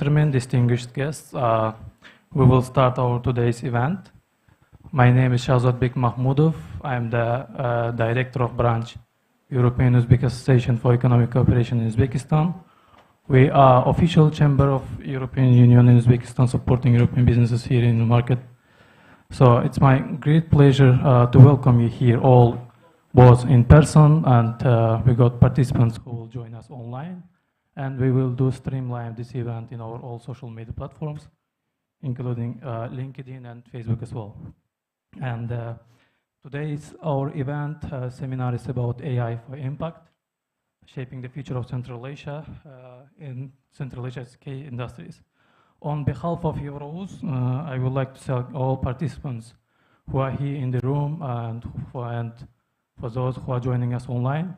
Chairman, distinguished guests, we will start our today's event. My name is Shahzodbek Mahmudov. I am the Director of Branch European-Uzbekistan for Economic Cooperation in Uzbekistan. We are official chamber of European Union in Uzbekistan supporting European businesses here in the market. So it's my great pleasure to welcome you here all, both in person and we got participants who will join us online. And we will do streamline this event in our all social media platforms, including LinkedIn and Facebook as well. And today's our event seminar is about AI for impact, shaping the future of Central Asia in Central Asia's key industries. On behalf of Euroz, I would like to thank all participants who are here in the room and for those who are joining us online.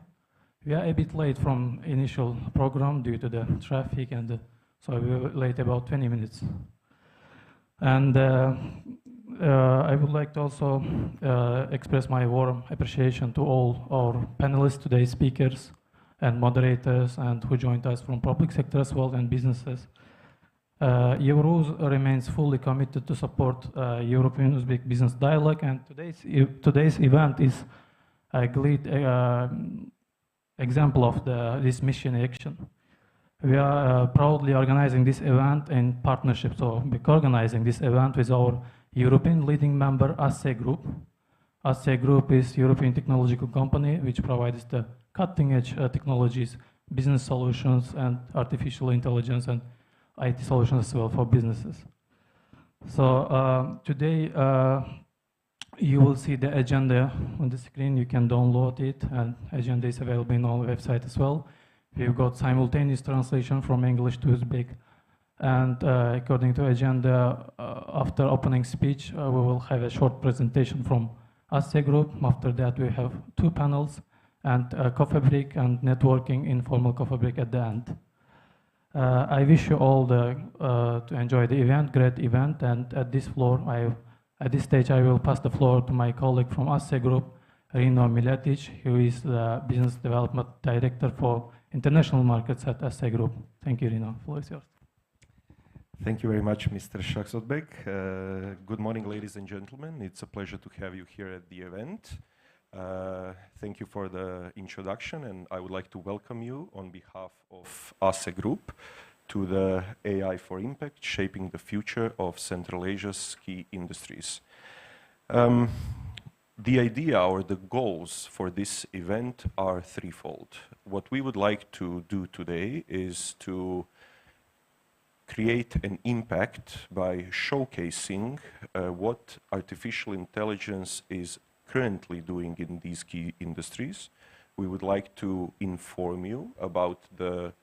We are a bit late from initial program due to the traffic, and so we were late about 20 minutes. And I would like to also express my warm appreciation to all our panelists today, speakers and moderators, and who joined us from public sector as well and businesses. Euroz remains fully committed to support European-Uzbek business dialogue, and today's event is a great example of this mission action. We are proudly organizing this event in partnership, so we're organizing this event with our European leading member, ASSE Group. ASSE Group is European technological company which provides the cutting-edge technologies, business solutions, and artificial intelligence and IT solutions as well for businesses. So today, you will see the agenda on the screen. You can download it, and agenda is available on our website as well. We've got simultaneous translation from English to Uzbek. And according to agenda, after opening speech, we will have a short presentation from ASSE Group. After that, we have two panels and a coffee break and networking, informal coffee break at the end. I wish you all to enjoy the event, great event, and at this stage, I will pass the floor to my colleague from ASSE Group, Rino Miletic, who is the Business Development Director for International Markets at ASSE Group. Thank you, Rino. The floor is yours. Thank you very much, Mr. Shahzodbek. Good morning, ladies and gentlemen. It's a pleasure to have you here at the event. Thank you for the introduction, and I would like to welcome you on behalf of ASSE Group to the AI for Impact, shaping the future of Central Asia's key industries. The idea or the goals for this event are threefold. What we would like to do today is to create an impact by showcasing what artificial intelligence is currently doing in these key industries. We would like to inform you about the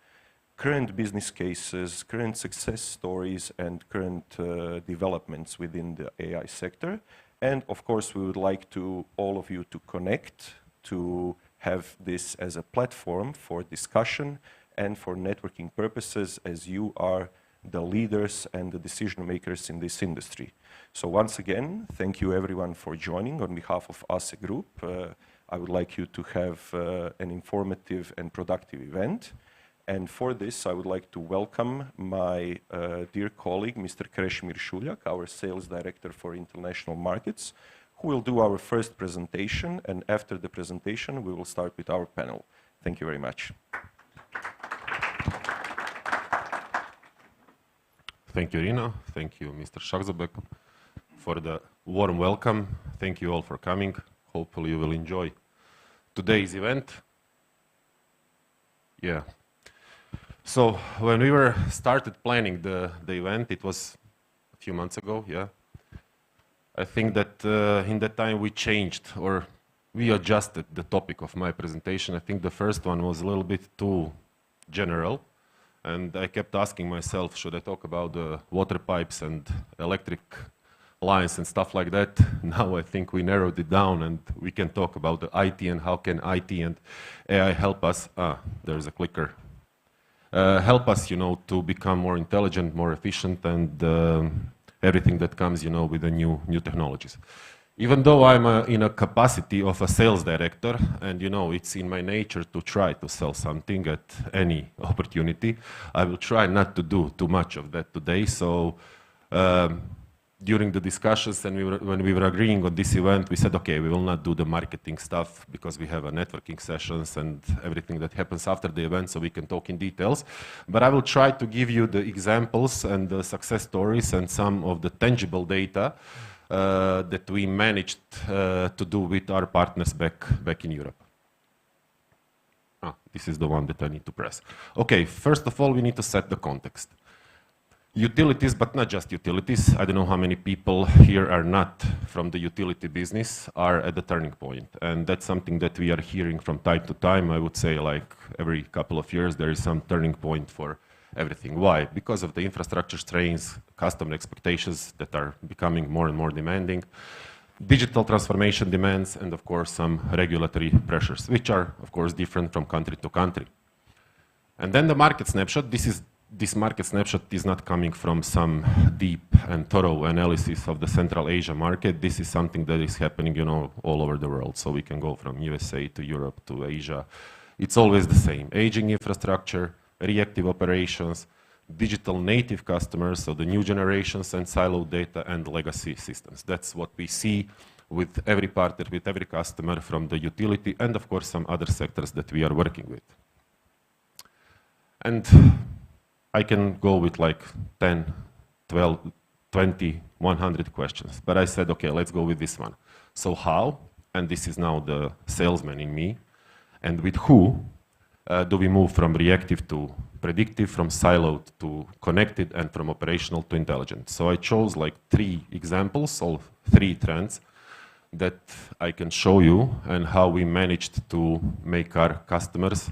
current business cases, current success stories, and current developments within the AI sector. And of course, we would like to all of you to connect, to have this as a platform for discussion and for networking purposes, as you are the leaders and the decision makers in this industry. So once again, thank you everyone for joining. On behalf of ASSE Group, I would like you to have an informative and productive event. And for this, I would like to welcome my dear colleague, Mr. Krešimir Šuljak, our Sales Director for International Markets, who will do our first presentation. And after the presentation, we will start with our panel. Thank you very much. Thank you, Rino. Thank you, Mr. Shahzodbek, for the warm welcome. Thank you all for coming. Hopefully you will enjoy today's event. Yeah. So when we started planning the event, it was a few months ago, yeah. I think that in that time we changed or we adjusted the topic of my presentation. I think the first one was a little bit too general, and I kept asking myself, should I talk about the water pipes and electric lines and stuff like that? Now I think we narrowed it down and we can talk about the IT and how can IT and AI help us. There's a clicker. Help us, to become more intelligent, more efficient, and everything that comes, with the new technologies. Even though I'm in a capacity of a sales director, and you know, it's in my nature to try to sell something at any opportunity, I will try not to do too much of that today. So during the discussions and when we were agreeing on this event, we said, okay, we will not do the marketing stuff because we have a networking sessions and everything that happens after the event, so we can talk in details. But I will try to give you the examples and the success stories and some of the tangible data that we managed to do with our partners back in Europe. This is the one that I need to press. Okay, first of all, we need to set the context. Utilities, but not just utilities. I don't know how many people here are not from the utility business, are at the turning point. And that's something that we are hearing from time to time. I would say like every couple of years there is some turning point for everything. Why? Because of the infrastructure strains, customer expectations that are becoming more and more demanding, digital transformation demands, and of course some regulatory pressures, which are of course different from country to country. And then the market snapshot. This market snapshot is not coming from some deep and thorough analysis of the Central Asia market. This is something that is happening, you know, all over the world. So we can go from USA to Europe to Asia. It's always the same. Aging infrastructure, reactive operations, digital native customers, so the new generations, and siloed data and legacy systems. That's what we see with every partner, with every customer from the utility and of course some other sectors that we are working with. And I can go with like 10, 12, 20, 100 questions, but I said, okay, let's go with this one. So how, and this is now the salesman in me, and with who do we move from reactive to predictive, from siloed to connected, and from operational to intelligent? So I chose like 3 examples, or 3 trends that I can show you, and how we managed to make our customers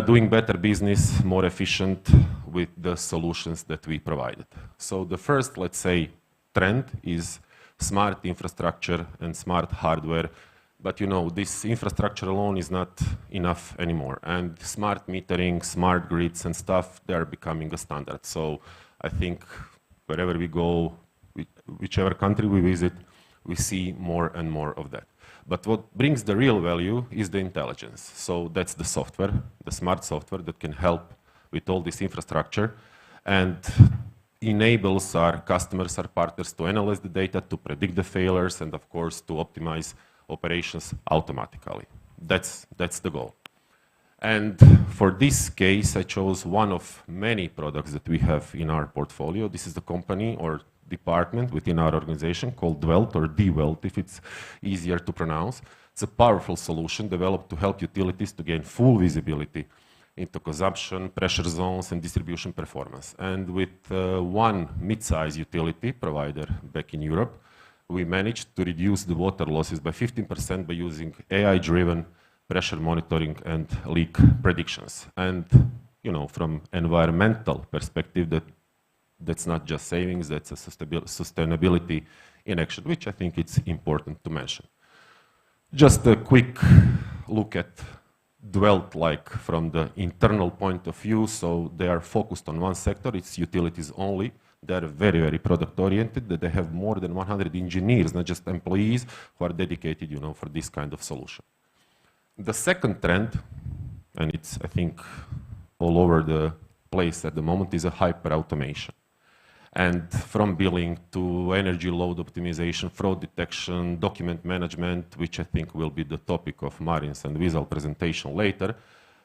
doing better business, more efficient with the solutions that we provided. So the first, let's say, trend is smart infrastructure and smart hardware. But you know, this infrastructure alone is not enough anymore. And smart metering, smart grids and stuff, they are becoming a standard. So I think wherever we go, whichever country we visit, we see more and more of that. But what brings the real value is the intelligence. So that's the software, the smart software that can help with all this infrastructure and enables our customers, our partners to analyze the data, to predict the failures, and of course to optimize operations automatically. That's the goal. And for this case, I chose one of many products that we have in our portfolio. This is the company or department within our organization called Dwelt, or DWelt if it's easier to pronounce. It's a powerful solution developed to help utilities to gain full visibility into consumption, pressure zones, and distribution performance. And with one mid-size utility provider back in Europe, we managed to reduce the water losses by 15% by using AI-driven pressure monitoring and leak predictions. And you know, from environmental perspective, that's not just savings, that's a sustainability in action, which I think it's important to mention. Just a quick look at Dwelt, like from the internal point of view. So they are focused on one sector, it's utilities only. They're very, very product oriented, that they have more than 100 engineers, not just employees, who are dedicated, you know, for this kind of solution. The second trend, and it's, I think, all over the place at the moment, is a hyper automation. And from billing to energy load optimization, fraud detection, document management, which I think will be the topic of Marin's and Vizal presentation later.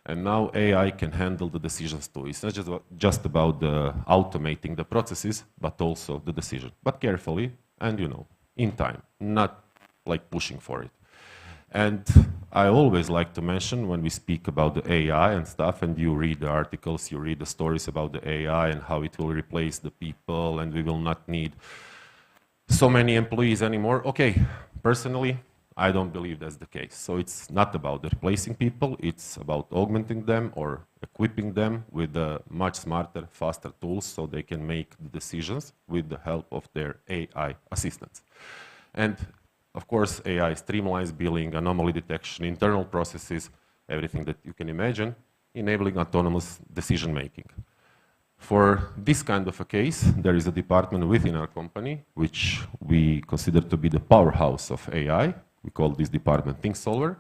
And now AI can handle the decisions too. It's not just about automating the processes, but also the decision. But carefully and, you know, in time, not like pushing for it. And I always like to mention when we speak about the AI and stuff, and you read the articles, you read the stories about the AI and how it will replace the people and we will not need so many employees anymore. Okay, personally, I don't believe that's the case. So it's not about replacing people, it's about augmenting them or equipping them with much smarter, faster tools so they can make the decisions with the help of their AI assistants. And of course, AI streamlines billing, anomaly detection, internal processes, everything that you can imagine, enabling autonomous decision making. For this kind of a case, there is a department within our company which we consider to be the powerhouse of AI. We call this department ThinkSolver.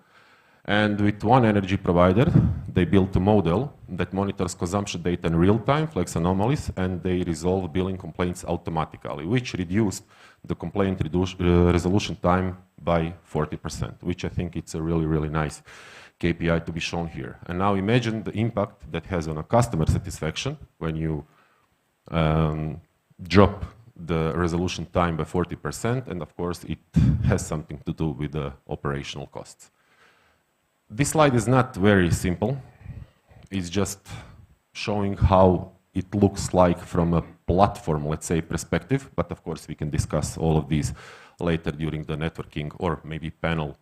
And with one energy provider, they built a model that monitors consumption data in real time, flags anomalies, and they resolve billing complaints automatically, which reduced the complaint resolution time by 40%, which I think it's a really, really nice KPI to be shown here. And now imagine the impact that has on a customer satisfaction when you drop the resolution time by 40%, and of course it has something to do with the operational costs. This slide is not very simple. It's just showing how it looks like from a platform, let's say, perspective, but of course we can discuss all of these later during the networking or maybe panel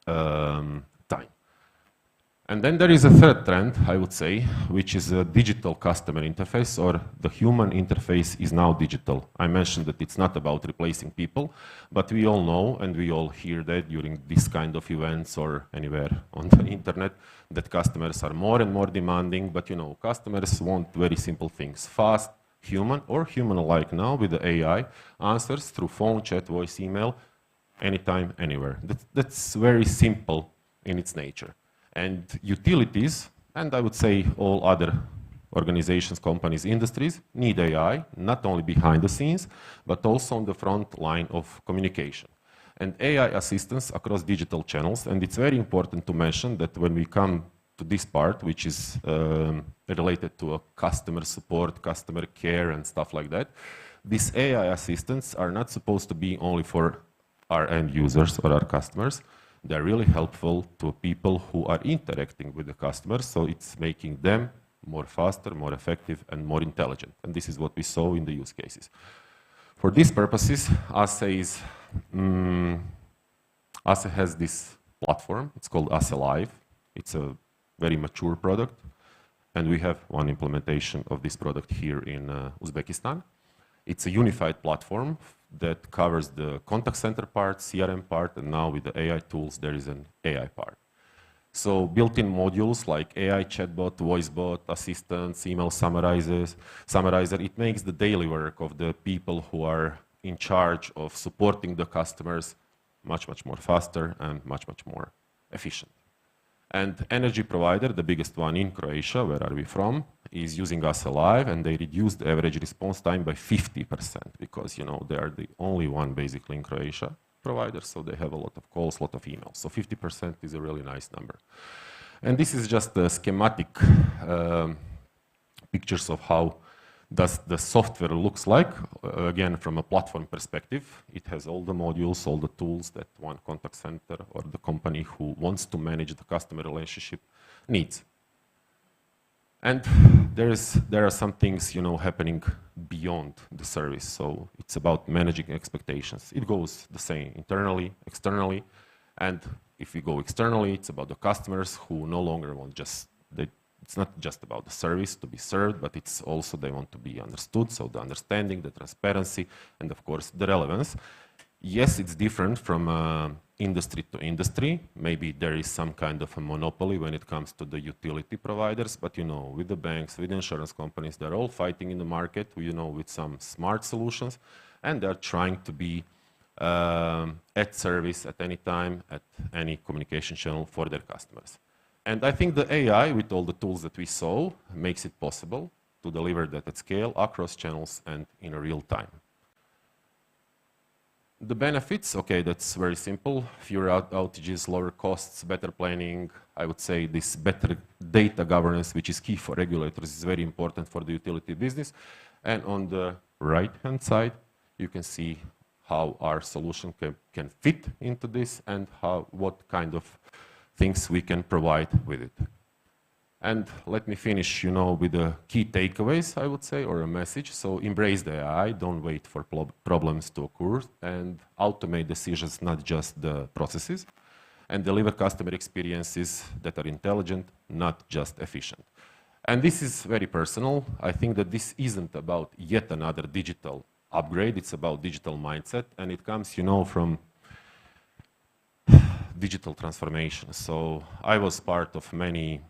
time. And then there is a third trend, I would say, which is a digital customer interface, or the human interface is now digital. I mentioned that it's not about replacing people, but we all know and we all hear that during this kind of events or anywhere on the internet, that customers are more and more demanding, but you know, customers want very simple things, fast, human or human-like now with the AI answers through phone, chat, voice, email, anytime, anywhere. That's very simple in its nature. And utilities, and I would say all other organizations, companies, industries, need AI, not only behind the scenes, but also on the front line of communication. And AI assistance across digital channels, and it's very important to mention that when we come to this part, which is related to a customer support, customer care, and stuff like that, these AI assistants are not supposed to be only for our end users or our customers. They're really helpful to people who are interacting with the customers, so it's making them more faster, more effective, and more intelligent. And this is what we saw in the use cases. For these purposes, ASE has this platform. It's called ASE Live. It's a very mature product, and we have one implementation of this product here in Uzbekistan. It's a unified platform that covers the contact center part, CRM part, and now with the AI tools, there is an AI part. So built-in modules like AI chatbot, voice bot, assistants, email summarizer, it makes the daily work of the people who are in charge of supporting the customers much, much more faster and much, much more efficient. And energy provider, the biggest one in Croatia, where are we from, is using ASE Live, and they reduced the average response time by 50% because, you know, they are the only one basically in Croatia provider, so they have a lot of calls, a lot of emails. So 50% is a really nice number. And this is just the schematic pictures of how does the software looks like. Again, from a platform perspective, it has all the modules, all the tools that one contact center or the company who wants to manage the customer relationship needs. And there are some things, you know, happening beyond the service. So it's about managing expectations. It goes the same internally, externally. And if we go externally, it's about the customers who no longer want it's not just about the service to be served, but it's also they want to be understood. So the understanding, the transparency, and of course the relevance. Yes, it's different from industry to industry. Maybe there is some kind of a monopoly when it comes to the utility providers, but you know, with the banks, with insurance companies, they're all fighting in the market, you know, with some smart solutions, and they're trying to be at service at any time, at any communication channel for their customers. And I think the AI, with all the tools that we saw, makes it possible to deliver that at scale across channels and in a real time. The benefits, okay, that's very simple. Fewer outages, lower costs, better planning. I would say this better data governance, which is key for regulators, is very important for the utility business. And on the right-hand side, you can see how our solution can fit into this and what kind of things we can provide with it. And let me finish, you know, with the key takeaways, I would say, or a message. So embrace the AI, don't wait for problems to occur, and automate decisions, not just the processes, and deliver customer experiences that are intelligent, not just efficient. And this is very personal. I think that this isn't about yet another digital upgrade, it's about digital mindset, and it comes, you know, from digital transformation. So I was part of many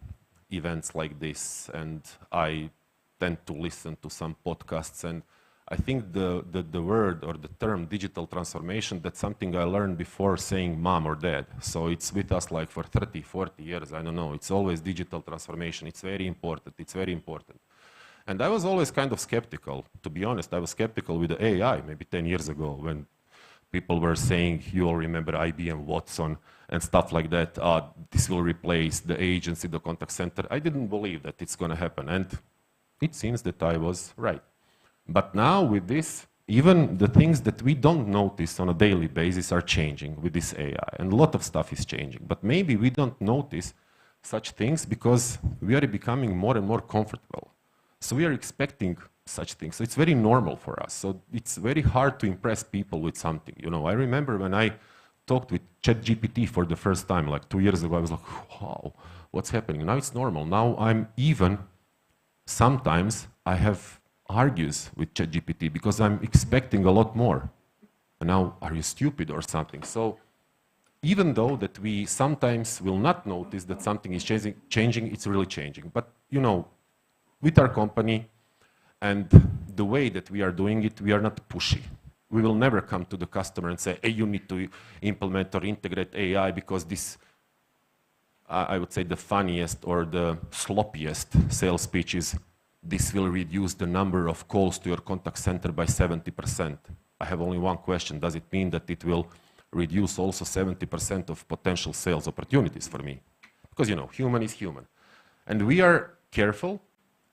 events like this, and I tend to listen to some podcasts, and I think the word or the term digital transformation, that's something I learned before saying mom or dad. So it's with us like for 30, 40 years, I don't know. It's always digital transformation. It's very important. It's very important. And I was always kind of skeptical. To be honest, I was skeptical with the AI maybe 10 years ago when people were saying, you all remember IBM Watson and stuff like that. This will replace the agency, the contact center. I didn't believe that it's going to happen. And it seems that I was right. But now with this, even the things that we don't notice on a daily basis are changing with this AI. And a lot of stuff is changing. But maybe we don't notice such things because we are becoming more and more comfortable. So we are expecting such things. So it's very normal for us. So it's very hard to impress people with something. You know, I remember when I talked with ChatGPT for the first time, like 2 years ago, I was like, wow, what's happening? Now it's normal. Now I'm even, sometimes I have argues with ChatGPT because I'm expecting a lot more. And now, are you stupid or something? So even though that we sometimes will not notice that something is changing, it's really changing. But you know, with our company and the way that we are doing it, we are not pushy. We will never come to the customer and say, hey, you need to implement or integrate AI because this, I would say the funniest or the sloppiest sales pitch is, this will reduce the number of calls to your contact center by 70%. I have only one question. Does it mean that it will reduce also 70% of potential sales opportunities for me? Because, you know, human is human. And we are careful,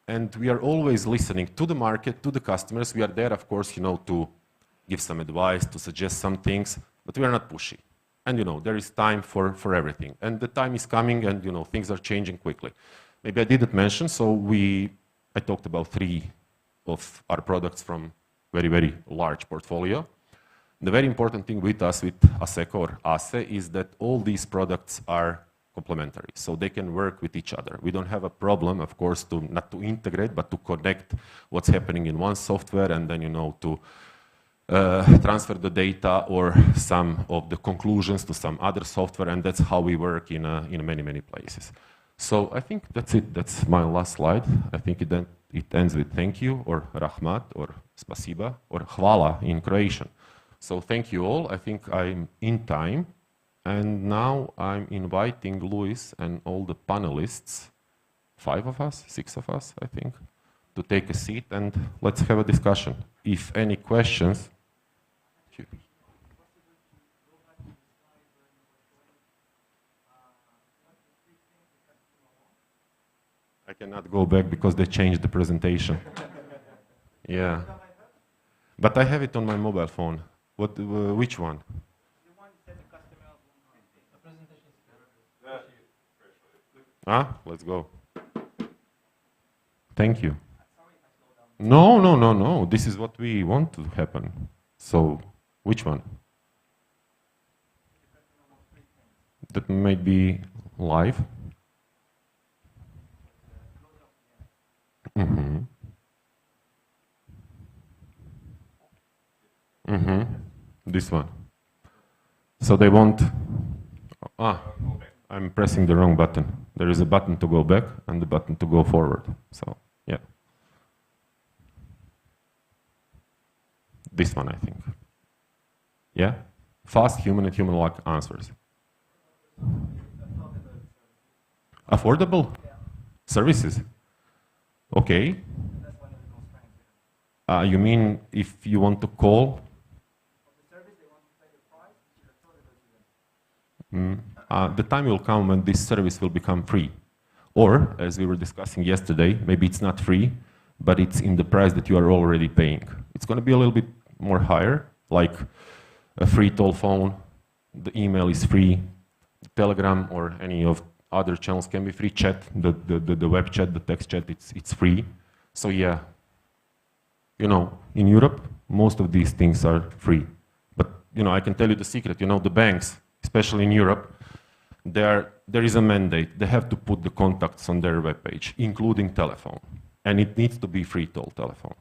and we are always listening to the market, to the customers. We are there, of course, you know, to give some advice, to suggest some things, but we are not pushy. And, you know, there is time for everything. And the time is coming, and, you know, things are changing quickly. Maybe I didn't mention, so I talked about 3 of our products from very, very large portfolio. The very important thing with us, with ASECO or ASE, is that all these products are complementary, so they can work with each other. We don't have a problem, of course, not to integrate, but to connect what's happening in one software and then, you know, to transfer the data or some of the conclusions to some other software, and that's how we work in many, many places. So I think that's it. That's my last slide. I think it ends with thank you, or rahmat, or spasiba, or hvala in Croatian. So thank you all. I think I'm in time. And now I'm inviting Luis and all the panelists, 5 of us, 6 of us, I think, to take a seat and let's have a discussion. If any questions. I cannot go back because they changed the presentation. Yeah. But I have it on my mobile phone. Which one? Let's go. Thank you. No. This is what we want to happen. So, which one? That might be live. This one. So they want. I'm pressing the wrong button. There is a button to go back and the button to go forward. So, yeah. This one, I think. Yeah? Fast human and human-like answers. Affordable? Services? Okay. You mean if you want to call? The time will come when this service will become free. Or, as we were discussing yesterday, maybe it's not free, but it's in the price that you are already paying. It's going to be a little bit more higher, like a free telephone, the email is free, Telegram or any of other channels can be free, chat, the web chat, the text chat, it's free. So yeah, you know, in Europe, most of these things are free. But, you know, I can tell you the secret, you know, the banks, especially in Europe, there is a mandate. They have to put the contacts on their webpage, including telephone. And it needs to be free telephone.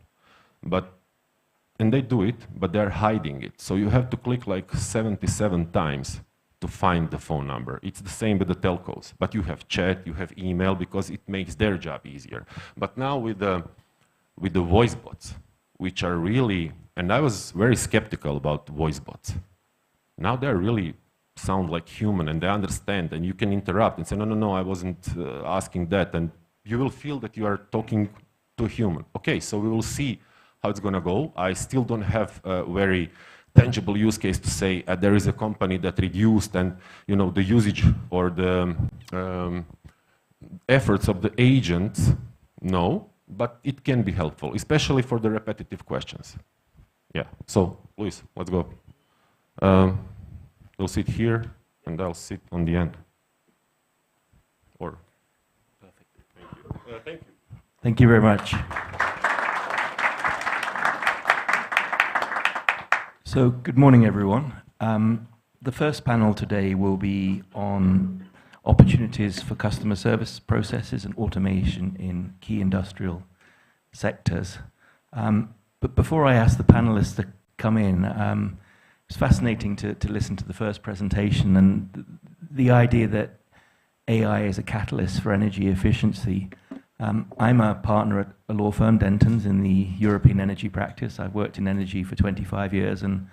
And they do it, but they're hiding it. So you have to click like 77 times to find the phone number. It's the same with the telcos. But you have chat, you have email, because it makes their job easier. But now with the with the voice bots, which are really, and I was very skeptical about voice bots. Now they really sound like human and they understand, and you can interrupt and say, no, no, no, I wasn't asking that, and you will feel that you are talking to a human. Okay, so we will see how it's going to go. I still don't have a very tangible use case to say there is a company that reduced and the usage or the efforts of the agents. No, but it can be helpful, especially for the repetitive questions. Yeah. So, Luis, let's go. You'll sit here, and I'll sit on the end. Or. Perfect. Thank you. Thank you. Thank you very much. So, good morning, everyone. The first panel today will be on opportunities for customer service processes and automation in key industrial sectors. But before I ask the panelists to come in, it's fascinating to listen to the first presentation and the idea that AI is a catalyst for energy efficiency. I'm a partner at a law firm, Dentons, in the European energy practice. I've worked in energy for 25 years, and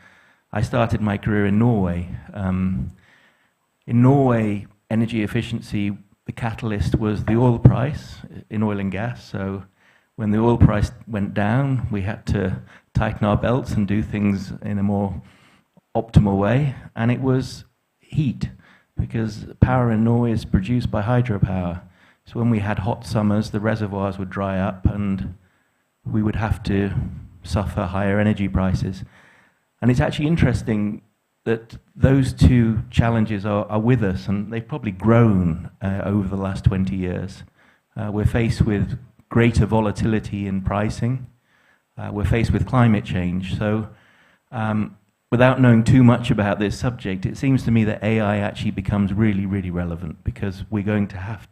I started my career in Norway. In Norway, energy efficiency, the catalyst was the oil price in oil and gas. So when the oil price went down, we had to tighten our belts and do things in a more optimal way. And it was heat, because power in Norway is produced by hydropower. So when we had hot summers, the reservoirs would dry up and we would have to suffer higher energy prices. And it's actually interesting that those two challenges are with us, and they've probably grown over the last 20 years. We're faced with greater volatility in pricing. We're faced with climate change. So without knowing too much about this subject, it seems to me that AI actually becomes really, really relevant, because we're going to have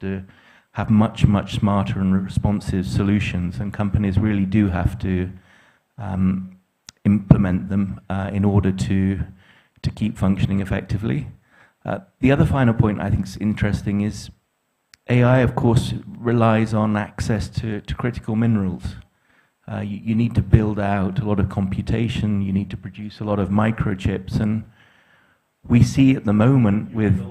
much, much smarter and responsive solutions, and companies really do have to implement them in order to keep functioning effectively. The other final point I think is interesting is AI, of course, relies on access to critical minerals. You need to build out a lot of computation, you need to produce a lot of microchips, and we see at the moment with...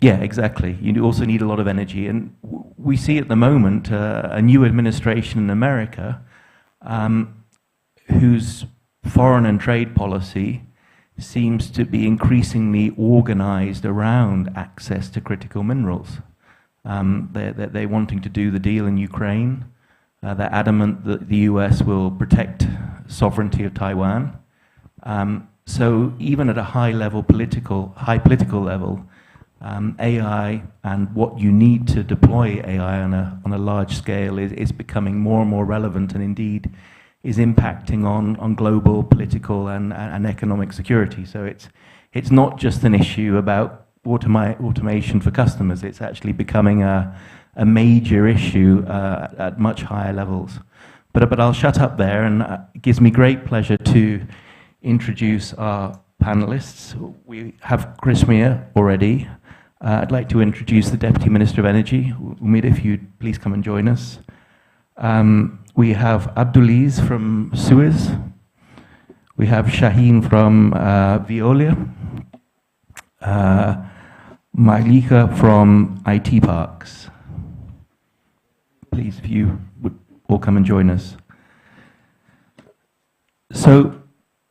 Yeah, exactly. You also need a lot of energy. And we see at the moment a new administration in America whose foreign and trade policy seems to be increasingly organized around access to critical minerals. They're wanting to do the deal in Ukraine. They're adamant that the US will protect sovereignty of Taiwan. So even at a high political level, AI and what you need to deploy AI on a large scale is becoming more and more relevant, and indeed is impacting on global political and economic security. So it's not just an issue about automation for customers, it's actually becoming a major issue at much higher levels. But I'll shut up there, and it gives me great pleasure to introduce our panelists. We have Chris Meir already. I'd like to introduce the Deputy Minister of Energy. Umid, if you'd please come and join us. We have Abdulaziz from Suez. We have Shaheen from Veolia. Malika from IT Parks. Please, if you would all come and join us. So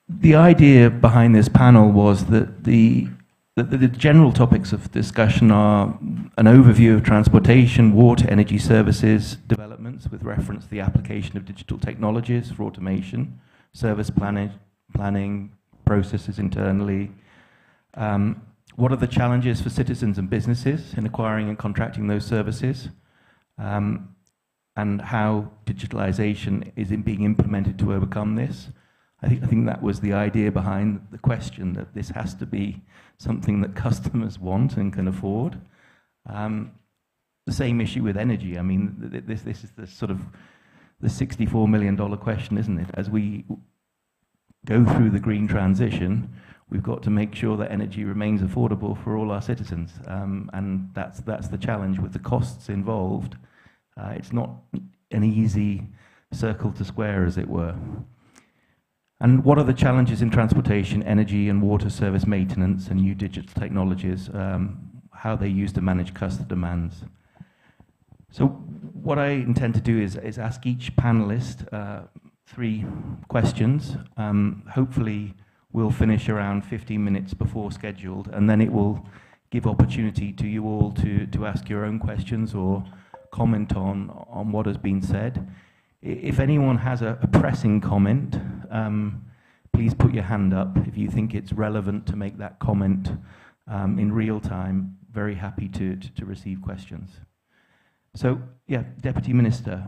the idea behind this panel was that the general topics of discussion are an overview of transportation, water, energy services developments with reference to the application of digital technologies for automation, service planning processes internally. What are the challenges for citizens and businesses in acquiring and contracting those services? And how digitalization is being implemented to overcome this. I think that was the idea behind the question, that this has to be something that customers want and can afford. The same issue with energy. I mean, this is the sort of the $64 million question, isn't it? As we go through the green transition, we've got to make sure that energy remains affordable for all our citizens. And that's the challenge with the costs involved. It's not an easy circle to square, as it were. And what are the challenges in transportation, energy and water service maintenance and new digital technologies, how they use to manage customer demands? So what I intend to do is ask each panelist 3 questions. Hopefully we'll finish around 15 minutes before scheduled, and then it will give opportunity to you all to ask your own questions or comment on what has been said. If anyone has a pressing comment, please put your hand up if you think it's relevant to make that comment in real time. Very happy to receive questions. So, yeah, Deputy Minister,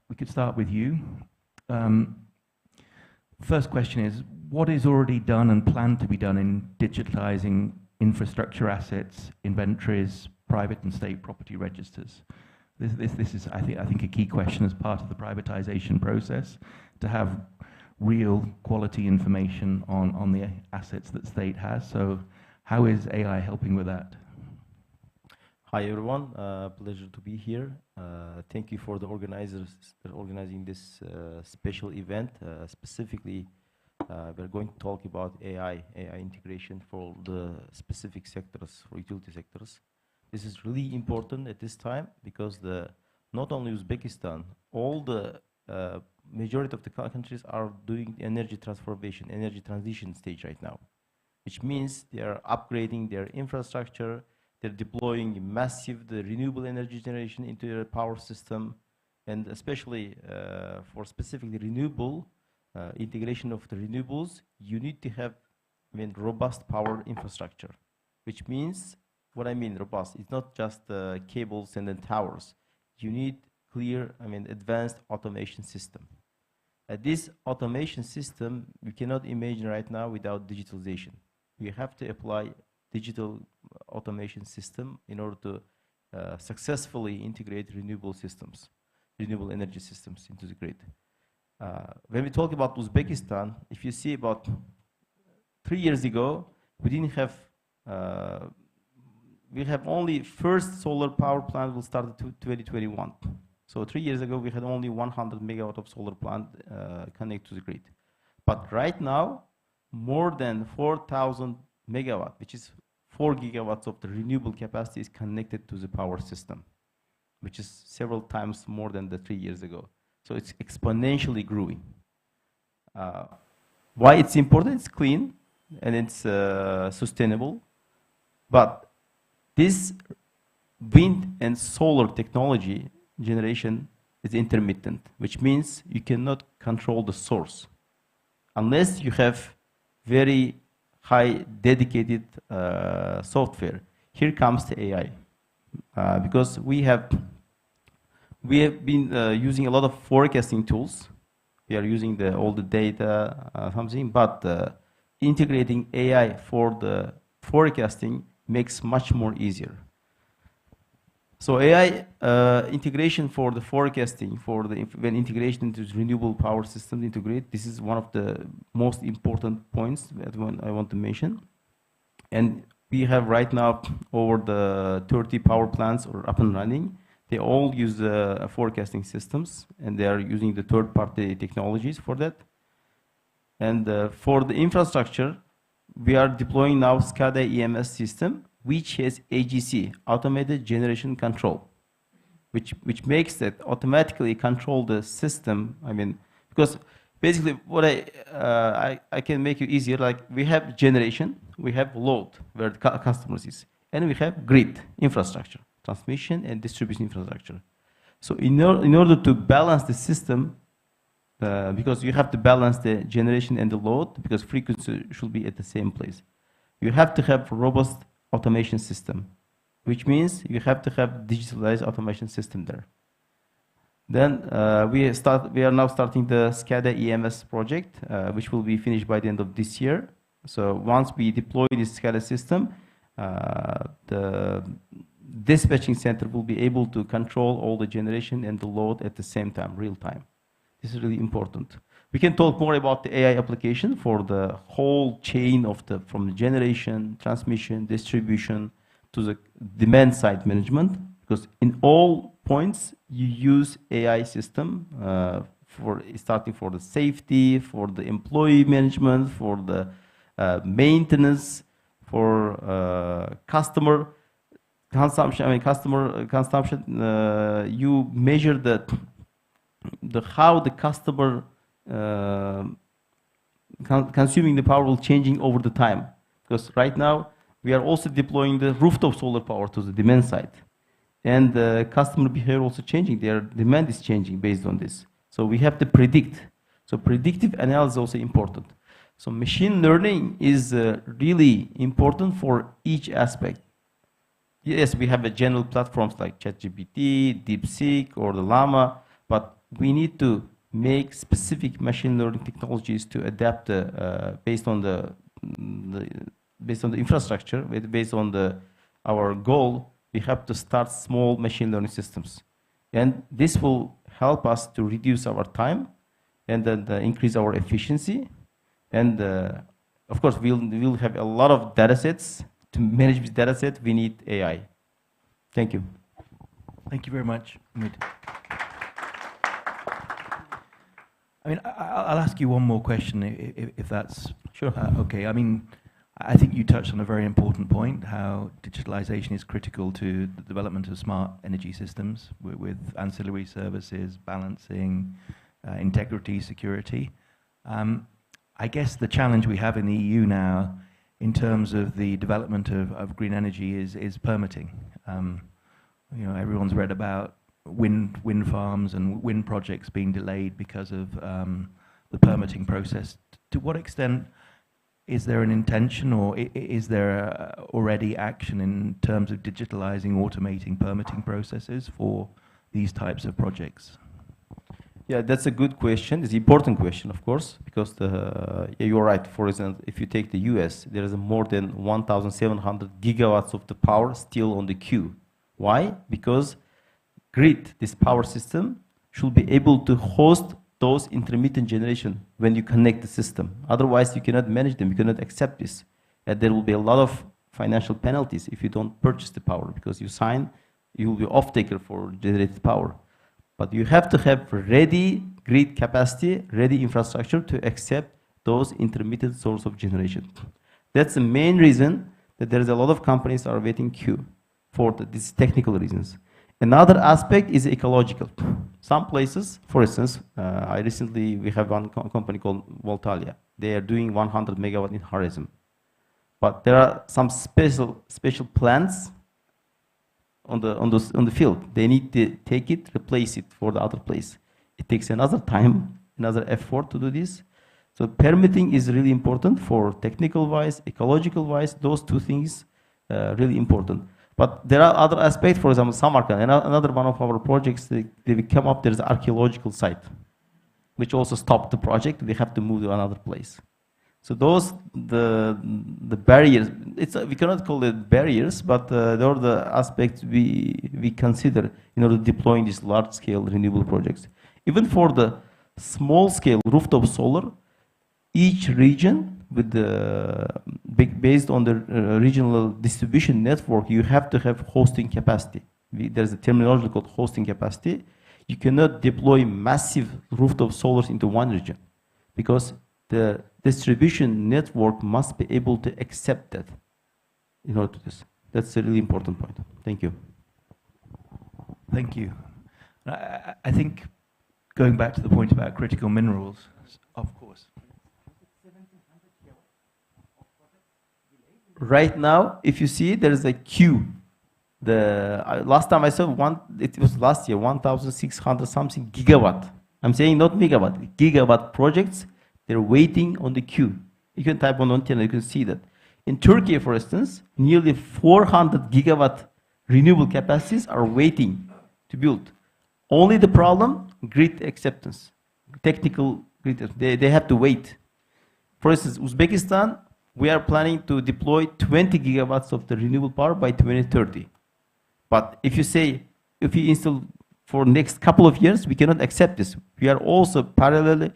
we could start with you. First question is, what is already done and planned to be done in digitalizing infrastructure assets, inventories, private and state property registers? This is, I think, a key question as part of the privatization process, to have real quality information on the assets that state has. So how is AI helping with that? Hi everyone, pleasure to be here. Thank you for the organizers for organizing this special event. Specifically, we're going to talk about AI integration for the specific sectors, for utility sectors. This is really important at this time because not only Uzbekistan, all the majority of the countries are doing energy transformation, energy transition stage right now, which means they are upgrading their infrastructure. They're deploying massive renewable energy generation into their power system, and especially for specifically renewable integration of the renewables, you need to have robust power infrastructure, which means, what I mean robust, it's not just cables and then towers. You need clear, advanced automation system. This automation system, we cannot imagine right now without digitalization. We have to apply digital automation system in order to successfully integrate renewable systems, renewable energy systems into the grid. When we talk about Uzbekistan, if you see about 3 years ago, we didn't have, we have only first solar power plant will start in 2021. So 3 years ago, we had only 100 megawatt of solar plant connected to the grid. But right now, more than 4,000 megawatt, which is 4 gigawatts of the renewable capacity is connected to the power system, which is several times more than the 3 years ago. So it's exponentially growing. Why it's important? It's clean and it's sustainable. But this wind and solar technology generation is intermittent, which means you cannot control the source unless you have very high dedicated software. Here comes the AI, because we have been using a lot of forecasting tools. We are using all the data, something, but integrating AI for the forecasting makes much more easier. So AI integration for the forecasting, when integration into renewable power systems into grid, this is one of the most important points that I want to mention. And we have right now over the 30 power plants are up and running. They all use forecasting systems, and they are using the third-party technologies for that. And for the infrastructure, we are deploying now SCADA EMS system, which has AGC, Automated Generation Control, which makes that automatically control the system. Because basically what I can make it easier, like we have generation, we have load where the customers is, and we have grid infrastructure, transmission and distribution infrastructure. So in order to balance the system, because you have to balance the generation and the load, because frequency should be at the same place, you have to have robust automation system, which means you have to have digitalized automation system there. Then we are now starting the SCADA EMS project, which will be finished by the end of this year. So once we deploy this SCADA system, the dispatching center will be able to control all the generation and the load at the same time, real time. This is really important. We can talk more about the AI application for the whole chain of from the generation, transmission, distribution to the demand side management, because in all points you use AI system starting for the safety, for the employee management, for the maintenance, for customer consumption. I mean, customer consumption. You measure how the customer consuming the power will changing over the time. Because right now we are also deploying the rooftop solar power to the demand side, and the customer behavior also changing. Their demand is changing based on this. So we have to predict. So predictive analysis is also important. So machine learning is really important for each aspect. Yes, we have a general platforms like ChatGPT, DeepSeek, or the Llama, but we need to make specific machine learning technologies to adapt based on the infrastructure, based on our goal. We have to start small machine learning systems, and this will help us to reduce our time and then increase our efficiency. And of course, we'll have a lot of data sets. To manage this data set, we need AI. Thank you. Thank you very much, Umid. I mean, I'll ask you one more question, if that's sure. Okay. I mean, I think you touched on a very important point, how digitalization is critical to the development of smart energy systems with ancillary services, balancing, integrity, security. I guess the challenge we have in the EU now in terms of the development of green energy is permitting. You know, everyone's read about wind farms and wind projects being delayed because of the permitting process. To what extent is there an intention, or is there already action in terms of digitalizing, automating permitting processes for these types of projects? Yeah, that's a good question. It's an important question, of course, because yeah, you're right. For example, if you take the US, there is more than 1,700 gigawatts of the power still on the queue. Why? Because grid, this power system, should be able to host those intermittent generation when you connect the system. Otherwise, you cannot manage them. You cannot accept this. And there will be a lot of financial penalties if you don't purchase the power, because you will be off-taker for generated power. But you have to have ready grid capacity, ready infrastructure to accept those intermittent source of generation. That's the main reason that there is a lot of companies are waiting queue for these technical reasons. Another aspect is ecological. Some places, for instance, we have one company called Voltalia. They are doing 100 megawatt in Horizon. But there are some special plants on the field. They need to take it, replace it for the other place. It takes another time, another effort to do this. So permitting is really important for technical wise, ecological wise. Those two things really important. But there are other aspects. For example, Samarkand, another one of our projects, they come up. There's an archaeological site, which also stopped the project. We have to move to another place. So those the barriers. We cannot call it barriers, but they are the aspects we consider in order to deploying these large-scale renewable projects. Even for the small-scale rooftop solar, each region with based on the regional distribution network, you have to have hosting capacity. There's a terminology called hosting capacity. You cannot deploy massive rooftop solars into one region, because the distribution network must be able to accept that in order to do this. That's a really important point. Thank you. Thank you. I think going back to the point about critical minerals, of course. Right now, if you see, there is a queue. Last time I saw it was last year, 1,600 something gigawatt. I'm saying not megawatt, gigawatt projects. They're waiting on the queue. You can type on internet, you can see that. In Turkey, for instance, nearly 400 gigawatt renewable capacities are waiting to build. Only the problem, grid acceptance. Technical grid, they have to wait. For instance, Uzbekistan, we are planning to deploy 20 gigawatts of the renewable power by 2030. But if you install for next couple of years, we cannot accept this. We are also parallelly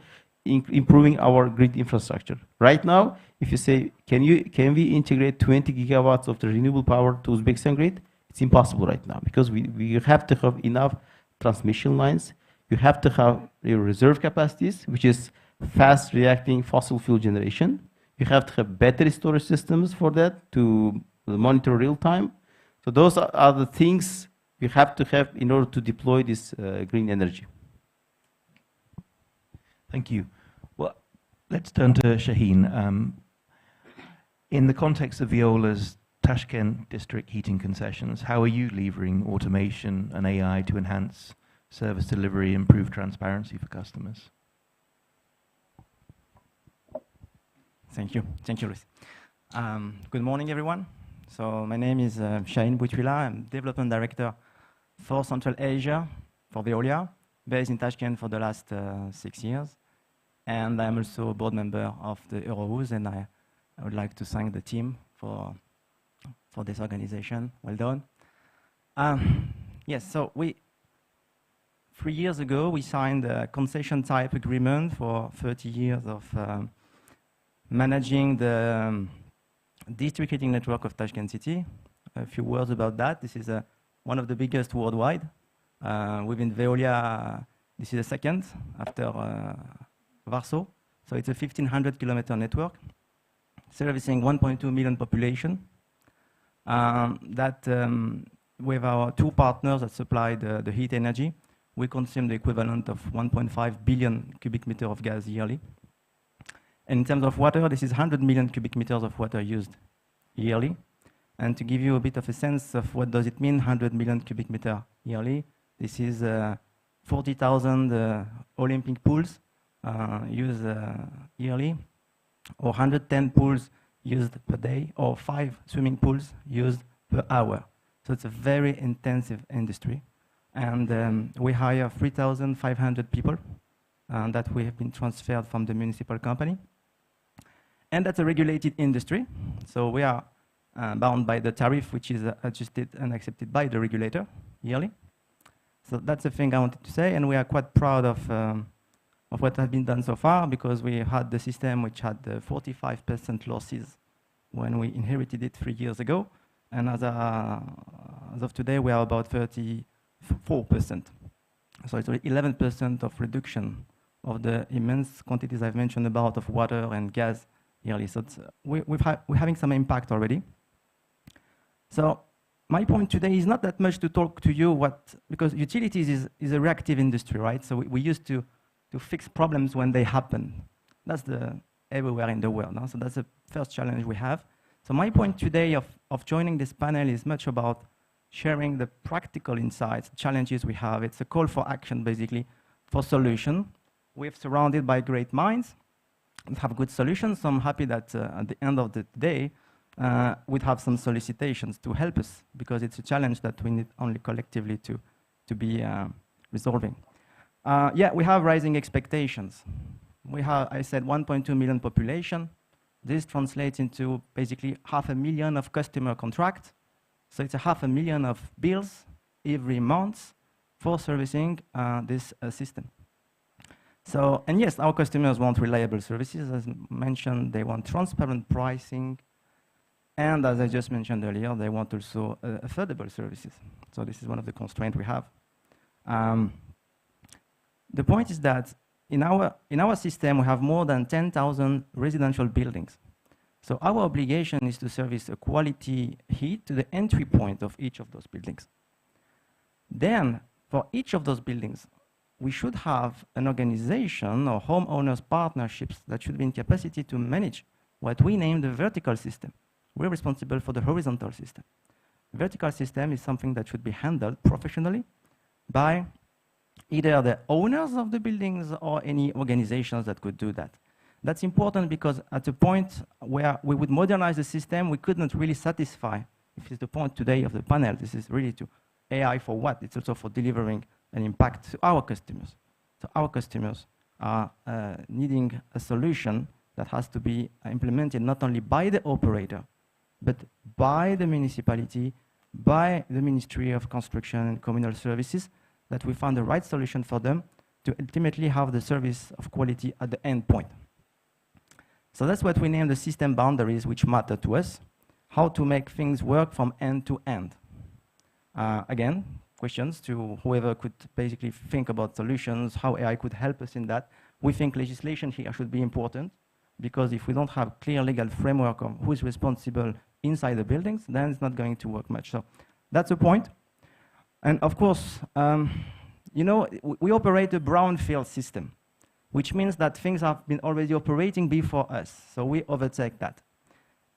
improving our grid infrastructure. Right now, if you say, can we integrate 20 gigawatts of the renewable power to Uzbekistan grid? It's impossible right now, because we have to have enough transmission lines. You have to have your reserve capacities, which is fast reacting fossil fuel generation. You have to have battery storage systems for that to monitor real time. So those are the things you have to have in order to deploy this green energy. Thank you. Well, let's turn to Shaheen. In the context of Veolia's Tashkent district heating concessions, how are you levering automation and AI to enhance service delivery, improve transparency for customers? Thank you, Luis. Good morning, everyone. So my name is Shaheen Boutwila. I'm Development Director for Central Asia for Veolia, based in Tashkent for the last 6 years. And I'm also a board member of the Europe-Uzbekistan, and I would like to thank the team for this organization. Well done. Yes, so 3 years ago, we signed a concession type agreement for 30 years of managing the district heating network of Tashkent city. A few words about that. This is one of the biggest worldwide. Within Veolia, this is the second after Warsaw. So it's a 1,500-kilometer network servicing 1.2 million population. With our two partners that supply the heat energy, we consume the equivalent of 1.5 billion cubic meters of gas yearly. And in terms of water, this is 100 million cubic meters of water used yearly. And to give you a bit of a sense of what does it mean, 100 million cubic meter yearly, this is 40,000 Olympic pools used yearly, or 110 pools used per day, or 5 swimming pools used per hour. So it's a very intensive industry. And we hire 3,500 people that we have been transferred from the municipal company. And that's a regulated industry. So we are bound by the tariff, which is adjusted and accepted by the regulator yearly. So that's the thing I wanted to say. And we are quite proud of what has been done so far, because we had the system which had 45% losses when we inherited it 3 years ago. And as of today, we are about 34%. So it's 11% of reduction of the immense quantities I've mentioned about of water and gas yearly. So we're having some impact already. So my point today is not that much to talk to you because utilities is a reactive industry, right? So we used to fix problems when they happen. That's everywhere in the world. No? So that's the first challenge we have. So my point today of joining this panel is much about sharing the practical insights, challenges we have. It's a call for action, basically, for solution. We're surrounded by great minds and have good solutions. So I'm happy that at the end of the day, we'd have some solicitations to help us, because it's a challenge that we need only collectively to be resolving. Yeah, we have rising expectations. We have, I said, 1.2 million population. This translates into basically 500,000 of customer contracts. So it's 500,000 of bills every month for servicing this system. So, and yes, our customers want reliable services. As mentioned, they want transparent pricing. And as I just mentioned earlier, they want also affordable services. So this is one of the constraints we have. The point is that in our system, we have more than 10,000 residential buildings. So our obligation is to service a quality heat to the entry point of each of those buildings. Then, for each of those buildings, we should have an organization or homeowners partnerships that should be in capacity to manage what we name the vertical system. We're responsible for the horizontal system. Vertical system is something that should be handled professionally by either the owners of the buildings or any organizations that could do that. That's important because at a point where we would modernize the system, we could not really satisfy, if it's the point today of the panel, this is really to AI for what? It's also for delivering an impact to our customers. So our customers are needing a solution that has to be implemented not only by the operator, but by the municipality, by the Ministry of Construction and Communal Services, that we find the right solution for them to ultimately have the service of quality at the end point. So that's what we name the system boundaries, which matter to us, how to make things work from end to end. Again, questions to whoever could basically think about solutions, how AI could help us in that. We think legislation here should be important, because if we don't have clear legal framework of who is responsible inside the buildings, then it's not going to work much. So that's the point. And of course, you know, we operate a brownfield system, which means that things have been already operating before us. So we overtake that.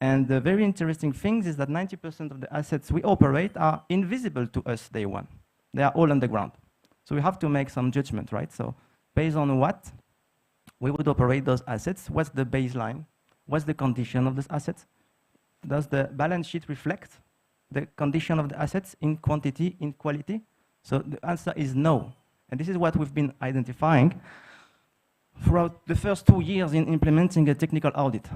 And the very interesting thing is that 90% of the assets we operate are invisible to us day one. They are all underground. So we have to make some judgment, right? So based on what we would operate those assets, what's the baseline, what's the condition of those assets? Does the balance sheet reflect the condition of the assets in quantity, in quality? So the answer is no. And this is what we've been identifying throughout the first 2 years in implementing a technical audit.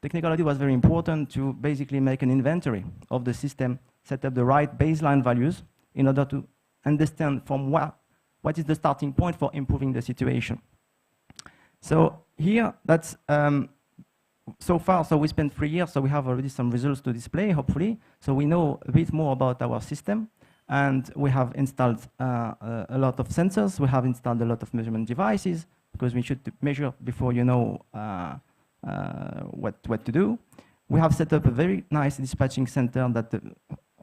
Technical audit was very important to basically make an inventory of the system, set up the right baseline values in order to understand from what is the starting point for improving the situation. So here, that's so far, so we spent 3 years, so we have already some results to display, hopefully. So we know a bit more about our system, and we have installed a lot of sensors. We have installed a lot of measurement devices, because we should measure before you know what to do. We have set up a very nice dispatching center that the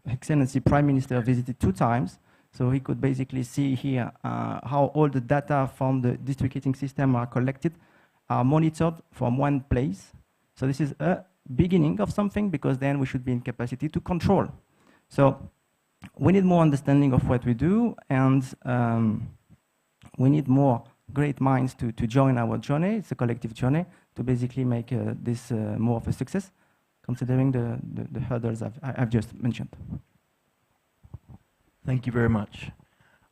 Excellency Prime Minister visited 2 times. So he could basically see here how all the data from the district heating system are collected, are monitored from one place. So this is a beginning of something, because then we should be in capacity to control. So we need more understanding of what we do, and we need more great minds to join our journey. It's a collective journey to basically make this more of a success, considering the hurdles I've just mentioned. Thank you very much.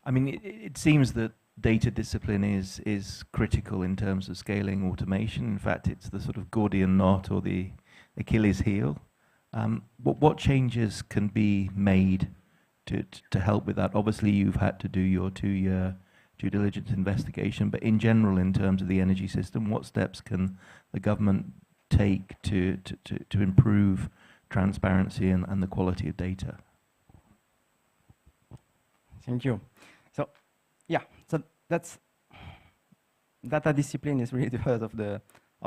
I mean, it seems that data discipline is critical in terms of scaling automation. In fact, it's the sort of Gordian knot or the Achilles heel. What changes can be made to help with that? Obviously, you've had to do your 2-year due diligence investigation, but in general, in terms of the energy system, what steps can the government take to improve transparency and the quality of data? Thank you. So, yeah, so that's data discipline is really the heart of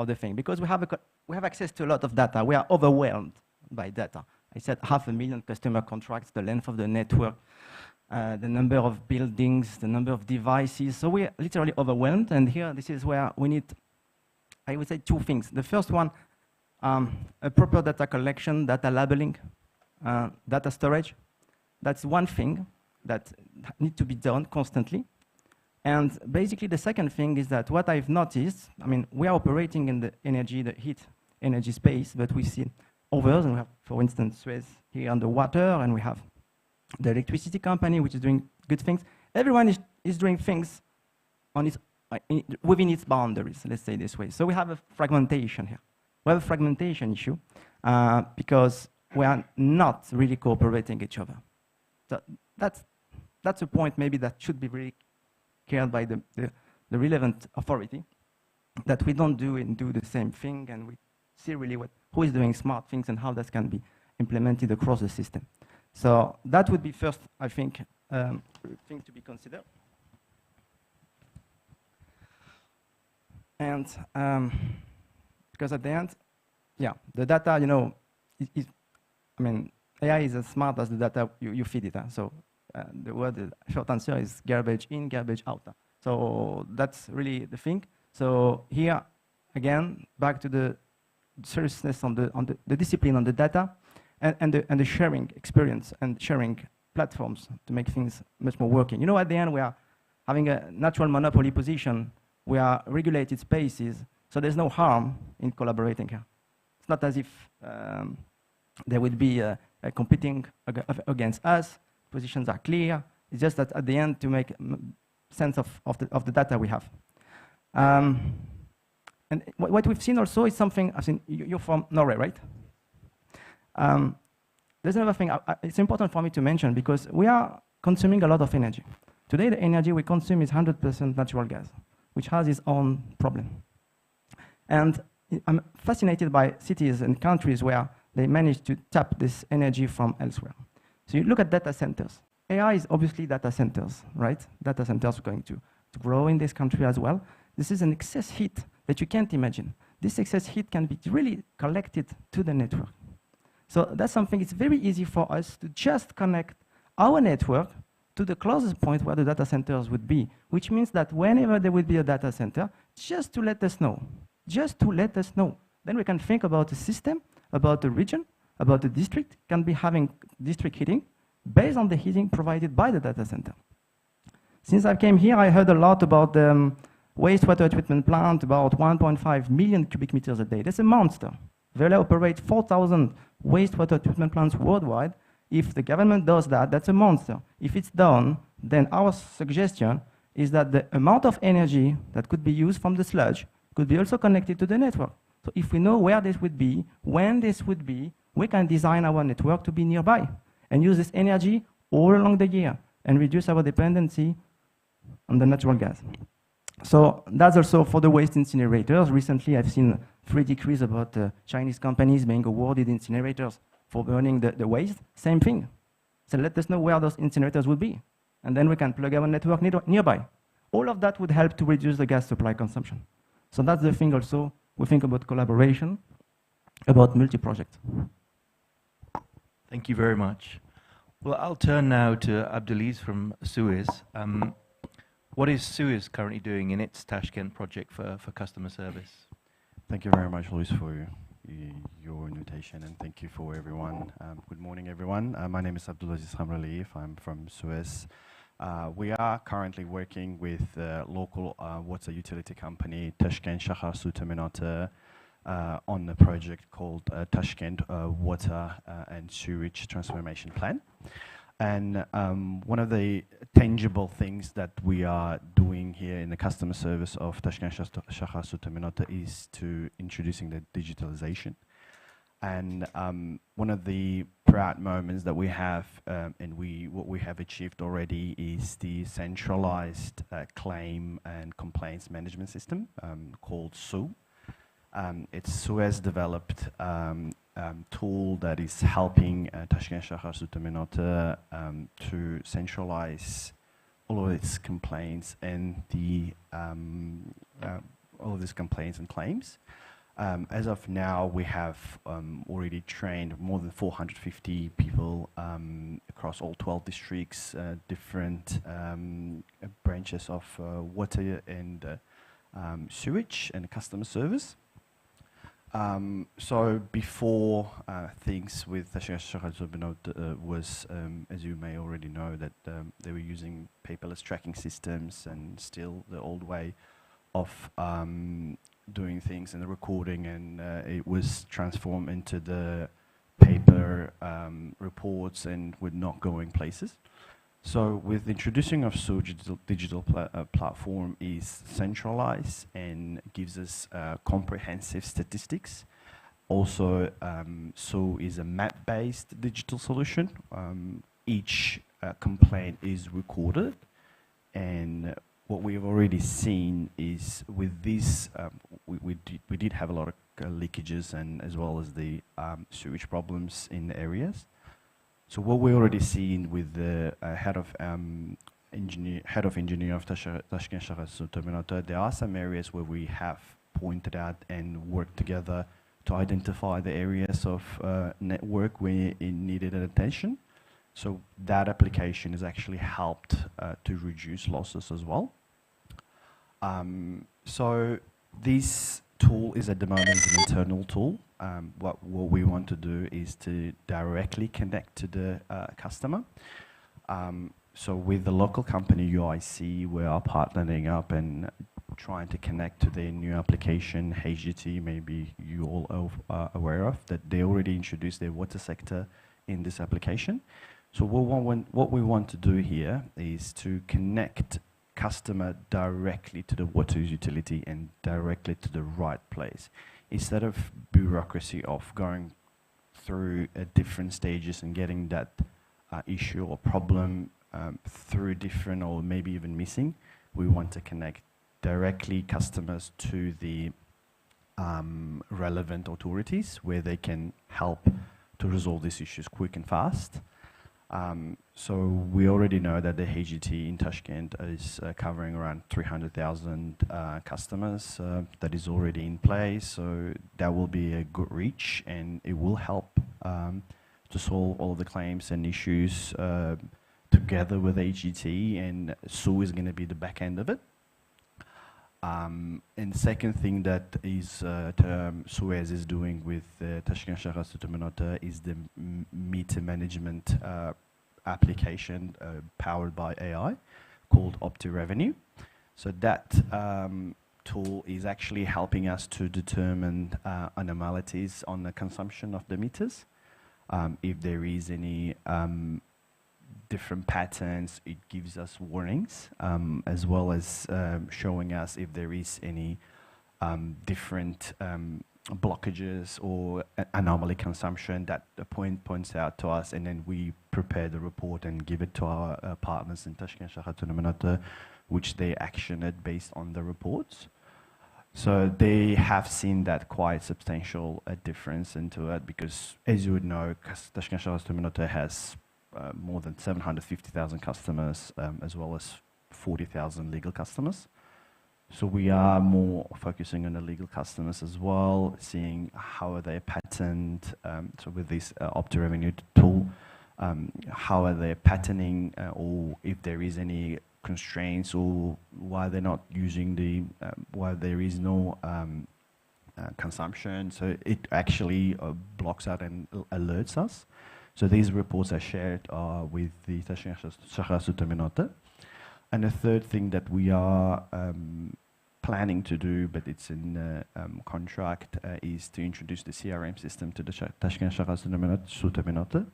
the thing, because we have access to a lot of data. We are overwhelmed by data. I said 500,000 customer contracts, the length of the network, the number of buildings, the number of devices. So we're literally overwhelmed. And here, this is where we need, I would say, 2 things. The first one, a proper data collection, data labeling, data storage. That's one thing that needs to be done constantly. And basically, the second thing is that what I've noticed, I mean, we are operating in the heat energy space, but we see others, and we have, for instance, Suez here underwater, and we have the electricity company, which is doing good things. Everyone is doing things on within its boundaries, let's say this way. So we have a fragmentation here. We have a fragmentation issue because we are not really cooperating each other. So that's a point maybe that should be really cared by the relevant authority, that we don't do the same thing, and we see really who is doing smart things and how that can be implemented across the system. So that would be first, I think, thing to be considered. And because at the end, yeah, the data, you know, I mean, AI is as smart as the data you feed it. So the short answer is garbage in, garbage out. So that's really the thing. So here, again, back to the seriousness on the discipline on the data, and the sharing experience and sharing platforms to make things much more working. You know, at the end, we are having a natural monopoly position. We are regulated spaces, so there's no harm in collaborating here. It's not as if there would be competing against us. Positions are clear. It's just that at the end, to make sense of the data we have. And what we've seen also is something, I think you're from Norway, right? There's another thing, it's important for me to mention, because we are consuming a lot of energy. Today, the energy we consume is 100% natural gas, which has its own problem. And I'm fascinated by cities and countries where they manage to tap this energy from elsewhere. So you look at data centers. AI is obviously data centers, right? Data centers are going to grow in this country as well. This is an excess heat that you can't imagine. This excess heat can be really collected to the network. So that's something, it's very easy for us to just connect our network to the closest point where the data centers would be, which means that whenever there will be a data center, just to let us know, just to let us know. Then we can think about the system, about the region, about the district, can be having district heating based on the heating provided by the data center. Since I came here, I heard a lot about the wastewater treatment plant, about 1.5 million cubic meters a day. That's a monster. Veolia operates 4,000 wastewater treatment plants worldwide. If the government does that, that's a monster. If it's done, then our suggestion is that the amount of energy that could be used from the sludge could be also connected to the network. So if we know where this would be, when this would be, we can design our network to be nearby and use this energy all along the year and reduce our dependency on the natural gas. So that's also for the waste incinerators. Recently, I've seen 3 decrees about Chinese companies being awarded incinerators for burning the waste. Same thing. So let us know where those incinerators will be, and then we can plug our network nearby. All of that would help to reduce the gas supply consumption. So that's the thing also. We think about collaboration, about multi-project. Thank you very much. Well, I'll turn now to Abdelaziz from Suez. What is Suez currently doing in its Tashkent project for customer service? Thank you very much, Luis, for your invitation, and thank you for everyone. Good morning, everyone. My name is Abdelaziz Khamraliyev. I'm from Suez. We are currently working with local water utility company, Tashkent Shahar Suteminata, on a project called Tashkent Water and Sewage Transformation Plan. And one of the tangible things that we are doing here in the customer service of Tashkent Shahar Suteminata is to introducing the digitalization. And one of the proud moments that we have, and what we have achieved already, is the centralized claim and complaints management system called SU. It's Suez developed tool that is helping Tashkent Shahar Suteminata to centralize all of its complaints and all of these complaints and claims. As of now, we have already trained more than 450 people across all 12 districts, different branches of water and sewage and customer service. So before things with Tashkent Shahar Suteminata was, as you may already know, that they were using paperless tracking systems and still the old way of doing things and the recording, and it was transformed into the paper reports and would not going places. So with introducing of SU digital platform is centralized and gives us comprehensive statistics. Also, SU is a map-based digital solution. Each complaint is recorded, and what we've already seen is with this, we did have a lot of leakages and as well as the sewage problems in the areas. So what we already seen with the head of engineer of Tashkent Shahar Suteminata, there are some areas where we have pointed out and worked together to identify the areas of network where it needed attention. So that application has actually helped to reduce losses as well. So this tool is at the moment an internal tool. What we want to do is to directly connect to the customer. So with the local company UIC, we are partnering up and trying to connect to their new application, HGT, maybe you all are aware of, that they already introduced their water sector in this application. So what we want to do here is to connect customer directly to the water utility and directly to the right place, instead of bureaucracy of going through different stages and getting that issue or problem through different or maybe even missing. We want to connect directly customers to the relevant authorities where they can help to resolve these issues quick and fast. So we already know that the HGT in Tashkent is covering around 300,000 customers. That is already in place, so that will be a good reach, and it will help to solve all of the claims and issues together with HGT, and SU is going to be the back end of it. And the second thing that is Suez is doing with Tashkent Shahar Sutuminota is the meter management application powered by AI called OptiRevenue. So that tool is actually helping us to determine anomalies on the consumption of the meters. If there is any different patterns, it gives us warnings, as well as showing us if there is any different blockages or anomaly consumption that the points out to us, and then we prepare the report and give it to our partners in Tashkent Shahar Sutuminota, which they action it based on the reports. So they have seen that quite substantial difference into it, because as you would know, Tashkent Shahar Sutuminota has more than 750,000 customers, as well as 40,000 legal customers. So we are more focusing on the legal customers as well, seeing how are they patterned. So with this OptiRevenue tool, how are they patterning, or if there is any constraints, or why they're not using the, why there is no consumption. So it actually blocks out and alerts us. So these reports are shared with the Tashkent Shahar Sutuminota. And the third thing that we are planning to do, but it's in the contract, is to introduce the CRM system to the Tashkent Shahar Sutuminota.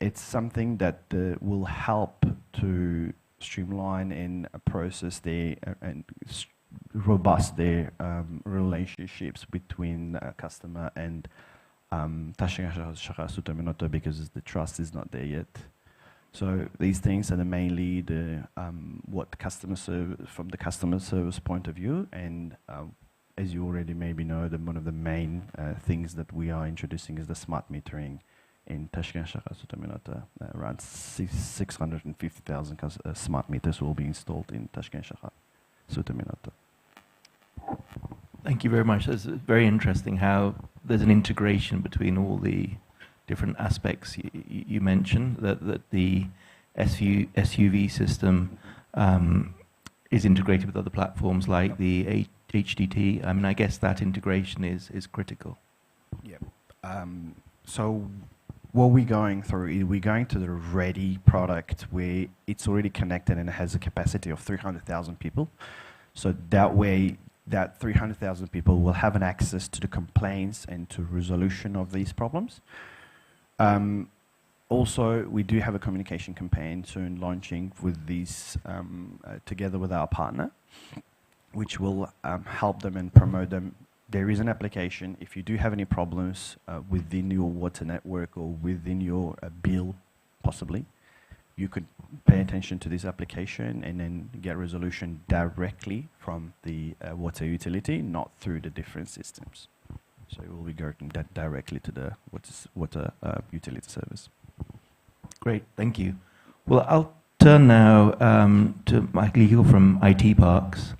It's something that will help to streamline and process their and robust their relationships between customer and Tashkent Shahar Sutuminota, because the trust is not there yet. So these things are mainly the what customer service, from the customer service point of view, and as you already maybe know, one of the main things that we are introducing is the smart metering in Tashkent Shahar Sutuminota. Around 650,000 smart meters will be installed in Tashkent Shahar Sutuminota. Thank you very much. It's very interesting how there's an integration between all the different aspects you mentioned, that the SUV system is integrated with other platforms like the HDT. I mean, I guess that integration is critical. Yeah. So what we're going through is we're going to the ready product where it's already connected and it has a capacity of 300,000 people. So that way, that 300,000 people will have an access to the complaints and to resolution of these problems. Also, we do have a communication campaign soon launching with these, together with our partner, which will help them and promote them. There is an application. If you do have any problems within your water network or within your bill, possibly, you could pay attention to this application and then get resolution directly from the water utility, not through the different systems. So it will be going that directly to the water utility service. Great, thank you. Well, I'll turn now to Michael Eagle from IT Parks.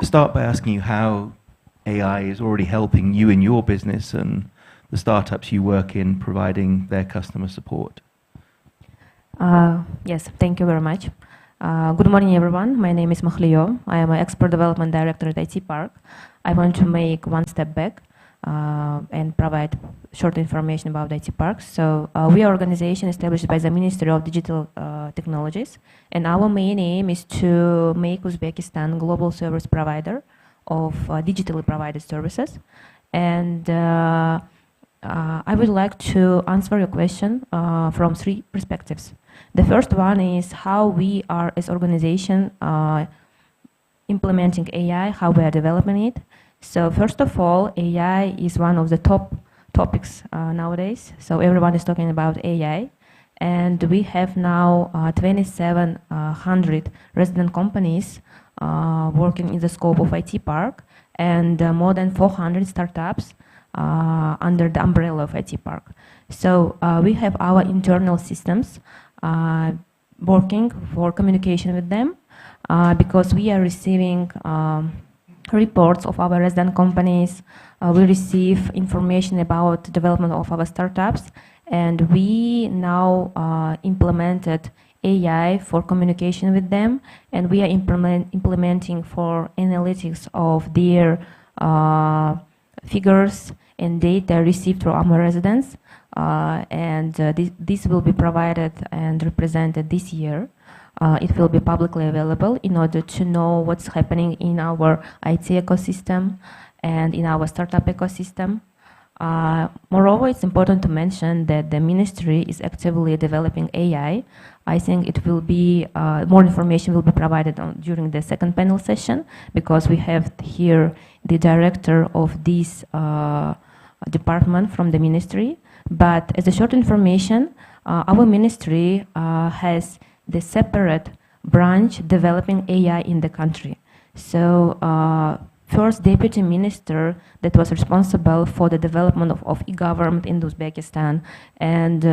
Start by asking you how AI is already helping you in your business and the startups you work in, providing their customer support. Yes, thank you very much. Good morning, everyone. My name is Mahlio. I am an expert development director at IT Park. I want to make one step back and provide short information about IT Parks. So we are an organization established by the Ministry of Digital Technologies, and our main aim is to make Uzbekistan global service provider of digitally provided services. And I would like to answer your question from three perspectives. The first one is how we are as organization implementing AI, how we are developing it. So first of all, AI is one of the top topics nowadays. So everyone is talking about AI. And we have now 2,700 resident companies working in the scope of IT Park, and more than 400 startups under the umbrella of IT Park. So we have our internal systems working for communication with them because we are receiving reports of our resident companies. We receive information about the development of our startups, and we now implemented AI for communication with them, and we are implementing for analytics of their figures and data received from our residents, and this will be provided and represented this year. It will be publicly available in order to know what's happening in our IT ecosystem and in our startup ecosystem. Moreover, it's important to mention that the ministry is actively developing AI. I think it will be, more information will be provided during the second panel session, because we have here the director of this department from the ministry. But as a short information, our ministry has the separate branch developing AI in the country. So first deputy minister that was responsible for the development of e-government in Uzbekistan and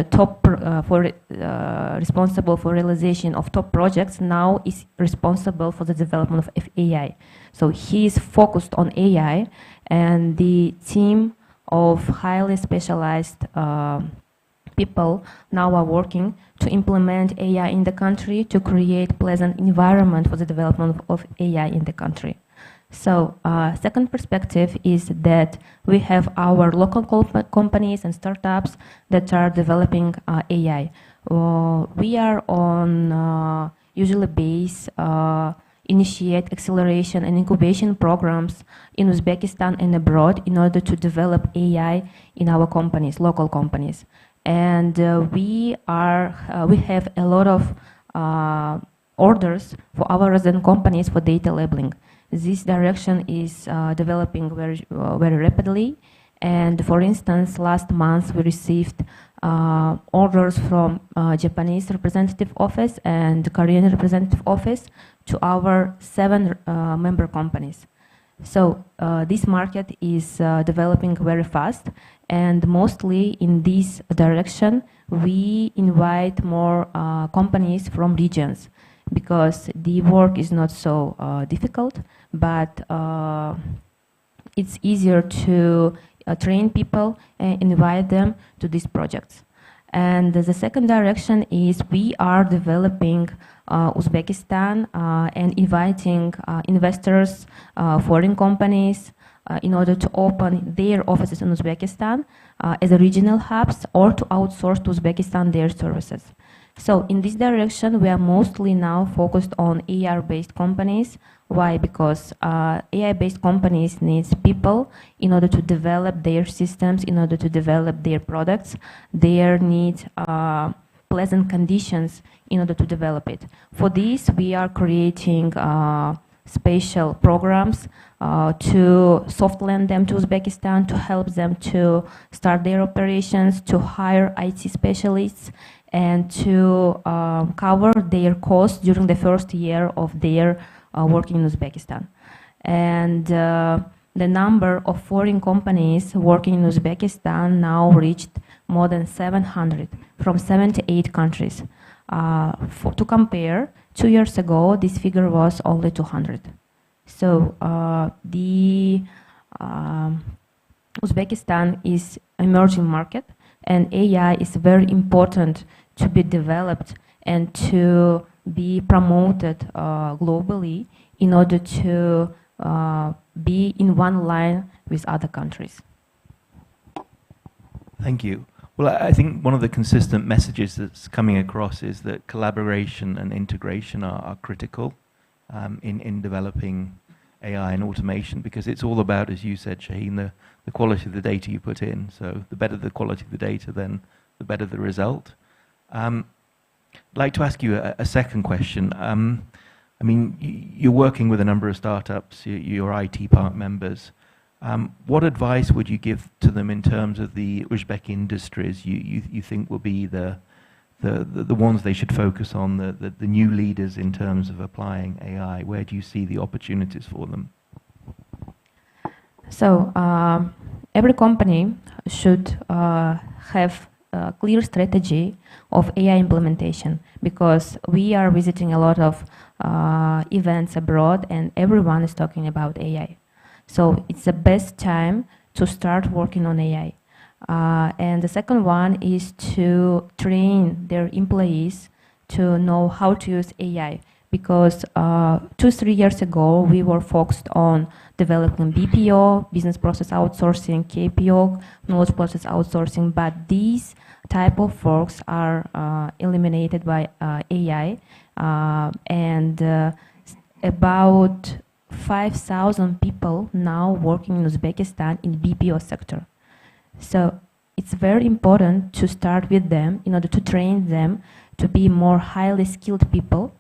responsible for realization of top projects now is responsible for the development of AI. So he is focused on AI, and the team of highly specialized people now are working to implement AI in the country to create pleasant environment for the development of AI in the country. So second perspective is that we have our local companies and startups that are developing AI. We are on usually base initiate acceleration and incubation programs in Uzbekistan and abroad in order to develop AI in our companies, local companies. And we have a lot of orders for our resident companies for data labeling. This direction is developing very rapidly. And for instance, last month we received orders from Japanese representative office and Korean representative office to our 7 member companies. So this market is developing very fast, and mostly in this direction we invite more companies from regions, because the work is not so difficult, but it's easier to train people and invite them to these projects. And the second direction is we are developing Uzbekistan and inviting investors, foreign companies, in order to open their offices in Uzbekistan as a regional hubs, or to outsource to Uzbekistan their services. So in this direction, we are mostly now focused on AI-based companies. Why? Because AI-based companies need people in order to develop their systems, in order to develop their products. They need pleasant conditions in order to develop it. For this, we are creating special programs to soft land them to Uzbekistan, to help them to start their operations, to hire IT specialists, and to cover their costs during the first year of their working in Uzbekistan. And the number of foreign companies working in Uzbekistan now reached more than 700 from 78 countries. To compare, 2 years ago, this figure was only 200. So Uzbekistan is an emerging market, and AI is very important to be developed and to be promoted globally in order to be in one line with other countries. Thank you. Well, I think one of the consistent messages that's coming across is that collaboration and integration are critical in developing AI and automation, because it's all about, as you said, Shaheen, the quality of the data you put in. So the better the quality of the data, then the better the result. I'd like to ask you a second question. I mean, you're working with a number of startups, your IT Park members. What advice would you give to them in terms of the Uzbek industries you think will be the ones they should focus on, the new leaders in terms of applying AI? Where do you see the opportunities for them? So every company should have a clear strategy of AI implementation, because we are visiting a lot of events abroad and everyone is talking about AI. So it's the best time to start working on AI. And the second one is to train their employees to know how to use AI, because 2-3 years ago we were focused on developing BPO, business process outsourcing, KPO, knowledge process outsourcing, but these type of works are eliminated by AI, and about 5,000 people now working in Uzbekistan in BPO sector. So it's very important to start with them in order to train them to be more highly skilled people,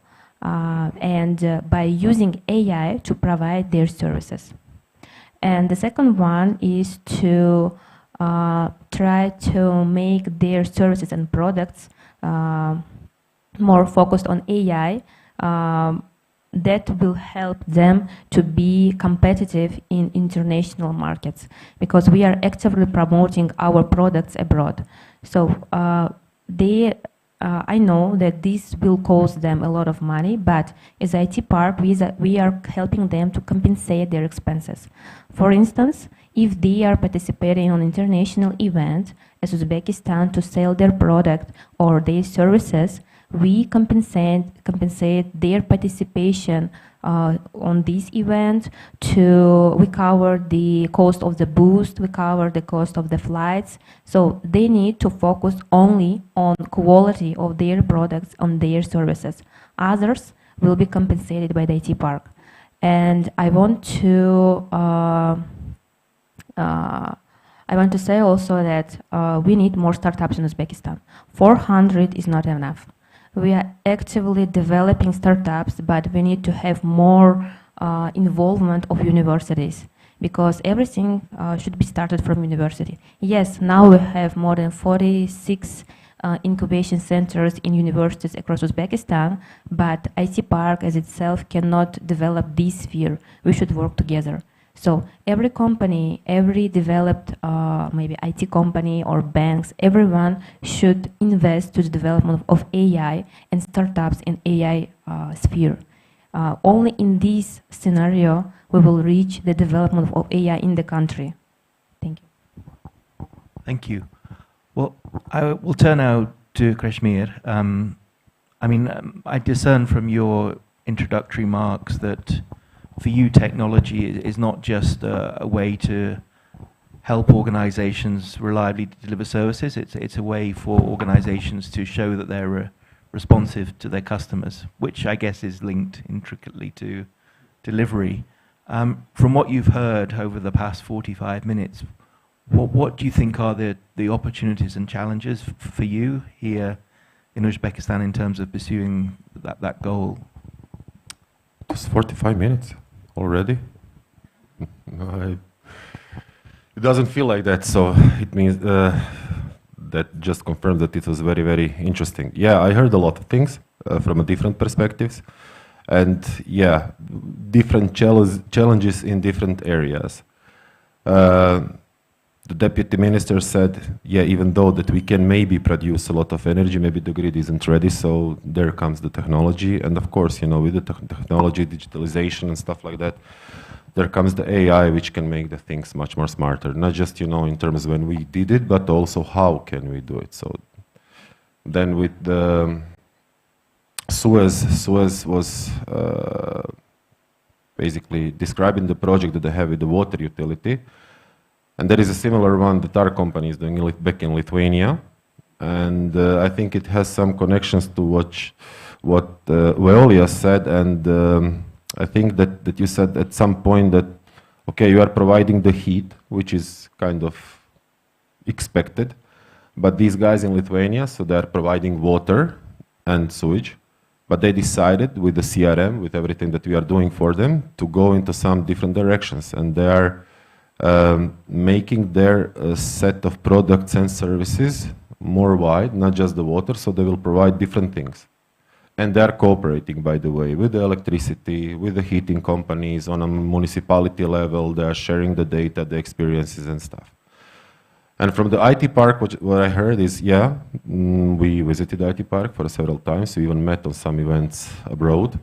and by using AI to provide their services. And the second one is to try to make their services and products more focused on AI, that will help them to be competitive in international markets, because we are actively promoting our products abroad. So I know that this will cost them a lot of money, but as IT Park, we are helping them to compensate their expenses. For instance, if they are participating on international event as Uzbekistan to sell their product or their services, we compensate their participation on this event. We cover the cost of the booth, we cover the cost of the flights. So they need to focus only on quality of their products, on their services. Others will be compensated by the IT Park. And I want to say also that we need more startups in Uzbekistan. 400 is not enough. We are actively developing startups, but we need to have more involvement of universities, because everything should be started from university. Yes, now we have more than 46 incubation centers in universities across Uzbekistan, but IT Park as itself cannot develop this sphere. We should work together. So every company, every developed maybe IT company or banks, everyone should invest to the development of AI and startups in AI sphere. Only in this scenario we will reach the development of AI in the country. Thank you. Thank you. Well, I will turn now to Kashmir. I discern from your introductory remarks that for you, technology is not just a way to help organizations reliably deliver services. It's a way for organizations to show that they're responsive to their customers, which I guess is linked intricately to delivery. From what you've heard over the past 45 minutes, what do you think are the opportunities and challenges for you here in Uzbekistan in terms of pursuing that goal? Just 45 minutes already? It doesn't feel like that, so it means that just confirms that it was very, very interesting. Yeah, I heard a lot of things from different perspectives, and yeah, different challenges in different areas. The deputy minister said, yeah, even though that we can maybe produce a lot of energy, maybe the grid isn't ready, so there comes the technology. And of course, with the technology, digitalization and stuff like that, there comes the AI, which can make the things much more smarter. Not just, in terms of when we did it, but also how can we do it. So then with the Suez was basically describing the project that they have with the water utility. And there is a similar one that our company is doing back in Lithuania. And I think it has some connections to what Veolia said. And I think that you said at some point that, okay, you are providing the heat, which is kind of expected. But these guys in Lithuania, so they are providing water and sewage. But they decided with the CRM, with everything that we are doing for them, to go into some different directions. And they are making their set of products and services more wide, not just the water, so they will provide different things. And they are cooperating, by the way, with the electricity, with the heating companies on a municipality level. They are sharing the data, the experiences and stuff. And from the IT park, what I heard is, yeah, we visited the IT park for several times. We even met on some events abroad.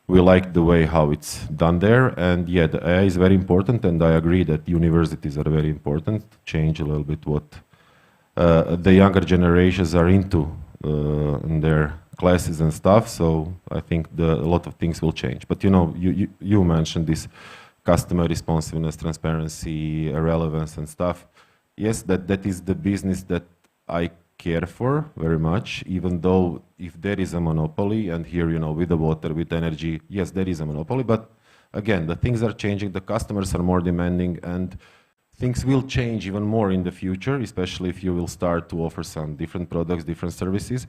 We like the way how it's done there, and yeah, the AI is very important, and I agree that universities are very important to change a little bit what the younger generations are into in their classes and stuff. So I think a lot of things will change. But you know, you mentioned this customer responsiveness, transparency, relevance, and stuff. Yes, that is the business that I care for very much, even though if there is a monopoly, and here, you know, with the water, with energy, yes, there is a monopoly, but again, the things are changing, the customers are more demanding, and things will change even more in the future, especially if you will start to offer some different products, different services,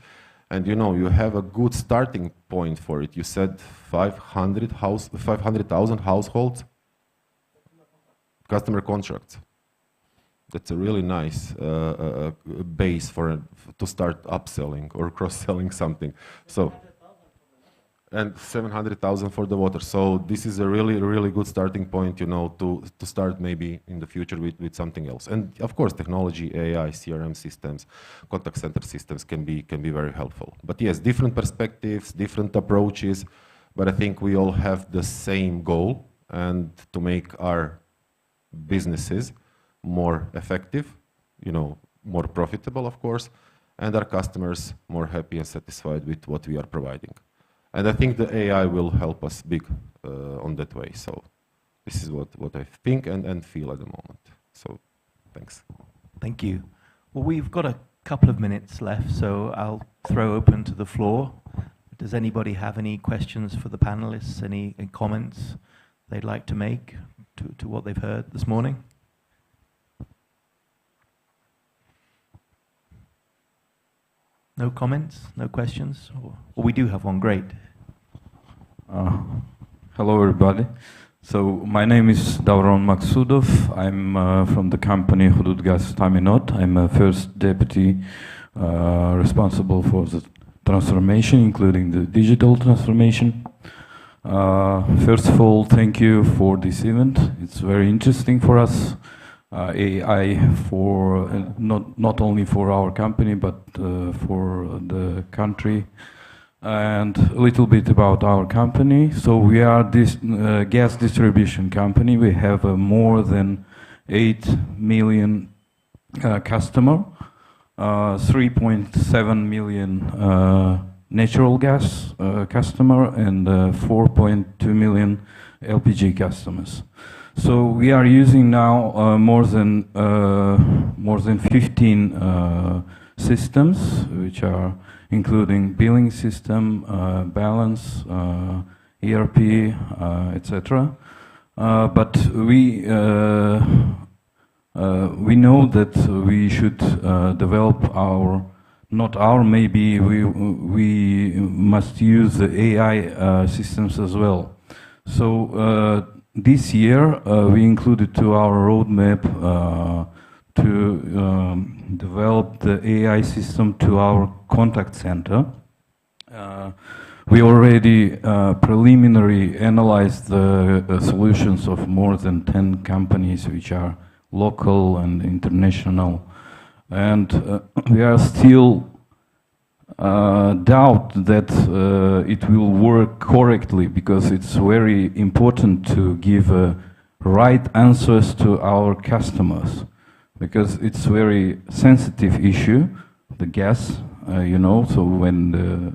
and you know, you have a good starting point for it. You said 500,000 households, customer contracts. That's a really nice base to start upselling or cross-selling something. So, and 700,000 for the water. So this is a really, really good starting point, you know, to start maybe in the future with something else. And of course, technology, AI, CRM systems, contact center systems can be very helpful. But yes, different perspectives, different approaches. But I think we all have the same goal, and to make our businesses more effective, you know, more profitable, of course, and our customers more happy and satisfied with what we are providing. And I think the AI will help us big on that way. So this is what I think and feel at the moment. So thanks. Thank you. Well, we've got a couple of minutes left, so I'll throw open to the floor. Does anybody have any questions for the panelists, any comments they'd like to make to what they've heard this morning? No comments? No questions? Or we do have one. Great. Hello, everybody. So my name is Davron Maksudov. I'm from the company Hududgaz Taminot. I'm a first deputy responsible for the transformation, including the digital transformation. First of all, thank you for this event. It's very interesting for us. AI for not only for our company, but for the country. And a little bit about our company. So we are this gas distribution company. We have more than 8 million customer, 3.7 million natural gas customer, and 4.2 million LPG customers. So we are using now more than 15 systems, which are including billing system, balance, ERP, etc. But we know that we should develop maybe we must use the AI systems as well. So this year we included to our roadmap to develop the AI system to our contact center. We already preliminary analyzed the solutions of more than 10 companies which are local and international, and we are still doubt that it will work correctly, because it's very important to give right answers to our customers, because it's very sensitive issue, the gas, you know, so when the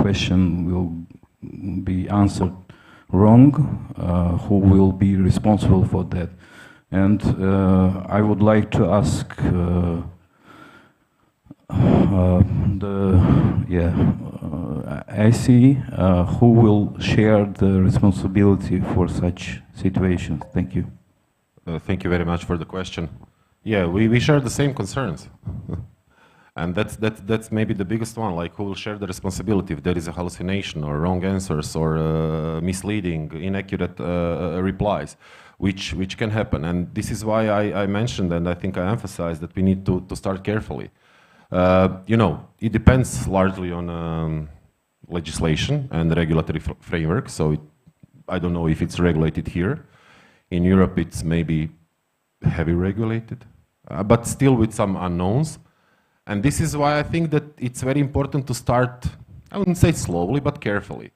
question will be answered wrong, who will be responsible for that? And I would like to ask I see who will share the responsibility for such situations. Thank you. Thank you very much for the question. Yeah, we share the same concerns. And that's maybe the biggest one, like who will share the responsibility if there is a hallucination or wrong answers or misleading, inaccurate replies, which can happen. And this is why I mentioned, and I think I emphasized, that we need to start carefully. You know, it depends largely on legislation and regulatory framework. So I don't know if it's regulated here. In Europe, it's maybe heavy regulated, but still with some unknowns. And this is why I think that it's very important to start, I wouldn't say slowly, but carefully.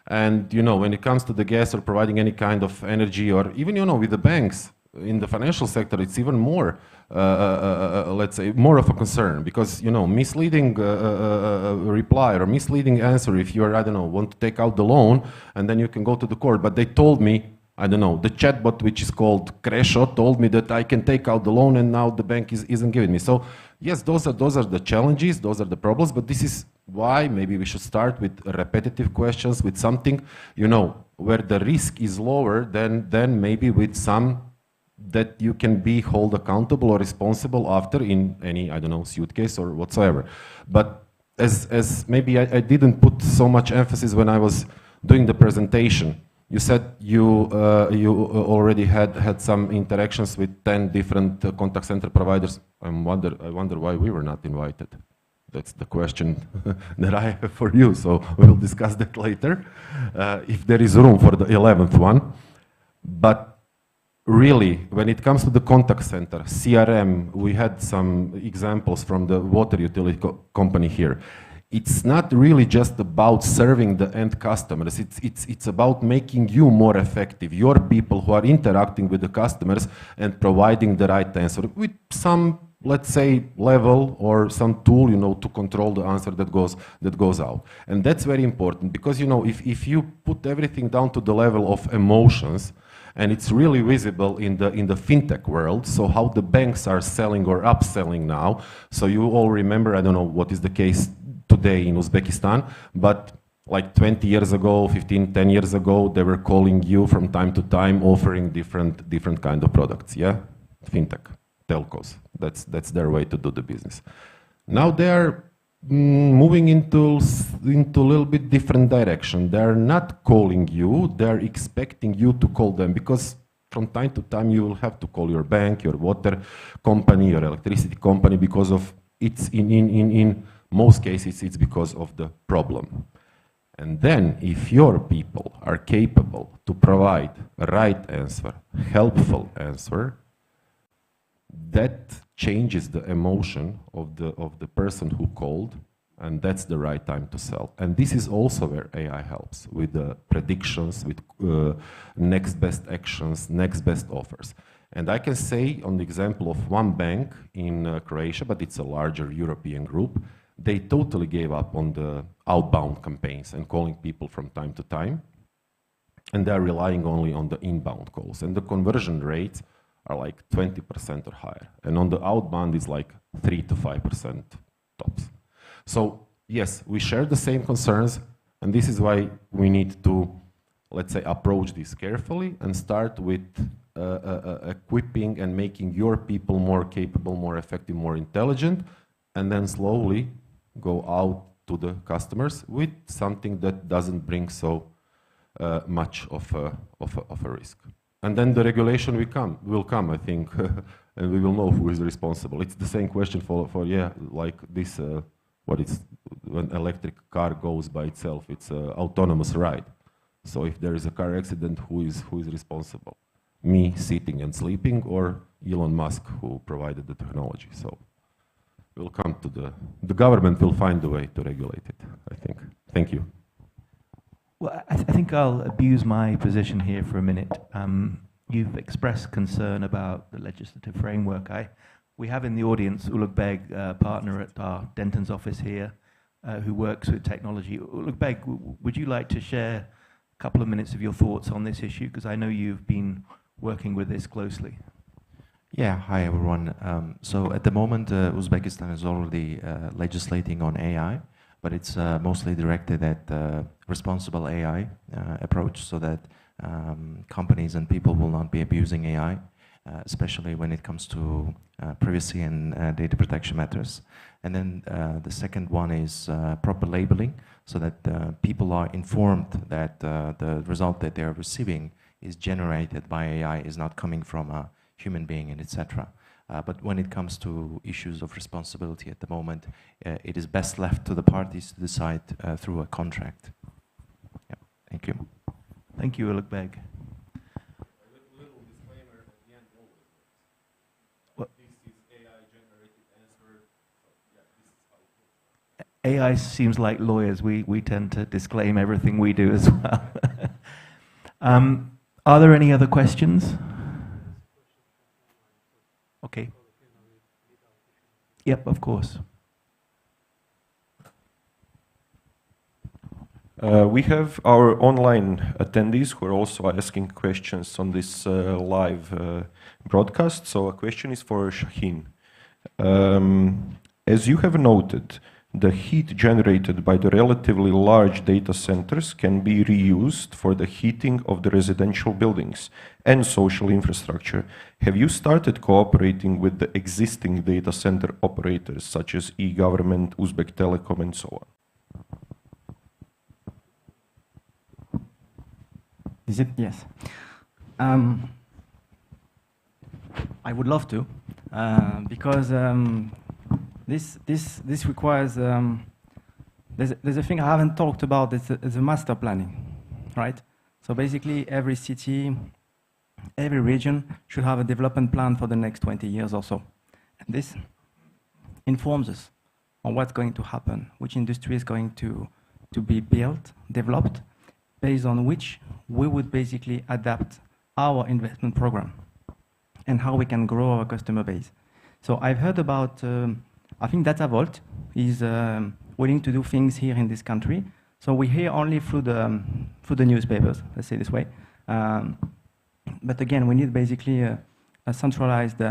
And you know, when it comes to the gas or providing any kind of energy, or even, you know, with the banks, in the financial sector, it's even more, let's say, more of a concern, because, you know, misleading reply or misleading answer if you're, I don't know, want to take out the loan, and then you can go to the court. But they told me, I don't know, the chatbot, which is called Kresho, told me that I can take out the loan, and now the bank isn't giving me. So yes, those are the challenges, those are the problems, but this is why maybe we should start with repetitive questions, with something, you know, where the risk is lower than maybe with some that you can be held accountable or responsible after in any, I don't know, suit case or whatsoever. But as maybe I didn't put so much emphasis when I was doing the presentation. You said you already had some interactions with 10 different contact center providers. I wonder why we were not invited. That's the question that I have for you. So we'll discuss that later, if there is room for the 11th one. But really, when it comes to the contact center, CRM, we had some examples from the water utility company here. It's not really just about serving the end customers. It's about making you more effective, your people who are interacting with the customers and providing the right answer with some, let's say, level or some tool, you know, to control the answer that goes out. And that's very important, because, you know, if you put everything down to the level of emotions, and it's really visible in the fintech world, so how the banks are selling or upselling now. So you all remember, I don't know what is the case today in Uzbekistan, but like 20 years ago, 10 years ago, they were calling you from time to time, offering different kind of products, yeah? Fintech, telcos, that's their way to do the business. Now they are moving into a little bit different direction. They're not calling you, they're expecting you to call them, because from time to time you will have to call your bank, your water company, your electricity company, because of it's in most cases it's because of the problem. And then if your people are capable to provide a right answer, helpful answer, that changes the emotion of the person who called, and that's the right time to sell. And this is also where AI helps, with the predictions, with next best actions, next best offers. And I can say on the example of one bank in Croatia, but it's a larger European group, they totally gave up on the outbound campaigns and calling people from time to time, and they're relying only on the inbound calls. And the conversion rates are like 20% or higher. And on the outbound, it's like 3 to 5% tops. So yes, we share the same concerns, and this is why we need to, let's say, approach this carefully and start with equipping and making your people more capable, more effective, more intelligent, and then slowly go out to the customers with something that doesn't bring so much of a risk. And then the regulation will come, I think, and we will know who is responsible. It's the same question for yeah, like this, when electric car goes by itself, it's an autonomous ride. So if there is a car accident, who is responsible? Me sitting and sleeping, or Elon Musk who provided the technology? So we'll come to the government will find a way to regulate it, I think. Thank you. Well, I think I'll abuse my position here for a minute. You've expressed concern about the legislative framework. We have in the audience Uluk Beg, partner at our Denton's office here, who works with technology. Uluk Beg, would you like to share a couple of minutes of your thoughts on this issue? Because I know you've been working with this closely. Yeah, hi everyone. So at the moment, Uzbekistan is already legislating on AI, but it's mostly directed at responsible AI approach, so that companies and people will not be abusing AI, especially when it comes to privacy and data protection matters. And then the second one is proper labeling, so that people are informed that the result that they are receiving is generated by AI, is not coming from a human being, and etc. But when it comes to issues of responsibility at the moment, it is best left to the parties to decide through a contract. Yeah. Thank you. Thank you, Uluk Beg. AI seems like lawyers. We tend to disclaim everything we do as well. Are there any other questions? Okay. Yep, of course. We have our online attendees who are also asking questions on this live broadcast. So a question is for Shaheen. As you have noted, the heat generated by the relatively large data centers can be reused for the heating of the residential buildings and social infrastructure. Have you started cooperating with the existing data center operators such as e-government, Uzbek Telecom, and so on? Is it? Yes. I would love to, because this requires, there's a thing I haven't talked about, it's the master planning, right? So basically every city, every region should have a development plan for the next 20 years or so. And this informs us on what's going to happen, which industry is going to be built, developed, based on which we would basically adapt our investment program and how we can grow our customer base. So I've heard about, I think DataVolt is willing to do things here in this country. So we hear only through the newspapers, let's say this way. But again, we need basically a centralized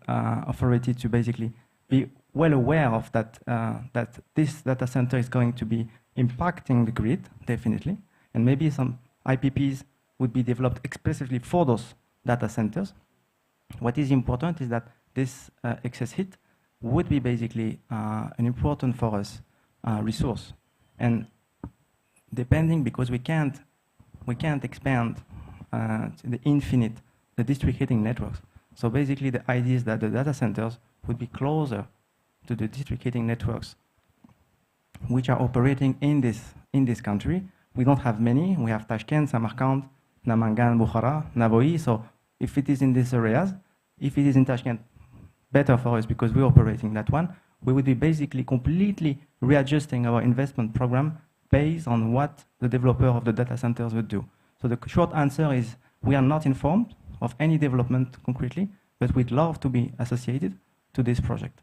authority to basically be well aware of that, that this data center is going to be impacting the grid, definitely. And maybe some IPPs would be developed explicitly for those data centers. What is important is that this excess heat would be basically an important for us resource. And depending, because we can't expand to the infinite, the district heating networks. So basically the idea is that the data centers would be closer to the district heating networks which are operating in this country. We don't have many. We have Tashkent, Samarkand, Namangan, Bukhara, Navoi. So if it is in these areas, if it is in Tashkent, better for us because we're operating that one. We would be basically completely readjusting our investment program based on what the developer of the data centers would do. So the short answer is we are not informed of any development concretely, but we'd love to be associated to this project.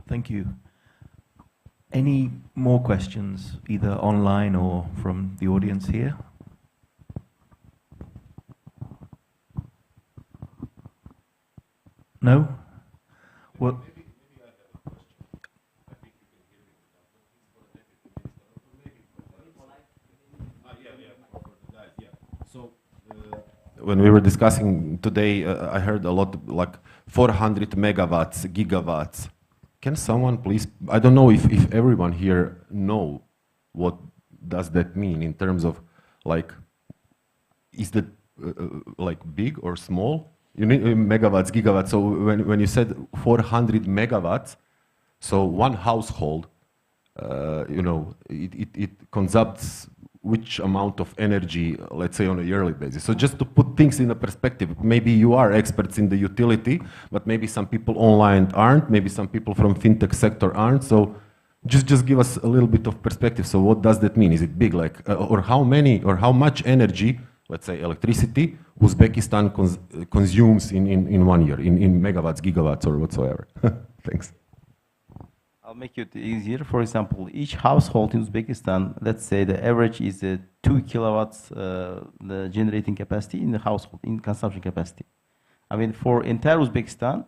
Thank you. Any more questions, either online or from the audience here? No? Well, Maybe I have a question. I think you can hear me without, but it's for the deputy minister. For the guys, yeah. So when we were discussing today, I heard a lot like 400 megawatts, gigawatts. Can someone please, I don't know if everyone here know what does that mean in terms of like, is that like big or small? You need megawatts, gigawatts. So when you said 400 megawatts, so one household, you know, it consumes which amount of energy, let's say on a yearly basis. So just to put things in a perspective, maybe you are experts in the utility, but maybe some people online aren't, maybe some people from fintech sector aren't. So just give us a little bit of perspective. So what does that mean? Is it big, like, or how many, or how much energy, let's say electricity, Uzbekistan consumes in 1 year, in megawatts, gigawatts, or whatsoever? Thanks. I'll make it easier. For example, each household in Uzbekistan, let's say the average is 2 kilowatts the generating capacity in the household, in consumption capacity. I mean, for entire Uzbekistan,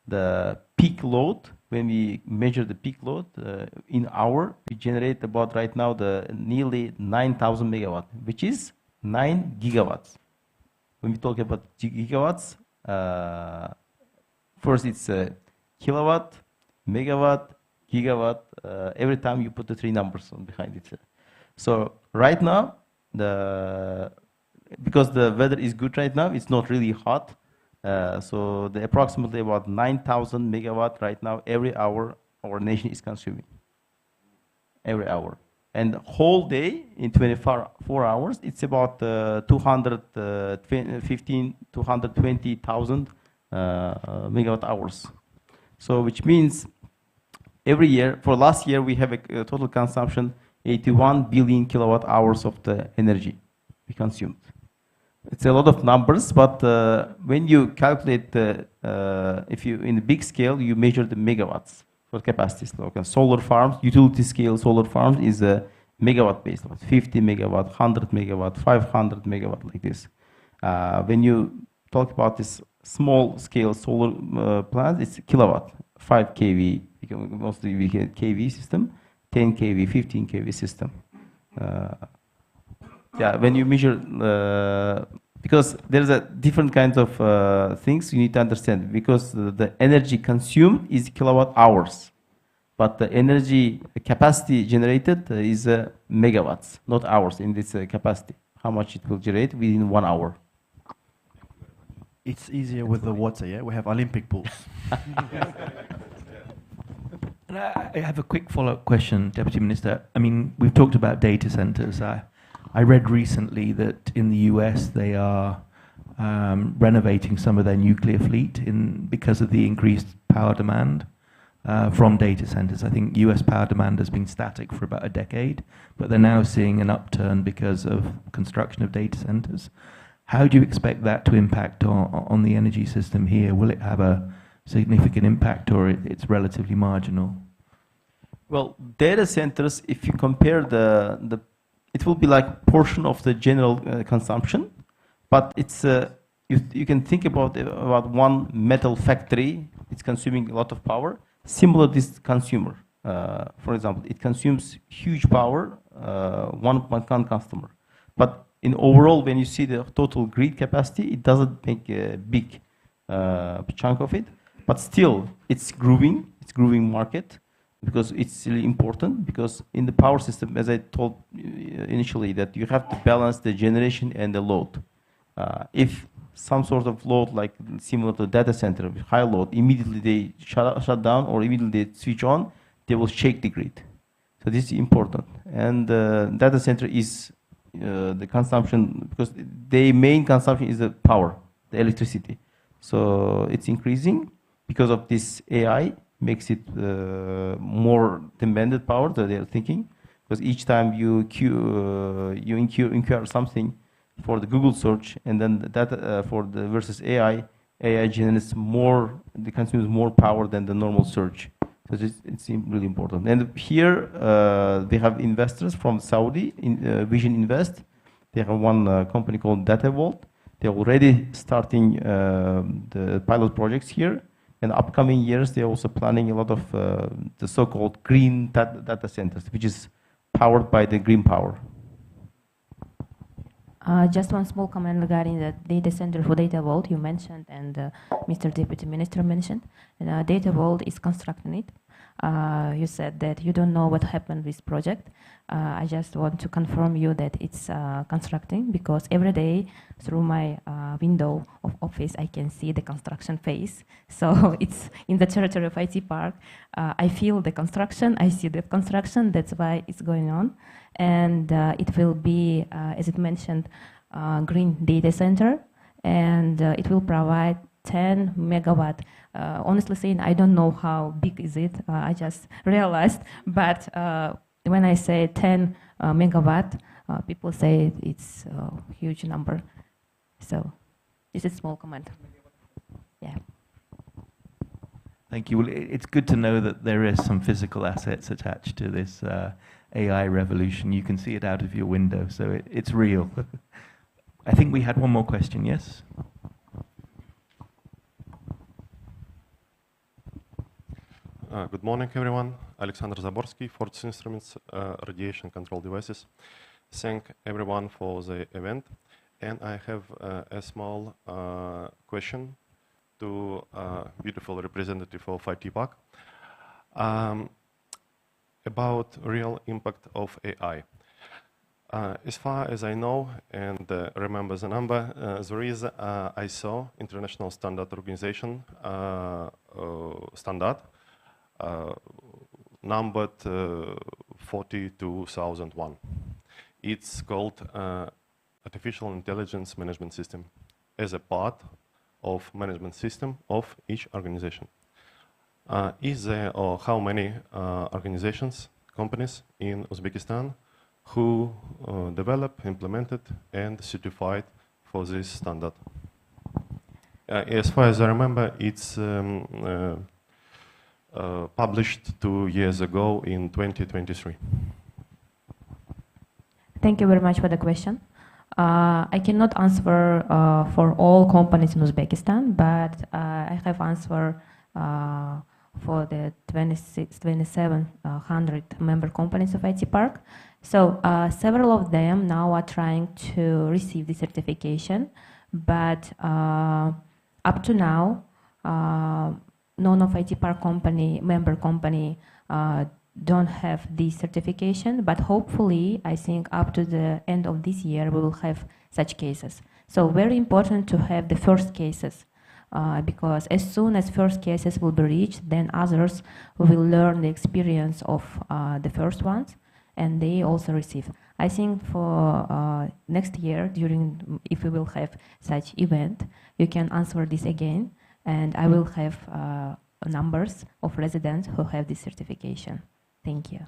the peak load, when we measure the peak load in hour, we generate about right now the nearly 9,000 megawatt, which is 9 gigawatts. When we talk about gigawatts, first it's kilowatt, megawatt, gigawatt, every time you put the 3 numbers on behind it. So right now, because the weather is good right now, it's not really hot. So the approximately about 9,000 megawatt right now, every hour our nation is consuming. Every hour. And whole day, in 24 hours, it's about 220,000 megawatt hours. So which means every year, for last year, we have a total consumption 81 billion kilowatt hours of the energy we consumed. It's a lot of numbers, but when you calculate the, if you, in the big scale, you measure the megawatts for capacity load. Solar farms, utility scale solar farms is a megawatt based load, 50 megawatt, 100 megawatt, 500 megawatt, like this. When you talk about this small scale solar plants, it's kilowatt, 5 kV, mostly we get kV system, 10 kV, 15 kV system. Yeah, when you measure, because there's a different kinds of things you need to understand, because the energy consumed is kilowatt hours, but the energy capacity generated is megawatts, not hours in this capacity. How much it will generate within 1 hour. It's easier with the water, yeah? We have Olympic pools. And I have a quick follow-up question, Deputy Minister. I mean, we've talked about data centers. I read recently that in the US they are renovating some of their nuclear fleet because of the increased power demand from data centers. I think US power demand has been static for about a decade, but they're now seeing an upturn because of construction of data centers. How do you expect that to impact on the energy system here? Will it have a significant impact, or it's relatively marginal? Well, data centers, if you compare it will be like portion of the general consumption, but it's you can think about one metal factory. It's consuming a lot of power. Similar this consumer, for example, it consumes huge power. One customer, but in overall, when you see the total grid capacity, it doesn't make a big chunk of it. But still, it's growing. It's growing market. Because it's really important, because in the power system, as I told initially, that you have to balance the generation and the load. If some sort of load, like similar to data center, high load, immediately they shut down or immediately they switch on, they will shake the grid. So this is important. And data center is the consumption, because their main consumption is the power, the electricity. So it's increasing because of this AI. Makes it more demanded power that they're thinking, because each time you incur something for the Google search, and then that for the versus AI generates more, it consumes more power than the normal search. So it's really important. And here they have investors from Saudi, Vision Invest. They have one company called Data Vault. They're already starting the pilot projects here. In the upcoming years, they're also planning a lot of the so-called green data centers, which is powered by the green power. Just one small comment regarding the data center for Data Vault you mentioned, and Mr. Deputy Minister mentioned. Data Vault is constructing it. You said that you don't know what happened with this project. I just want to confirm you that it's constructing, because every day through my window of office I can see the construction phase. So it's in the territory of IT Park. I feel the construction, I see the construction, that's why it's going on. And it will be, as it mentioned, green data center, and it will provide 10 megawatt. Honestly saying, I don't know how big is it. I just realized, but when I say 10 megawatt, people say it's a huge number. So it's a small comment. Yeah. Thank you. Well, it's good to know that there is some physical assets attached to this AI revolution. You can see it out of your window, so it's real. I think we had one more question, yes? Good morning, everyone. Alexander Zaborsky, Fortis Instruments, Radiation Control Devices. Thank everyone for the event. And I have a small question to beautiful representative of IT Park about real impact of AI. As far as I know and remember the number, there is ISO, International Standard Organization, standard, numbered 42001. It's called Artificial Intelligence Management System as a part of management system of each organization. is there or how many organizations, companies in Uzbekistan who develop, implemented, and certified for this standard? As far as I remember, it's published 2 years ago in 2023. Thank you very much for the question. I cannot answer for all companies in Uzbekistan, but I have answer for the 2,700 member companies of IT Park. So several of them now are trying to receive the certification, but up to now, none of IT Park member company don't have this certification, but hopefully, I think up to the end of this year, we will have such cases. So very important to have the first cases, because as soon as first cases will be reached, then others will learn the experience of the first ones, and they also receive. I think for next year, if we will have such event, you can answer this again, and I will have numbers of residents who have this certification. Thank you.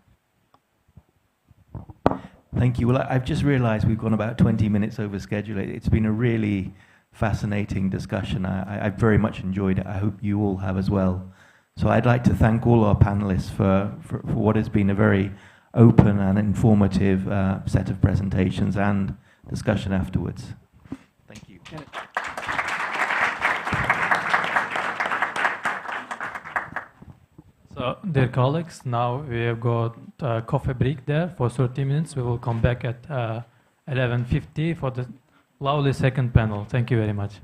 Thank you. Well, I've just realized we've gone about 20 minutes over schedule. It's been a really fascinating discussion. I very much enjoyed it. I hope you all have as well. So I'd like to thank all our panelists for what has been a very open and informative set of presentations and discussion afterwards. Thank you. So, dear colleagues, now we have got a coffee break there for 30 minutes. We will come back at 11:50 for the lovely second panel. Thank you very much.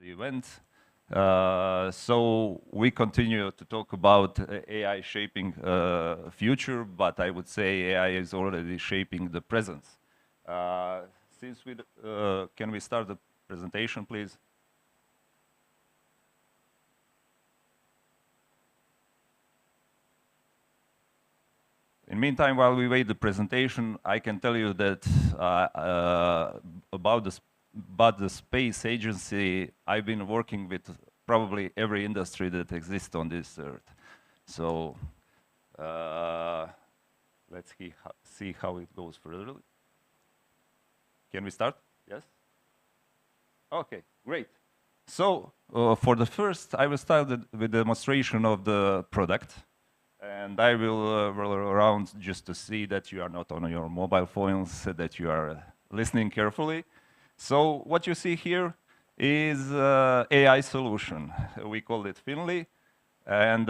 the event. So we continue to talk about AI shaping future, but I would say AI is already shaping the present. Since we, can we start the presentation, please? In the meantime, while we wait the presentation, I can tell you that about the space agency, I've been working with probably every industry that exists on this earth. So let's see how it goes further. Can we start? Yes? Okay, great. So for the first, I will start with the demonstration of the product. And I will roll around just to see that you are not on your mobile phones, that you are listening carefully. So what you see here is AI solution. We call it Finley. And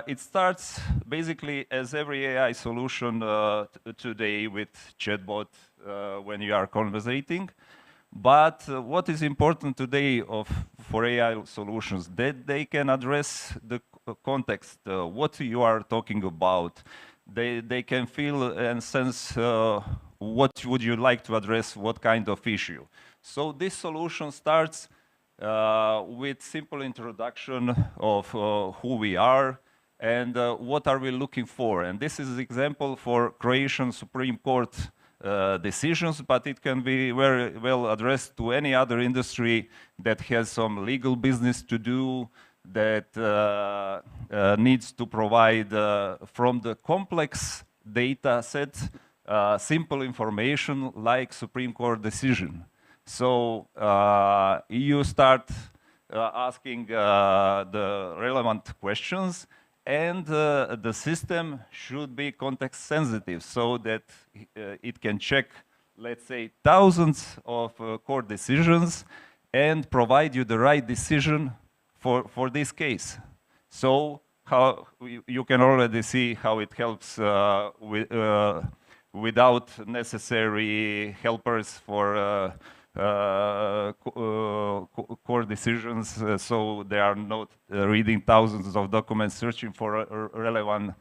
it starts basically as every AI solution today with chatbot when you are conversating. But what is important today for AI solutions, that they can address the context, what you are talking about. They can feel and sense what would you like to address, what kind of issue. So this solution starts with simple introduction of who we are and what are we looking for. And this is an example for Croatian Supreme Court decisions, but it can be very well addressed to any other industry that has some legal business to do, that needs to provide from the complex data set simple information like Supreme Court decision. So you start asking the relevant questions, and the system should be context sensitive so that it can check, let's say, thousands of court decisions and provide you the right decision for this case. So how you can already see how it helps without necessary helpers for court decisions, so they are not reading thousands of documents searching for relevant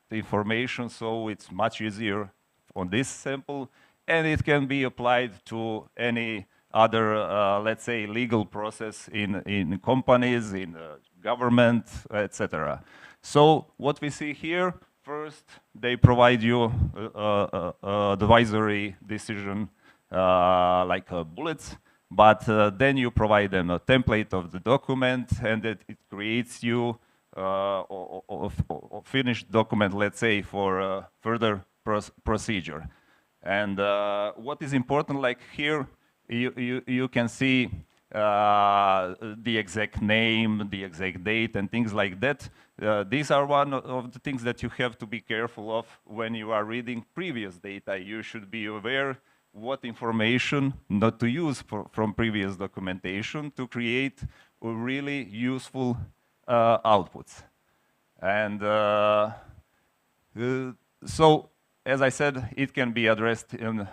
information, so it's much easier on this sample, and it can be applied to any other, let's say, legal process in companies, in government, etc. So what we see here, first, they provide you advisory decision like bullets, but then you provide them a template of the document, and it creates you a finished document, let's say, for further procedure. And what is important, like here, you can see the exact name, the exact date, and things like that. These are one of the things that you have to be careful of when you are reading previous data. You should be aware what information not to use from previous documentation to create really useful outputs. And so, as I said, it can be addressed in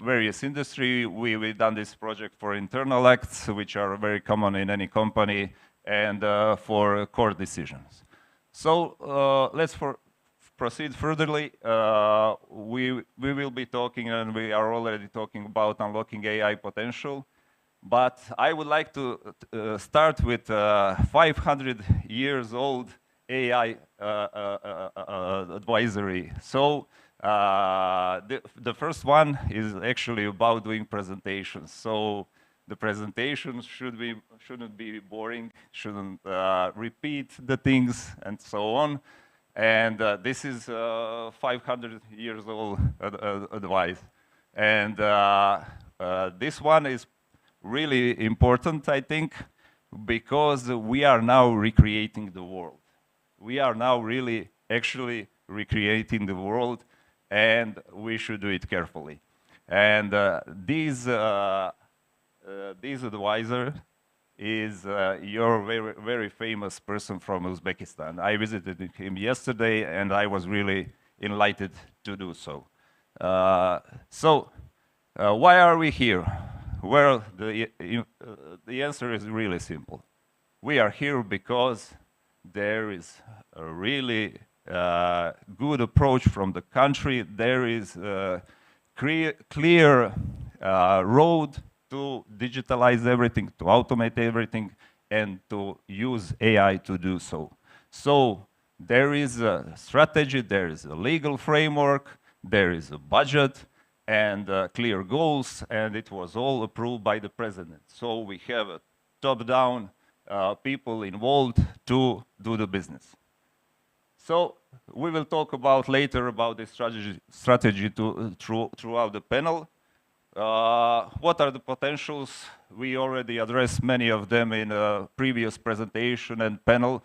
various industry. We've done this project for internal acts, which are very common in any company, and for court decisions. So let's proceed furtherly. We will be talking, and we are already talking about unlocking AI potential. But I would like to start with 500 years old AI advisory. So the first one is actually about doing presentations. So the presentation shouldn't be boring, shouldn't repeat the things, and so on. And this is 500 years old advice. And this one is really important, I think, because we are now recreating the world. We are now really actually recreating the world, and we should do it carefully. And this advisor is your very, very famous person from Uzbekistan. I visited him yesterday, and I was really enlightened to do so. Why are we here? Well, the answer is really simple. We are here because there is a really good approach from the country. There is a clear road to digitalize everything, to automate everything, and to use AI to do so. So there is a strategy, there is a legal framework, there is a budget, and clear goals, and it was all approved by the president. So we have a top-down people involved to do the business. So we will talk about later about the strategy throughout the panel. What are the potentials? We already addressed many of them in a previous presentation and panel.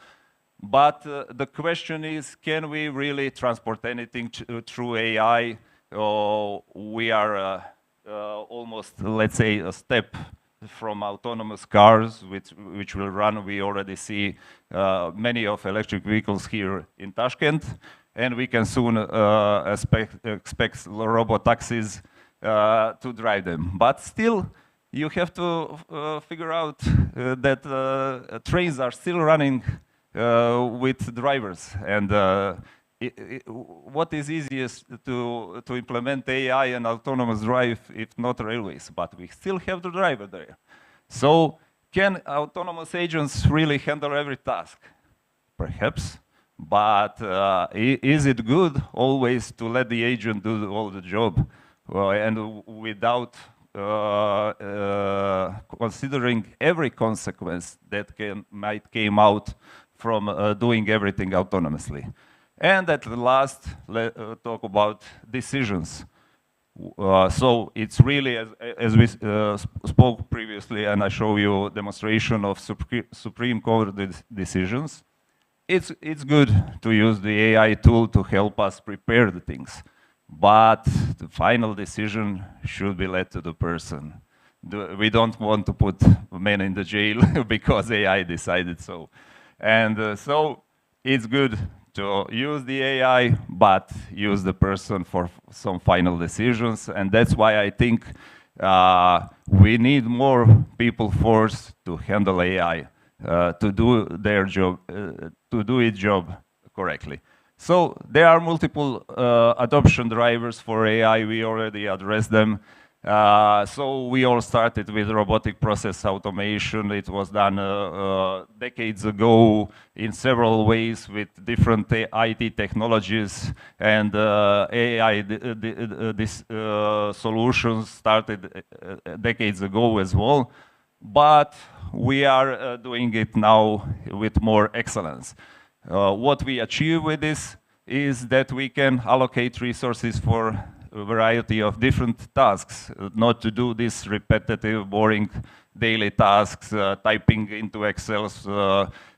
But the question is, can we really transport anything through AI? We are almost, let's say, a step from autonomous cars, which will run. We already see many of electric vehicles here in Tashkent, and we can soon expect robot taxis to drive them. But still, you have to figure out that trains are still running with drivers, and what is easiest to implement AI and autonomous drive if not railways? But we still have the driver there. So can autonomous agents really handle every task? Perhaps, but is it good always to let the agent do all the job and without considering every consequence that might came out from doing everything autonomously? And at the last, let's talk about decisions. So it's really, as we spoke previously, and I show you a demonstration of Supreme Court decisions. It's good to use the AI tool to help us prepare the things, but the final decision should be led to the person. We don't want to put men in the jail because AI decided so. And so it's good to use the AI, but use the person for some final decisions. And that's why I think we need more people force to handle AI, to do their job, to do its job correctly. So there are multiple adoption drivers for AI. We already addressed them. So we all started with robotic process automation. It was done decades ago in several ways with different IT technologies, and AI solutions started decades ago as well. But we are doing it now with more excellence. What we achieve with this is that we can allocate resources for a variety of different tasks, not to do this repetitive, boring daily tasks, typing into Excel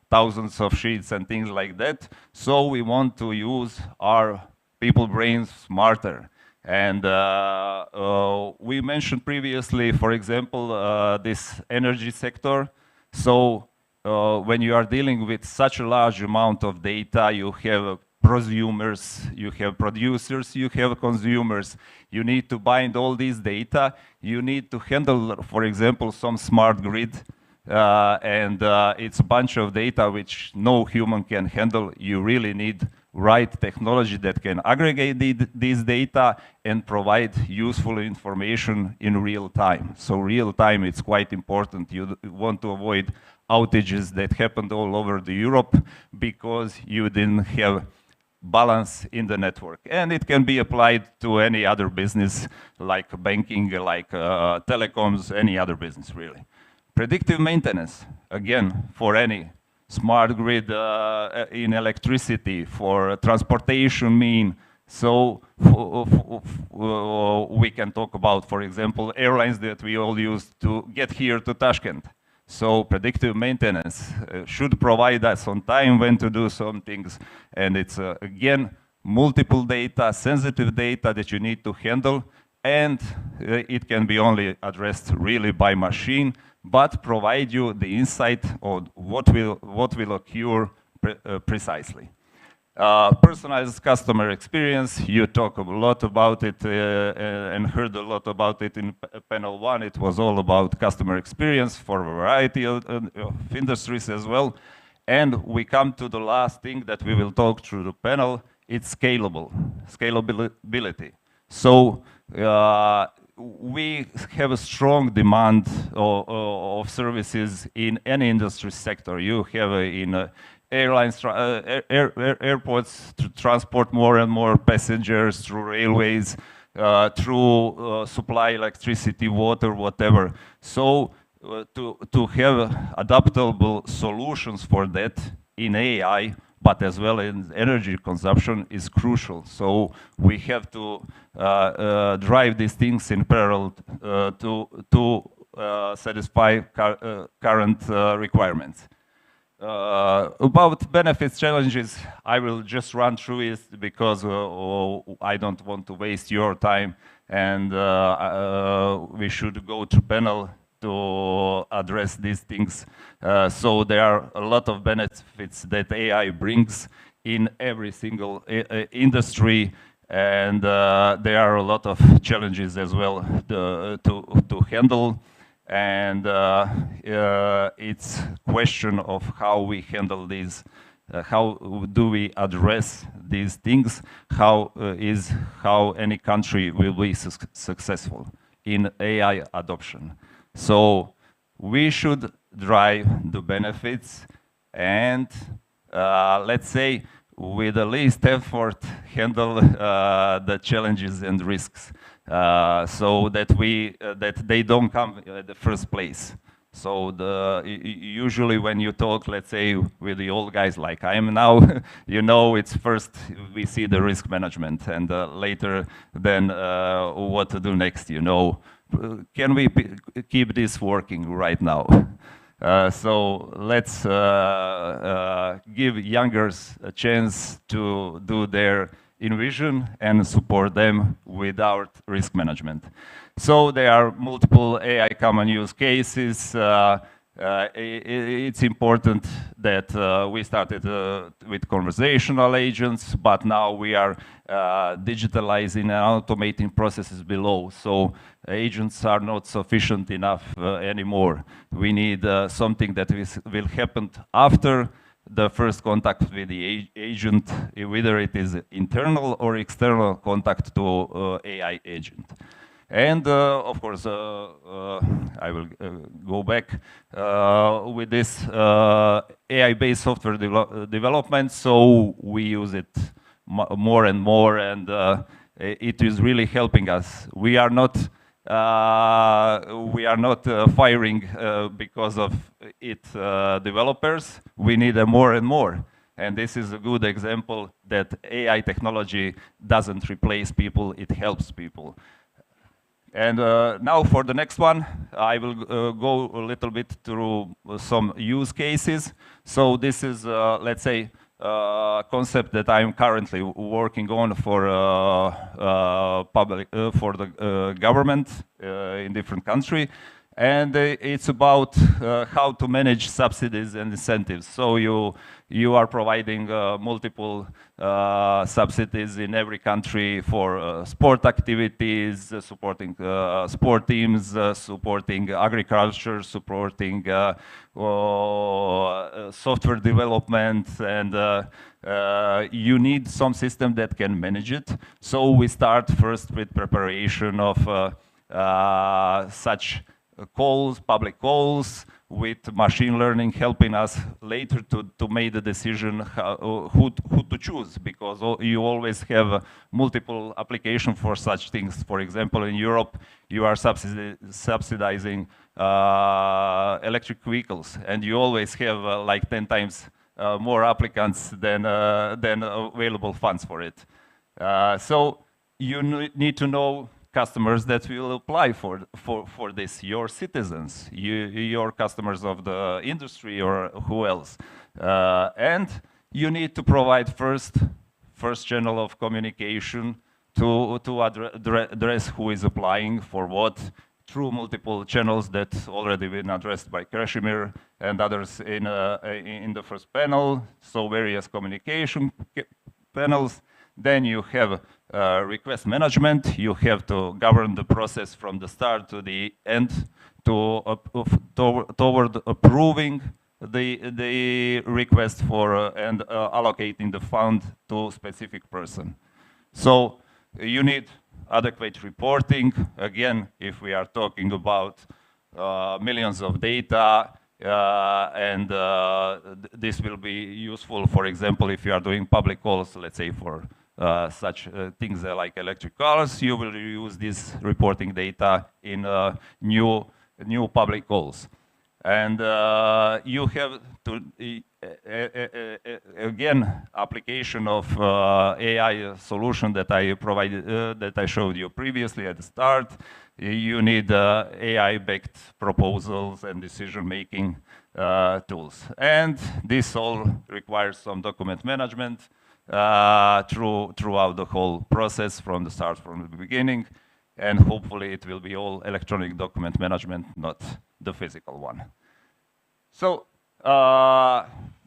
thousands of sheets and things like that. So we want to use our people brains smarter. And we mentioned previously, for example, this energy sector. So when you are dealing with such a large amount of data, you have prosumers, you have producers, you have consumers. You need to bind all these data. You need to handle, for example, some smart grid. And it's a bunch of data which no human can handle. You really need right technology that can aggregate these data and provide useful information in real time. So real time, it's quite important. You want to avoid outages that happened all over Europe because you didn't have balance in the network. And it can be applied to any other business like banking, like telecoms, any other business really. Predictive maintenance, again, for any smart grid in electricity, for transportation mean. So we can talk about, for example, airlines that we all use to get here to Tashkent. So predictive maintenance should provide us on time when to do some things. And it's, again, multiple data, sensitive data that you need to handle. And it can be only addressed really by machine, but provide you the insight on what will occur precisely. Personalized customer experience, you talk a lot about it and heard a lot about it in panel 1. It was all about customer experience for a variety of industries as well. And we come to the last thing that we will talk through the panel. It's scalability. So we have a strong demand of services in any industry sector. You have in airlines, airports to transport more and more passengers, through railways, through supply electricity, water, whatever. So to have adaptable solutions for that in AI, but as well in energy consumption, is crucial. So we have to drive these things in parallel to satisfy current requirements. About benefits, challenges, I will just run through it because I don't want to waste your time, and we should go to panel to address these things. So there are a lot of benefits that AI brings in every single industry, and there are a lot of challenges as well to handle. And it's question of how we handle these, how do we address these things, how any country will be successful in AI adoption. So we should drive the benefits and let's say with the least effort handle the challenges and risks so that they don't come at the first place. So usually when you talk, let's say, with the old guys like I am now, you know, it's first we see the risk management and later then what to do next, you know. Can we keep this working right now? So let's give youngers a chance to do their envision and support them without risk management. So there are multiple AI common use cases. It's important that we started with conversational agents, but now we are digitalizing and automating processes below. So agents are not sufficient enough anymore. We need something that will happen after the first contact with the agent, whether it is internal or external contact to AI agent. And of course, I will go back with this AI-based software development. So we use it more and more, and it is really helping us. We are not firing because of it developers. We need more and more. And this is a good example that AI technology doesn't replace people, it helps people. And now for the next one, I will go a little bit through some use cases. So this is, let's say, a concept that I'm currently working on for the government in different country. And it's about how to manage subsidies and incentives. So you are providing multiple subsidies in every country for sport activities, supporting sport teams, supporting agriculture, supporting software development, and you need some system that can manage it. So we start first with preparation of such calls, public calls, with machine learning helping us later to make the decision who to choose, because you always have multiple applications for such things. For example, in Europe, you are subsidizing electric vehicles, and you always have like 10 times more applicants than available funds for it. So you need to know customers that will apply for this, your citizens, your customers of the industry or who else. And you need to provide first channel of communication to address who is applying for what, through multiple channels that already been addressed by Krashimir and others in the first panel. So various communication panels. Then you have request management. You have to govern the process from the start to the end toward approving the request for and allocating the fund to specific person. So you need adequate reporting. Again, if we are talking about millions of data, and this will be useful, for example, if you are doing public calls, let's say for such things like electric cars, you will use this reporting data in new public calls. And you have to, again, application of AI solution that I provided, that I showed you previously at the start. You need AI-backed proposals and decision-making tools. And this all requires some document management throughout the whole process from the start, from the beginning. And hopefully it will be all electronic document management, not the physical one. So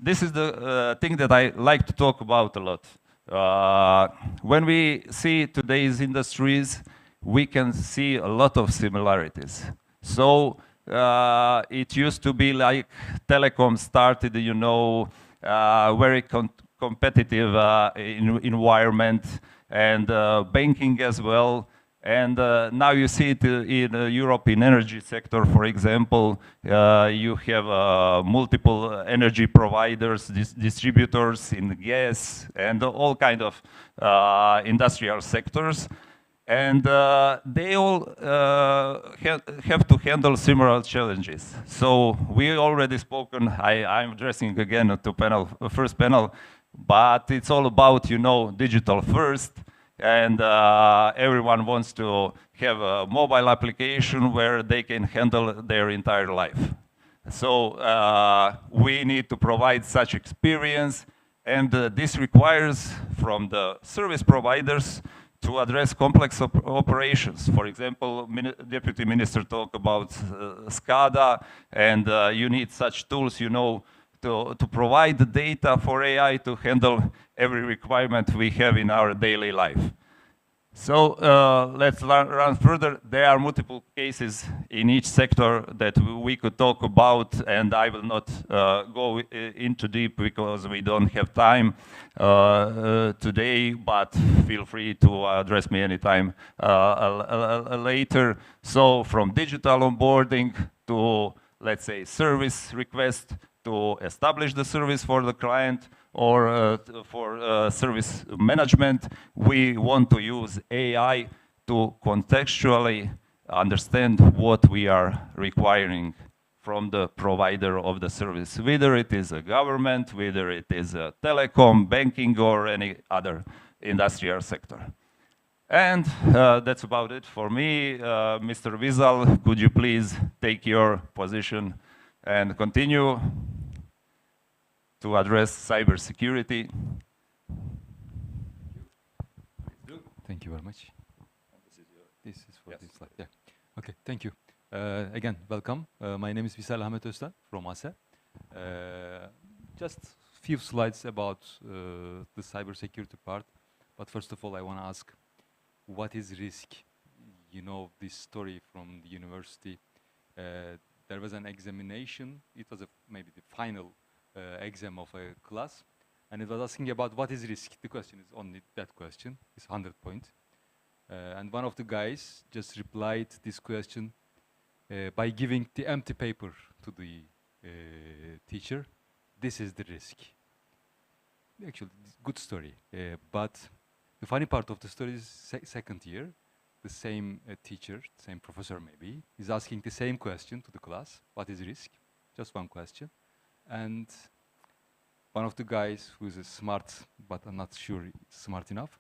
this is the thing that I like to talk about a lot. When we see today's industries, we can see a lot of similarities. So it used to be like telecom started, you know, very competitive environment, and banking as well. And now you see it in Europe in energy sector, for example. You have multiple energy providers, distributors in gas, and all kind of industrial sectors. And they all have to handle similar challenges. So we already spoken, I'm addressing again to first panel, but it's all about, you know, digital first. And everyone wants to have a mobile application where they can handle their entire life. So we need to provide such experience, and this requires from the service providers to address complex operations. For example, Deputy Minister talked about SCADA, and you need such tools, you know, to provide the data for AI to handle every requirement we have in our daily life. So let's run further. There are multiple cases in each sector that we could talk about, and I will not go into deep because we don't have time today, but feel free to address me anytime later. So from digital onboarding to, let's say, service request, to establish the service for the client, or for service management, we want to use AI to contextually understand what we are requiring from the provider of the service, whether it is a government, whether it is a telecom, banking, or any other industrial sector. And that's about it for me. Mr. Vizal, could you please take your position and continue to address cybersecurity? Thank you very much. This is for this slide. Yeah. Okay. Thank you. Again, welcome. My name is Visal Ahmet Öztan from ASE. Just a few slides about the cybersecurity part. But first of all, I want to ask, what is risk? You know this story from the university. There was an examination. It was maybe the final exam of a class, and it was asking about what is risk. The question is only that question. It's 100 points. And one of the guys just replied this question by giving the empty paper to the teacher. This is the risk. Actually, good story. But the funny part of the story is second year, the same teacher, same professor maybe, is asking the same question to the class. What is risk? Just one question. And one of the guys who is smart, but I'm not sure smart enough,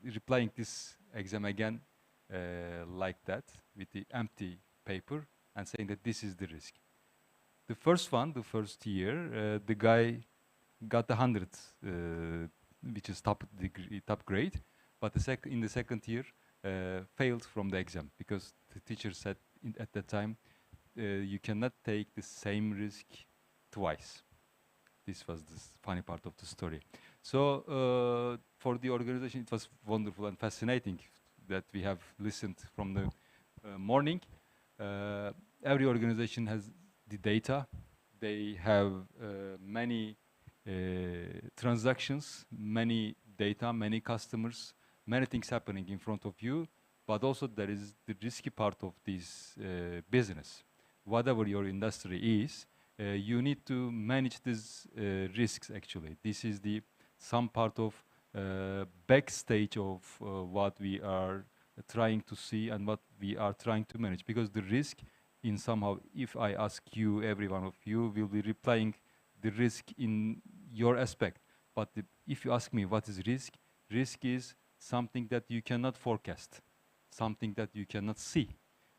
replying this exam again like that with the empty paper and saying that this is the risk. The first one, the first year, the guy got 100, which is top grade, but in the second year failed from the exam because the teacher said at that time, you cannot take the same risk twice. This was the funny part of the story. So for the organization, it was wonderful and fascinating that we have listened from the morning. Every organization has the data. They have many transactions, many data, many customers, many things happening in front of you, but also there is the risky part of this business. Whatever your industry is, you need to manage these risks actually. This is the some part of backstage of what we are trying to see and what we are trying to manage, because the risk in somehow, if I ask you, every one of you will be replying the risk in your aspect. But if you ask me what is risk, risk is something that you cannot forecast, something that you cannot see.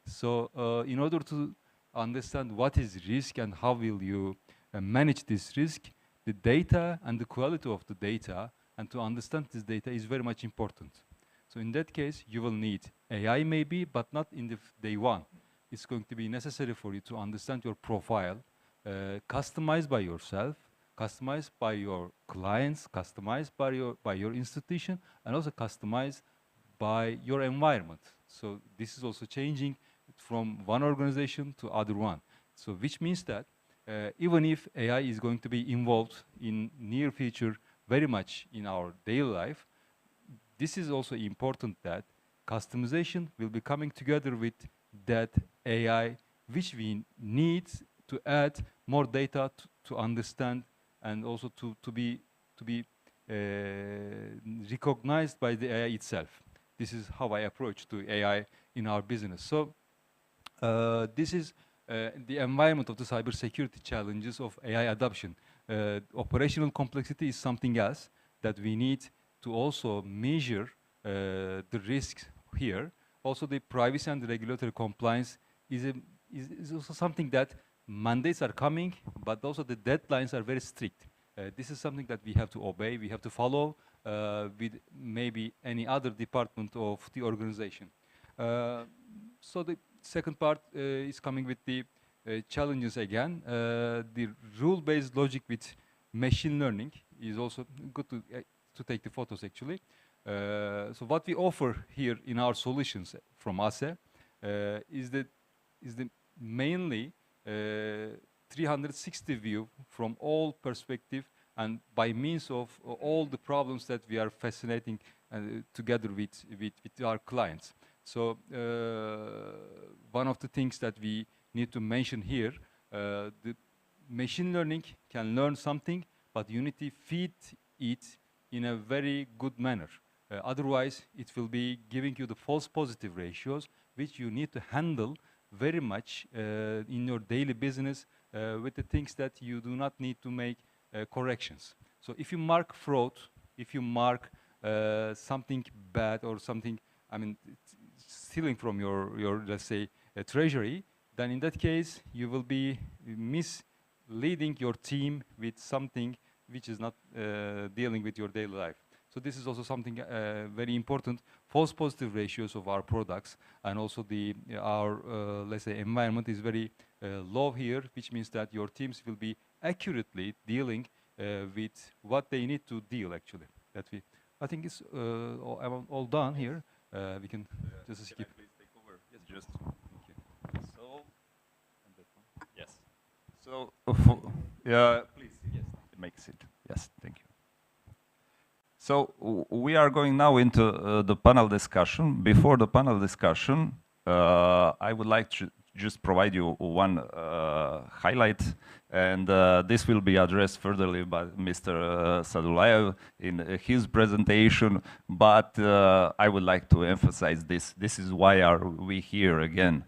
So in order to understand what is risk and how will you manage this risk, the data and the quality of the data and to understand this data is very much important. So in that case, you will need AI maybe, but not in the day one. It's going to be necessary for you to understand your profile, customized by yourself, customized by your clients, customized by your institution, and also customized by your environment. So this is also changing from one organization to other one. So which means that even if AI is going to be involved in near future very much in our daily life, this is also important that customization will be coming together with that AI, which we need to add more data to understand and also to be recognized by the AI itself. This is how I approach to AI in our business. So this is the environment of the cybersecurity challenges of AI adoption. Operational complexity is something else that we need to also measure the risks here. Also, the privacy and the regulatory compliance is also something that mandates are coming, but also the deadlines are very strict. This is something that we have to obey, we have to follow with maybe any other department of the organization. So the second part is coming with the challenges again. The rule-based logic with machine learning is also good to take the photos actually. So what we offer here in our solutions from ASE is the mainly 360 view from all perspective and by means of all the problems that we are fascinating together with our clients. So one of the things that we need to mention here, the machine learning can learn something, but you need to feed it in a very good manner. Otherwise, it will be giving you the false positive ratios, which you need to handle very much in your daily business with the things that you do not need to make corrections. So if you mark fraud, if you mark something bad or something, I mean, stealing from your let's say, treasury, then in that case, you will be misleading your team with something which is not dealing with your daily life. So this is also something very important. False positive ratios of our products and also our let's say environment is very low here, which means that your teams will be accurately dealing with what they need to deal actually. I think it's all done here. We can just skip. Please take over. Yes, just. Thank you. So, and that one. Yes. So, please. Yes, it makes it. Yes, thank you. So we are going now into the panel discussion. Before the panel discussion, I would like to just provide you one highlight, and this will be addressed furtherly by Mr. Sadulayev in his presentation, but I would like to emphasize this. This is why are we here again.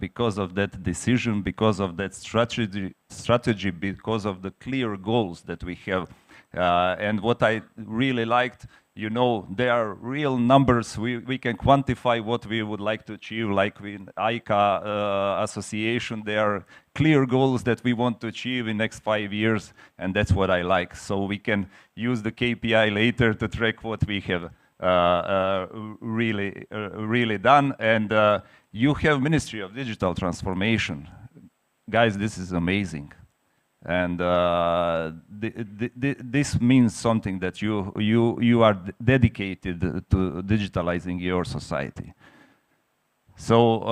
Because of that decision, because of that strategy, because of the clear goals that we have. And what I really liked, you know, there are real numbers. We can quantify what we would like to achieve, like in ICA association, there are clear goals that we want to achieve in next 5 years, and that's what I like. So we can use the KPI later to track what we have really done. And you have Ministry of Digital Transformation. Guys, this is amazing. And this means something that you are dedicated to digitalizing your society. So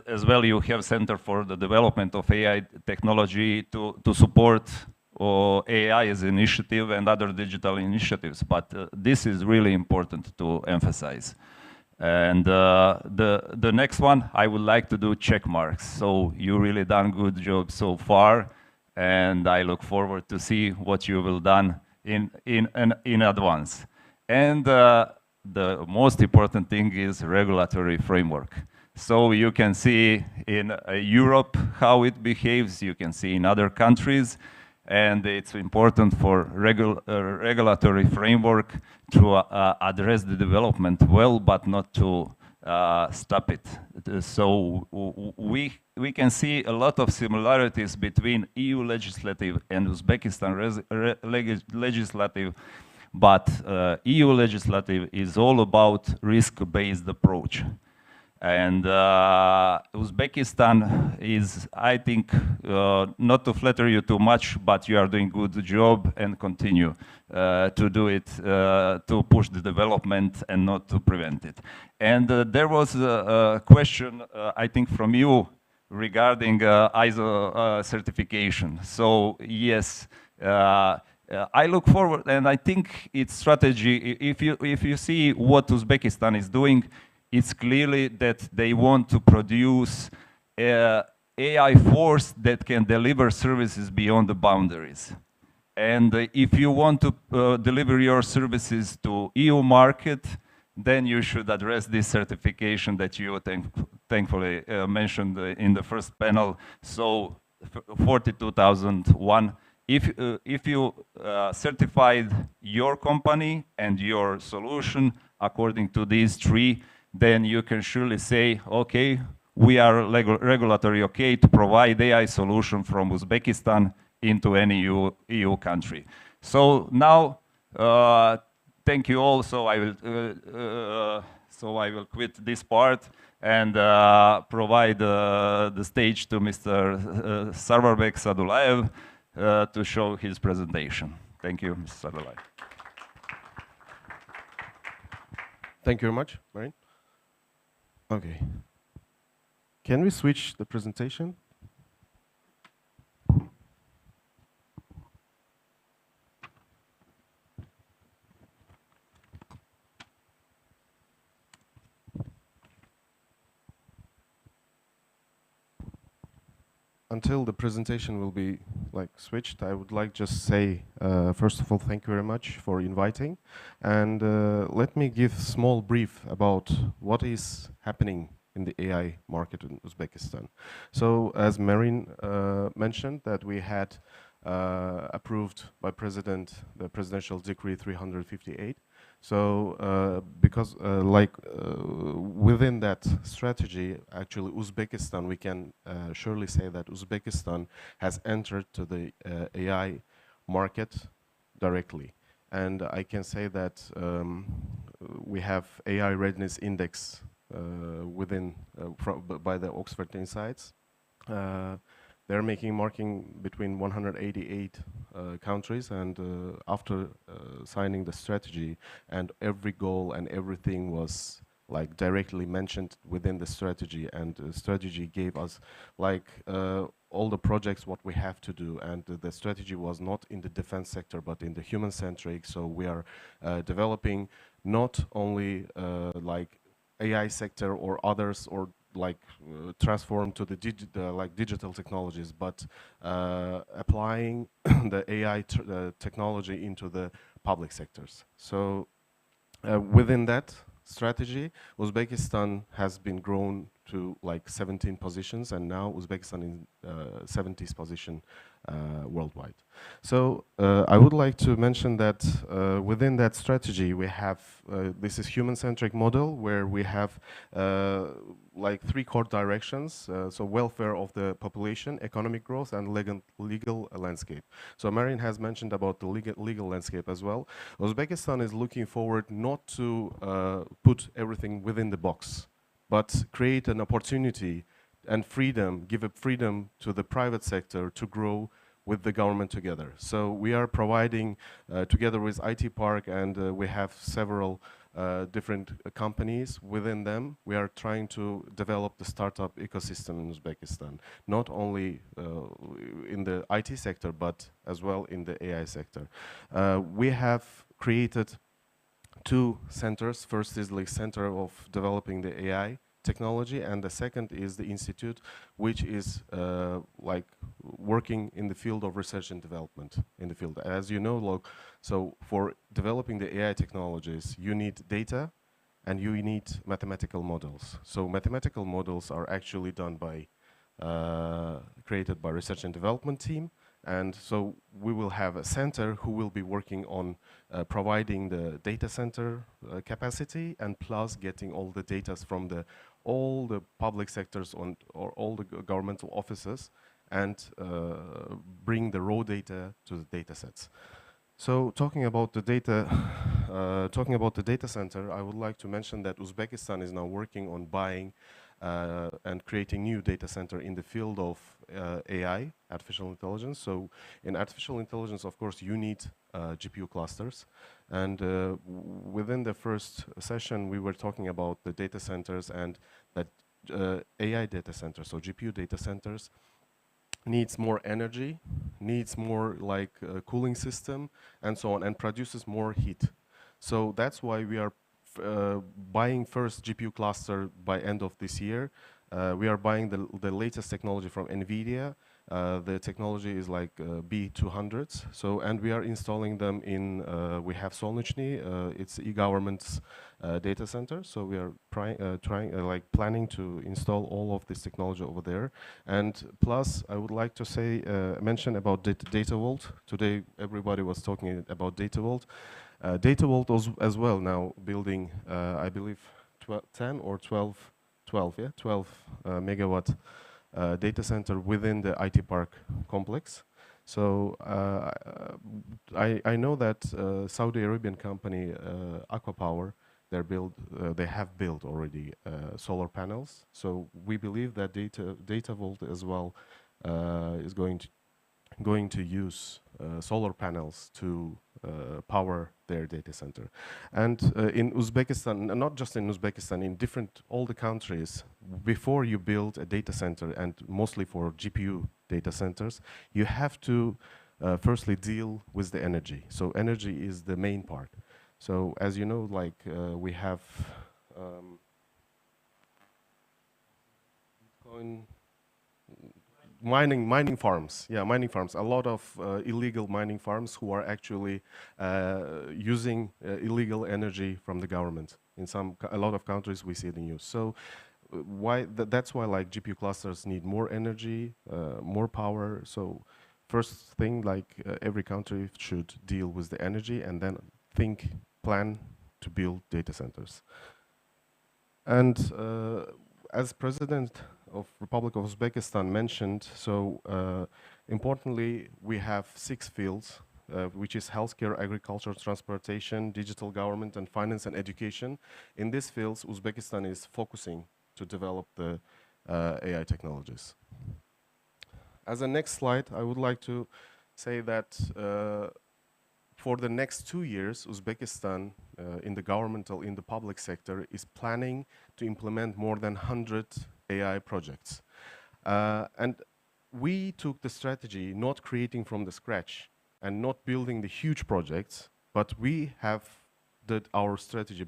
as well, you have Center for the Development of AI Technology to support AI as an initiative and other digital initiatives. But this is really important to emphasize. And the next one, I would like to do check marks. So you really done good job so far, and I look forward to see what you will done in advance. And the most important thing is regulatory framework. So you can see in Europe how it behaves, you can see in other countries, and it's important for regulatory framework to address the development well, but not to stop it. So we can see a lot of similarities between EU legislative and Uzbekistan legislative, but EU legislative is all about risk-based approach. And Uzbekistan is, I think, not to flatter you too much, but you are doing a good job and continue to do it, to push the development and not to prevent it. And there was a question, I think, from you regarding ISO certification. So yes, I look forward, and I think its strategy, if you see what Uzbekistan is doing, it's clearly that they want to produce AI force that can deliver services beyond the boundaries. And if you want to deliver your services to EU market, then you should address this certification that you thankfully mentioned in the first panel. So 42001. If you certified your company and your solution according to these three, then you can surely say, okay, we are regulatory okay to provide AI solution from Uzbekistan into any EU country. So now, thank you all. So I will quit this part and provide the stage to Mr. Sarvarbek Sadulaev to show his presentation. Thank you, Mr. Sadulaev. Thank you very much, Marin. Okay. Can we switch the presentation? Until the presentation will be switched, I would like just say, first of all, thank you very much for inviting. And let me give a small brief about what is happening in the AI market in Uzbekistan. So as Marin mentioned, that we had approved by President the Presidential Decree 358. So because within that strategy, actually Uzbekistan, we can surely say that Uzbekistan has entered to the AI market directly. And I can say that we have AI readiness index by the Oxford Insights. They're marking between 188 countries, and after signing the strategy, and every goal and everything was directly mentioned within the strategy, and the strategy gave us all the projects what we have to do, and the strategy was not in the defense sector but in the human-centric. So we are developing not only AI sector or others, or transform to the digital technologies, but applying the AI technology into the public sectors. So within that strategy, Uzbekistan has been grown to 17 positions, and now Uzbekistan in 70th position worldwide. So I would like to mention that within that strategy we have this is human-centric model, where we have three core directions. So welfare of the population, economic growth, and legal landscape. So Marin has mentioned about the legal landscape as well. Uzbekistan is looking forward not to put everything within the box, but create an opportunity and freedom, give a freedom to the private sector to grow with the government together. So we are providing, together with IT Park, and we have several different companies within them, we are trying to develop the startup ecosystem in Uzbekistan, not only in the IT sector, but as well in the AI sector. We have created 2 centers. First is the Center of Developing the AI Technology, and the second is the institute, which is like working in the field of research and development in the field. As you know, so for developing the AI technologies, you need data and you need mathematical models. So mathematical models are actually done by, created by research and development team. And so we will have a center who will be working on providing the data center capacity, and plus getting all the data from all the public sectors or all the governmental offices, and bring the raw data to the data sets. So talking about the data center, I would like to mention that Uzbekistan is now working on buying and creating new data center in the field of AI, artificial intelligence. So in artificial intelligence, of course, you need GPU clusters. And within the first session, we were talking about the data centers, and that AI data centers, so GPU data centers, needs more energy, needs more like cooling system, and so on, and produces more heat. So that's why we are buying first GPU cluster by end of this year. We are buying the latest technology from NVIDIA. The technology is like B200s. So, and we are installing them in, we have Solnichny, it's e-government's data center. So we are planning to install all of this technology over there. And plus, I would like to say, mention about Data Vault. Today, everybody was talking about Data Vault. Data Vault as well now building, I believe, 10 or 12 megawatt data center within the IT Park complex. So I know that Saudi Arabian company Aqua Power, they have built already solar panels. So we believe that Data Vault as well is going to use solar panels to power their data center. And in Uzbekistan, not just in Uzbekistan, in all the countries, before you build a data center, and mostly for GPU data centers, you have to firstly deal with the energy. So energy is the main part. So as you know, like we have mining farms, mining farms. A lot of illegal mining farms who are actually using illegal energy from the government. In a lot of countries, we see the news. So that's why like GPU clusters need more energy, more power. So first thing, like every country should deal with the energy, and then plan to build data centers. And as President of Republic of Uzbekistan mentioned, so importantly, we have 6 fields, which is healthcare, agriculture, transportation, digital government, and finance and education. In these fields, Uzbekistan is focusing to develop the AI technologies. As a next slide, I would like to say that for the next 2 years, Uzbekistan, in the public sector, is planning to implement more than 100 AI projects. And we took the strategy not creating from the scratch and not building the huge projects, but we have built our strategy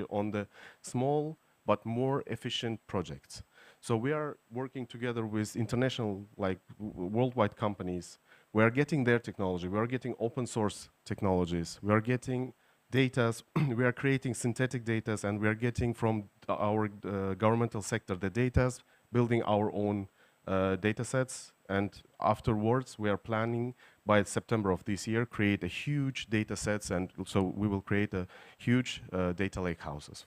on the small but more efficient projects. So we are working together with international, like worldwide companies. We are getting their technology. We are getting open source technologies. We are getting data. We are creating synthetic data, and we are getting from our governmental sector the data, building our own data sets. And afterwards, we are planning by September of this year create a huge data sets, and so we will create a huge data lake houses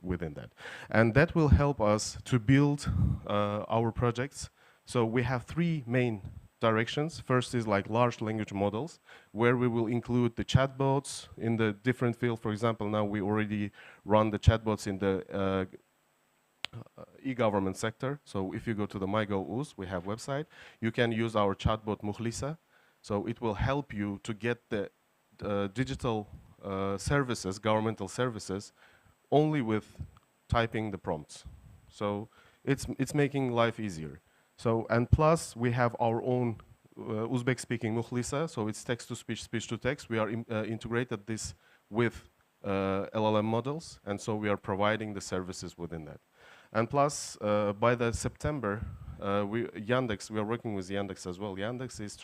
within that. And that will help us to build our projects. So we have 3 main directions. First is like large language models, where we will include the chatbots in the different fields. For example, now we already run the chatbots in the e-government sector. So if you go to the MyGov.uz, we have website, you can use our chatbot Muhlisa. So it will help you to get the digital services, governmental services, only with typing the prompts. So it's making life easier. So, and plus we have our own Uzbek speaking Muhlisa, so it's text to speech, speech to text. We are integrated this with LLM models, and so we are providing the services within that. And plus, by the September, we are working with Yandex as well. Yandex is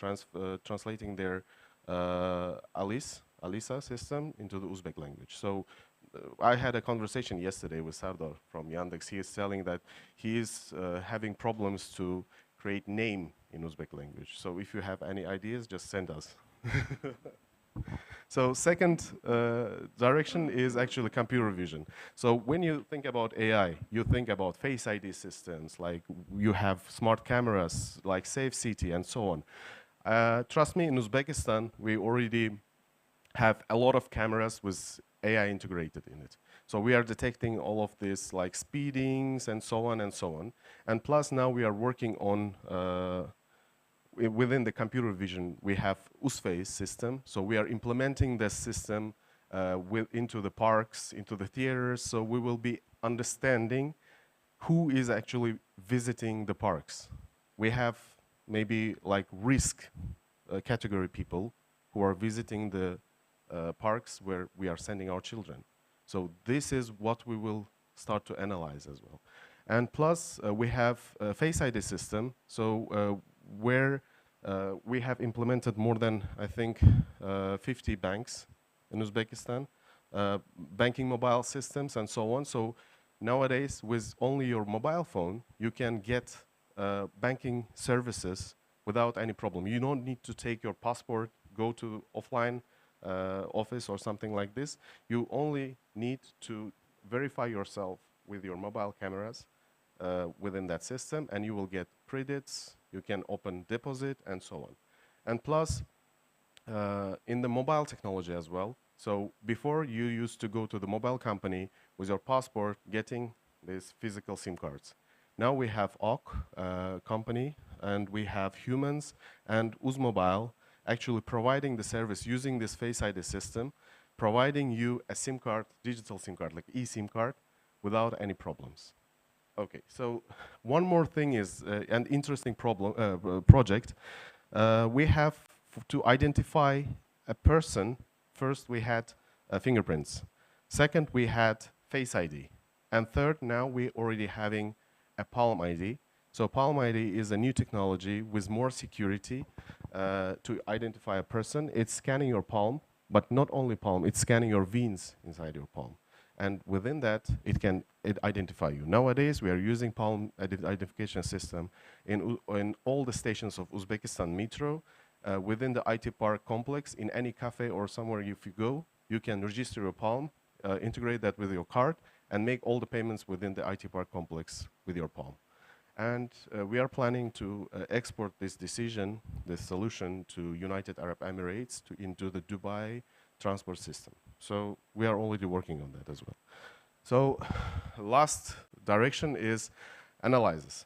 translating their Alisa system into the Uzbek language. So I had a conversation yesterday with Sardar from Yandex. He is telling that he is having problems to create name in Uzbek language. So if you have any ideas, just send us. So second direction is actually computer vision. So when you think about AI, you think about Face ID systems, like you have smart cameras, like Safe City and so on. Trust me, in Uzbekistan, we already have a lot of cameras with AI integrated in it. So we are detecting all of this, like speedings and so on and so on. And plus now we are working on within the computer vision, we have USFACE system. So we are implementing this system into the parks, into the theaters. So we will be understanding who is actually visiting the parks. We have maybe like risk category people who are visiting the parks where we are sending our children. So this is what we will start to analyze as well. And plus, we have a Face ID system. So where we have implemented more than, I think, 50 banks in Uzbekistan, banking mobile systems and so on. So nowadays, with only your mobile phone, you can get banking services without any problem. You don't need to take your passport, go to offline office or something like this. You only need to verify yourself with your mobile cameras within that system, and you will get credits. You can open deposit and so on. And plus, in the mobile technology as well. So before, you used to go to the mobile company with your passport, getting these physical SIM cards. Now we have OK company, and we have humans, and Uzmobile actually providing the service using this Face ID system, providing you a SIM card, digital SIM card, like eSIM card, without any problems. Okay, so one more thing is an interesting project. We have to identify a person. First, we had fingerprints. Second, we had Face ID. And third, now we're already having a Palm ID. So Palm ID is a new technology with more security to identify a person. It's scanning your palm, but not only palm, it's scanning your veins inside your palm. And within that, it can identify you. Nowadays, we are using palm identification system in all the stations of Uzbekistan Metro, within the IT Park complex, in any cafe or somewhere if you go, you can register your palm, integrate that with your card, and make all the payments within the IT Park complex with your palm. And we are planning to export this decision, this solution, to United Arab Emirates, into the Dubai transport system. So we are already working on that as well. So last direction is analysis.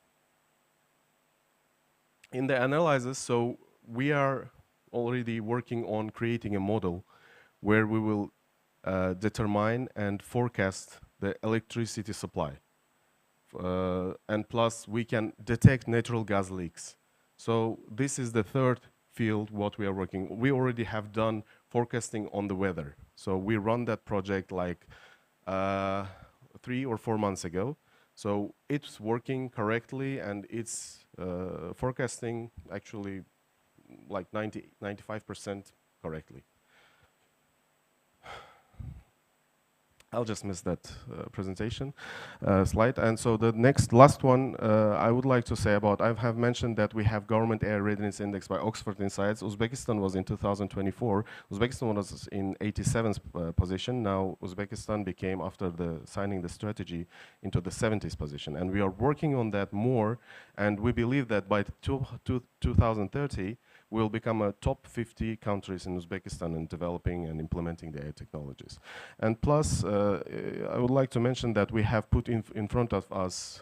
In the analysis, so we are already working on creating a model where we will determine and forecast the electricity supply. And plus, we can detect natural gas leaks. So this is the third field what we are working. We already have done forecasting on the weather. So we run that project like 3 or 4 months ago. So it's working correctly, and it's forecasting actually like 95% correctly. I'll just miss that presentation slide. And so the last one I would like to say about, I have mentioned that we have Government AI Readiness Index by Oxford Insights. Uzbekistan was in 2024. Uzbekistan was in 87th position. Now Uzbekistan became, after the signing the strategy, into the 70th position. And we are working on that more. And we believe that by 2030, we'll become a top 50 countries in Uzbekistan in developing and implementing the AI technologies. And plus, I would like to mention that we have put in front of us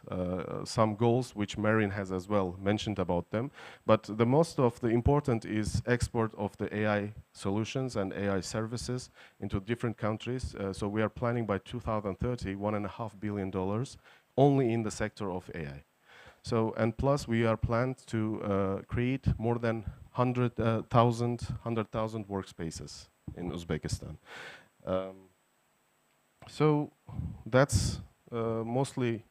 some goals, which Marin has as well mentioned about them. But the most of the important is export of the AI solutions and AI services into different countries. So we are planning by 2030, $1.5 billion only in the sector of AI. So, and plus we are planned to create more than 100,000 workspaces in Uzbekistan. So that's mostly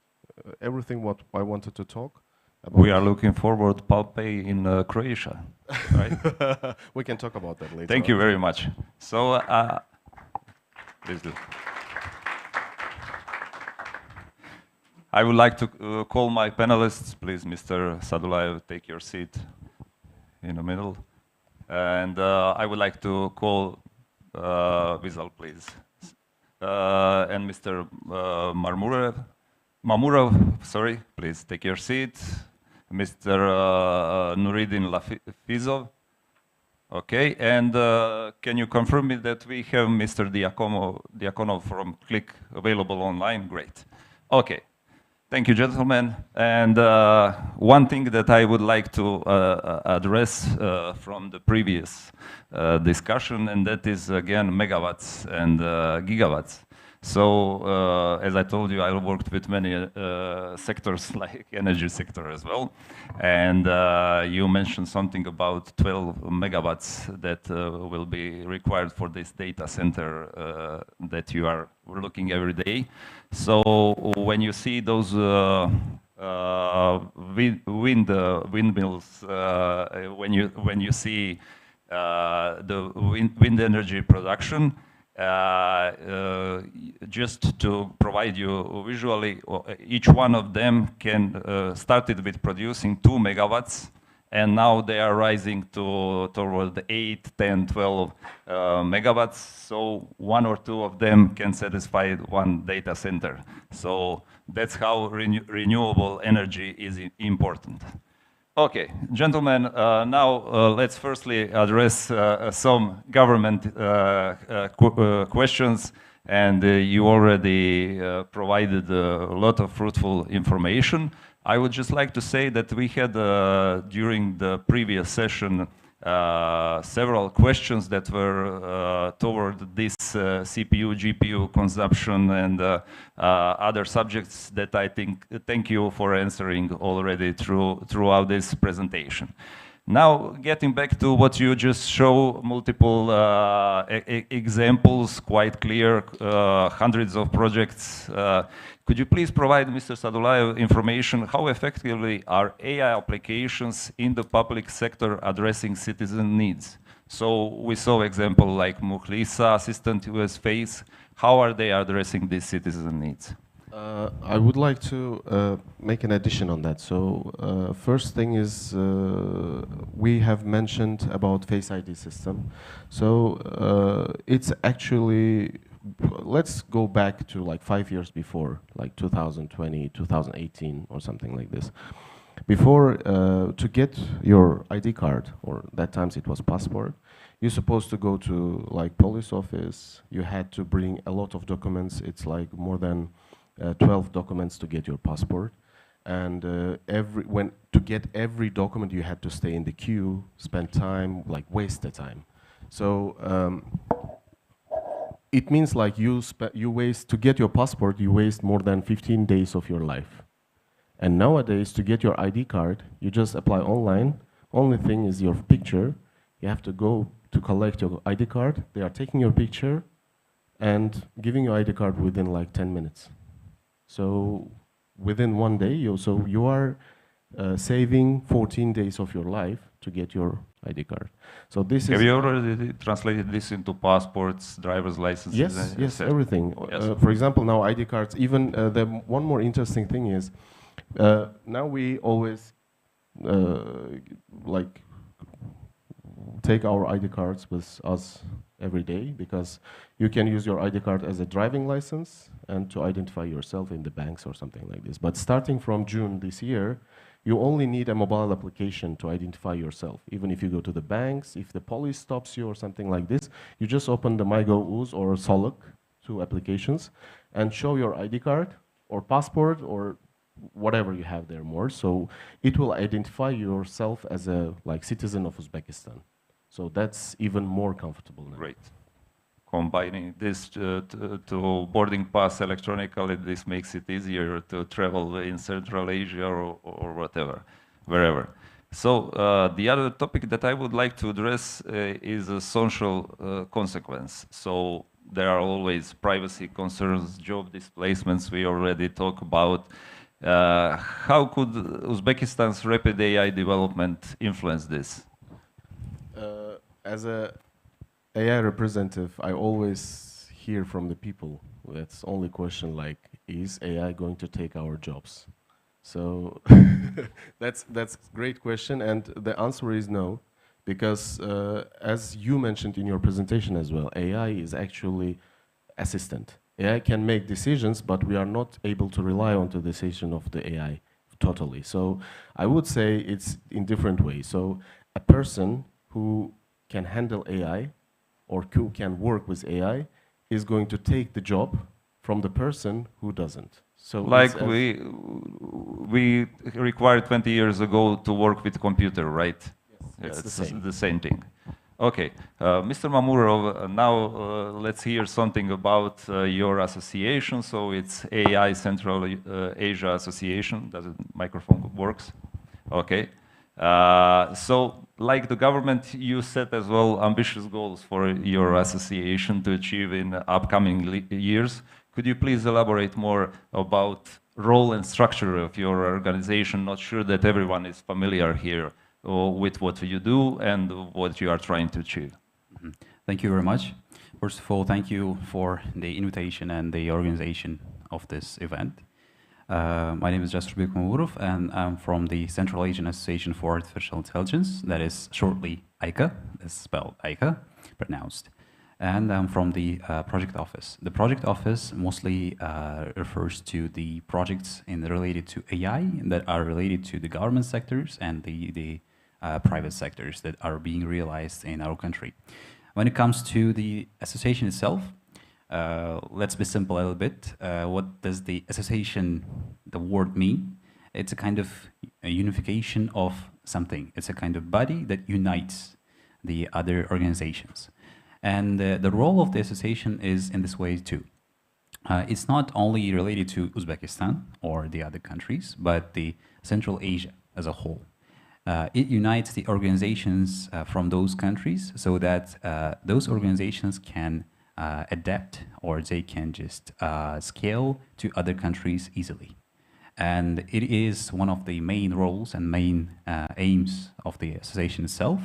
everything what I wanted to talk about. We are looking forward to Palpay in Croatia, right? We can talk about that later. Thank you very much. So, please do. I would like to call my panelists. Please, Mr. Sadulayev, take your seat in the middle. And I would like to call Vizal, please. And Mr. Mamurov, sorry, please take your seat. Mr. Nuridin Lafizov. Okay, and can you confirm me that we have Mr. Diakonov from Click available online? Great. Okay. Thank you, gentlemen. And one thing that I would like to address from the previous discussion, and that is, again, megawatts and gigawatts. So, as I told you, I worked with many sectors, like energy sector as well. And you mentioned something about 12 megawatts that will be required for this data center that you are looking every day. So when you see those windmills, when you see the wind energy production, just to provide you visually, each one of them started with producing 2 megawatts, and now they are rising toward 8, 10, 12 megawatts. So 1 or 2 of them can satisfy one data center. So that's how renewable energy is important. Okay, gentlemen, now let's firstly address some government questions, and you already provided a lot of fruitful information. I would just like to say that we had, during the previous session, several questions that were toward this CPU, GPU consumption and other subjects that I thank you for answering already throughout this presentation. Now, getting back to what you just show, multiple examples, quite clear, hundreds of projects. Could you please provide Mr. Sadulayev information how effectively are AI applications in the public sector addressing citizen needs? So we saw example like Mukhlisa, Assistant US Face. How are they addressing these citizen needs? I would like to make an addition on that. So first thing is we have mentioned about Face ID system. So it's actually, let's go back to like 5 years before, like 2020, 2018 or something like this. Before, to get your ID card, or that times it was passport, you're supposed to go to like police office. You had to bring a lot of documents. It's like more than 12 documents to get your passport, and to get every document you had to stay in the queue, spend time, like waste the time. So it means like you waste, to get your passport, you waste more than 15 days of your life. And nowadays, to get your ID card, you just apply online. Only thing is your picture. You have to go to collect your ID card. They are taking your picture and giving your ID card within like 10 minutes. So within 1 day, you are saving 14 days of your life to get your ID card. So this Have you already translated this into passports, driver's licenses? Yes, yes, everything. Oh, yes. For example, now ID cards. Even one more interesting thing is now we always like take our ID cards with us every day, because you can use your ID card as a driving license and to identify yourself in the banks or something like this. But starting from June this year, you only need a mobile application to identify yourself. Even if you go to the banks, if the police stops you or something like this, you just open the MyGo-Uz or Soluk, two applications, and show your ID card or passport or whatever you have there more. So it will identify yourself as a citizen of Uzbekistan. So that's even more comfortable now. Great. Combining this to boarding pass electronically, this makes it easier to travel in Central Asia or whatever, wherever. So the other topic that I would like to address is a social consequence. So there are always privacy concerns, job displacements we already talked about. How could Uzbekistan's rapid AI development influence this? As a AI representative, I always hear from the people, that's the only question, like, is AI going to take our jobs? So that's a great question, and the answer is no, because as you mentioned in your presentation as well, AI is actually assistant. AI can make decisions, but we are not able to rely on the decision of the AI totally. So I would say it's in different ways. So a person who can handle AI or who can work with AI is going to take the job from the person who doesn't. So like we required 20 years ago to work with computer, right? Yes, it's it's the same thing. Okay, Mr. Mamurov, now let's hear something about your association. So it's AI Central Asia Association. Does the microphone works? Okay. So, like the government, you set as well ambitious goals for your association to achieve in upcoming years. Could you please elaborate more about role and structure of your organization? Not sure that everyone is familiar here with what you do and what you are trying to achieve. Mm-hmm. Thank you very much. First of all, thank you for the invitation and the organization of this event. My name is Jasperbek Mamurov, and I'm from the Central Asian Association for Artificial Intelligence, that is shortly ICA, it's spelled ICA, pronounced. And I'm from the project office. The project office mostly refers to the projects related to AI that are related to the government sectors and the private sectors that are being realized in our country. When it comes to the association itself, let's be simple a little bit. What does the association, the word mean? It's a kind of a unification of something. It's a kind of body that unites the other organizations. And the role of the association is in this way too. It's not only related to Uzbekistan or the other countries, but the Central Asia as a whole. It unites the organizations from those countries so that those organizations can adapt, or they can just scale to other countries easily. And it is one of the main roles and main aims of the association itself.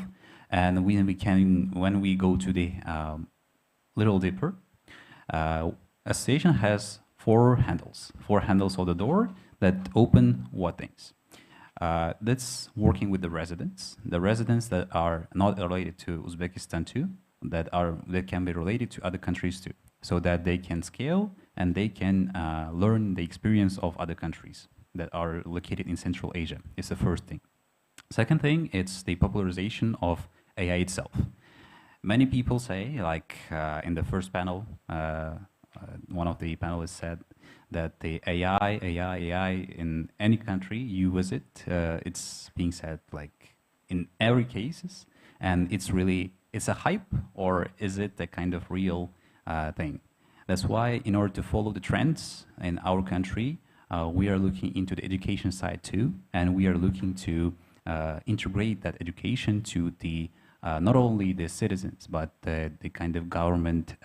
And when we go to the little deeper, association has four handles of the door that open what things. That's working with the residents that are not related to Uzbekistan too, that can be related to other countries too, so that they can scale and they can learn the experience of other countries that are located in Central Asia. It's the first thing. Second thing, it's the popularization of AI itself. Many people say, like in the first panel, one of the panelists said that the AI in any country you visit, it's being said like in every cases, and it's a hype, or is it a kind of real thing? That's why, in order to follow the trends in our country, we are looking into the education side too, and we are looking to integrate that education to the not only the citizens, but the kind of government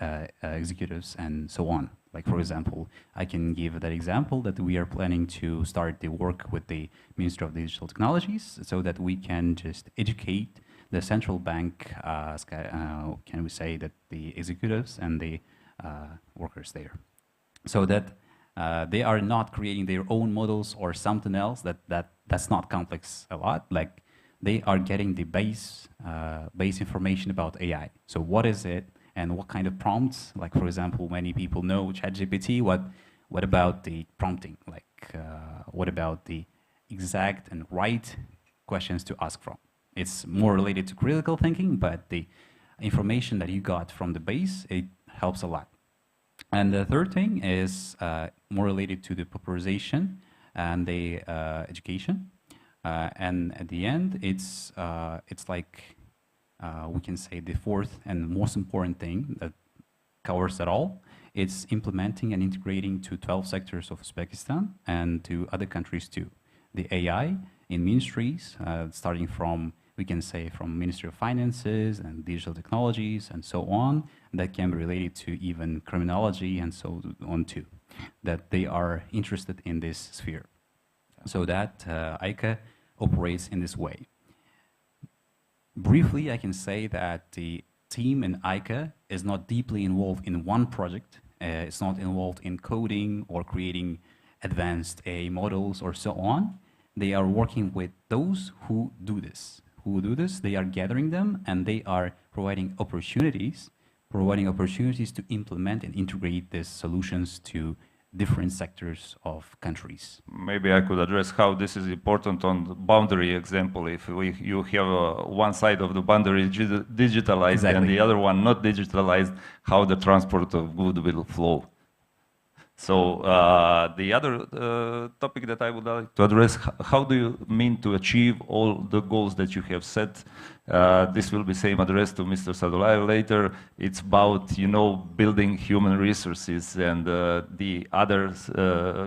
executives and so on. Like, for example, I can give that example that we are planning to start the work with the Ministry of Digital Technologies so that we can just educate the central bank, can we say that the executives and the workers there, so that they are not creating their own models or something else that's not complex a lot. Like, they are getting the base information about AI. So what is it and what kind of prompts? Like, for example, many people know ChatGPT. What about the prompting? Like, what about the exact and right questions to ask from. It's more related to critical thinking, but the information that you got from the base, it helps a lot. And the third thing is more related to the popularization and the education. And at the end, it's like we can say the fourth and most important thing that covers it all. It's implementing and integrating to 12 sectors of Uzbekistan and to other countries too. The AI in ministries, starting from, we can say, from Ministry of Finances and Digital Technologies and so on, that can be related to even criminology and so on too, that they are interested in this sphere. So that ICA operates in this way. Briefly, I can say that the team in ICA is not deeply involved in one project. It's not involved in coding or creating advanced AI models or so on. They are working with those who do this. They are gathering them and they are providing opportunities to implement and integrate these solutions to different sectors of countries. Maybe I could address how this is important on the boundary example. If you have one side of the boundary digitalized and the other one not digitalized, how the transport of goods will flow. So the other topic that I would like to address, how do you mean to achieve all the goals that you have set? This will be same address to Mr. Sadulayev later. It's about, you know, building human resources, and the other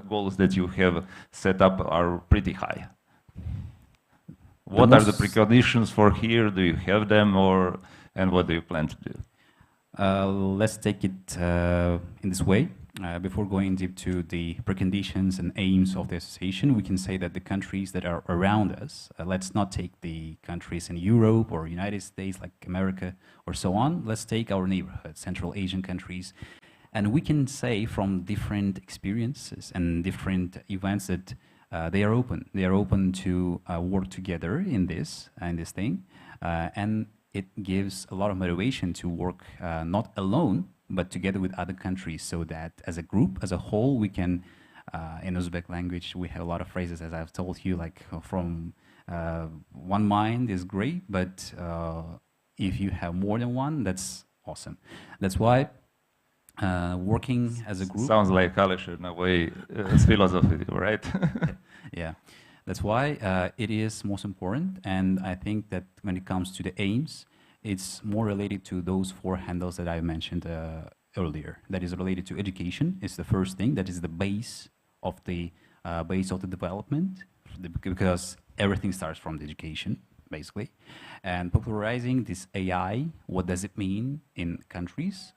goals that you have set up are pretty high. What are the preconditions for here? Do you have them, and what do you plan to do? Let's take it in this way. Before going deep to the preconditions and aims of the association, we can say that the countries that are around us, let's not take the countries in Europe or United States like America or so on, let's take our neighborhood, Central Asian countries, and we can say from different experiences and different events that they are open to work together in this thing, and it gives a lot of motivation to work not alone, but together with other countries, so that as a group, as a whole, we can, in Uzbek language, we have a lot of phrases, as I've told you, like from one mind is great, but if you have more than one, that's awesome. That's why working as a group... Sounds like Alisher in a way, it's philosophy, right? Yeah, that's why it is most important, and I think that when it comes to the aims, it's more related to those four handles that I mentioned earlier. That is related to education. It's the first thing. That is the base of the development, because everything starts from the education, basically. And popularizing this AI. What does it mean in countries?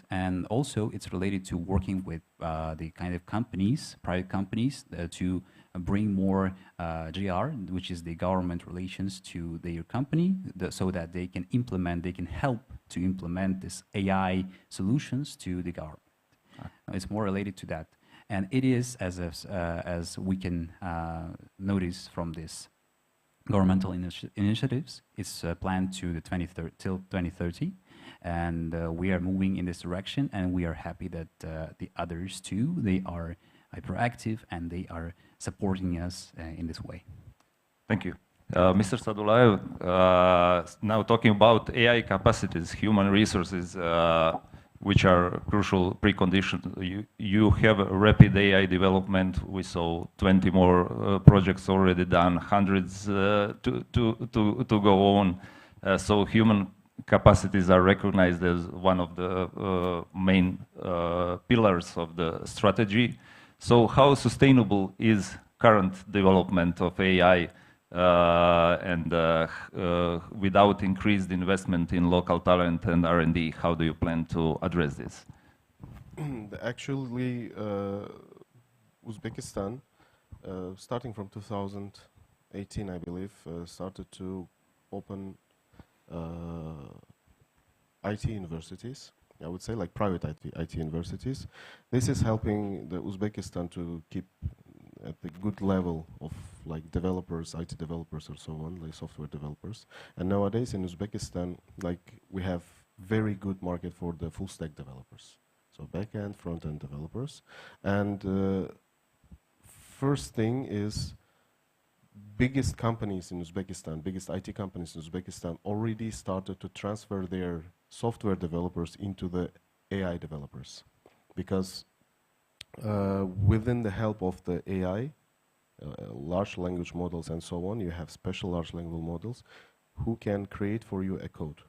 And also it's related to working with the kind of companies, private companies, to bring more GR, which is the government relations, to their company, so that they can implement, they can help to implement this AI solutions to the government. It's more related to that. And it is, as we can notice from this governmental initiatives, it's planned to the till 2030. And we are moving in this direction, and we are happy that the others too, they are proactive and they are supporting us in this way. Thank you. Mr. Sadulayev, now talking about AI capacities, human resources, which are crucial preconditions. You have a rapid AI development. We saw 20 more projects already done, hundreds to go on. So human capacities are recognized as one of the main pillars of the strategy. So how sustainable is current development of AI and without increased investment in local talent and R&D? How do you plan to address this? Actually, Uzbekistan, starting from 2018, I believe, started to open IT universities. I would say like private IT universities. This is helping the Uzbekistan to keep at the good level of like developers, IT developers or so on, like software developers. And nowadays in Uzbekistan, like we have very good market for the full stack developers. So back-end, front-end developers. And first thing is biggest companies in Uzbekistan, biggest IT companies in Uzbekistan already started to transfer their software developers into the AI developers. Because within the help of the AI, large language models and so on, you have special large language models who can create for you a code,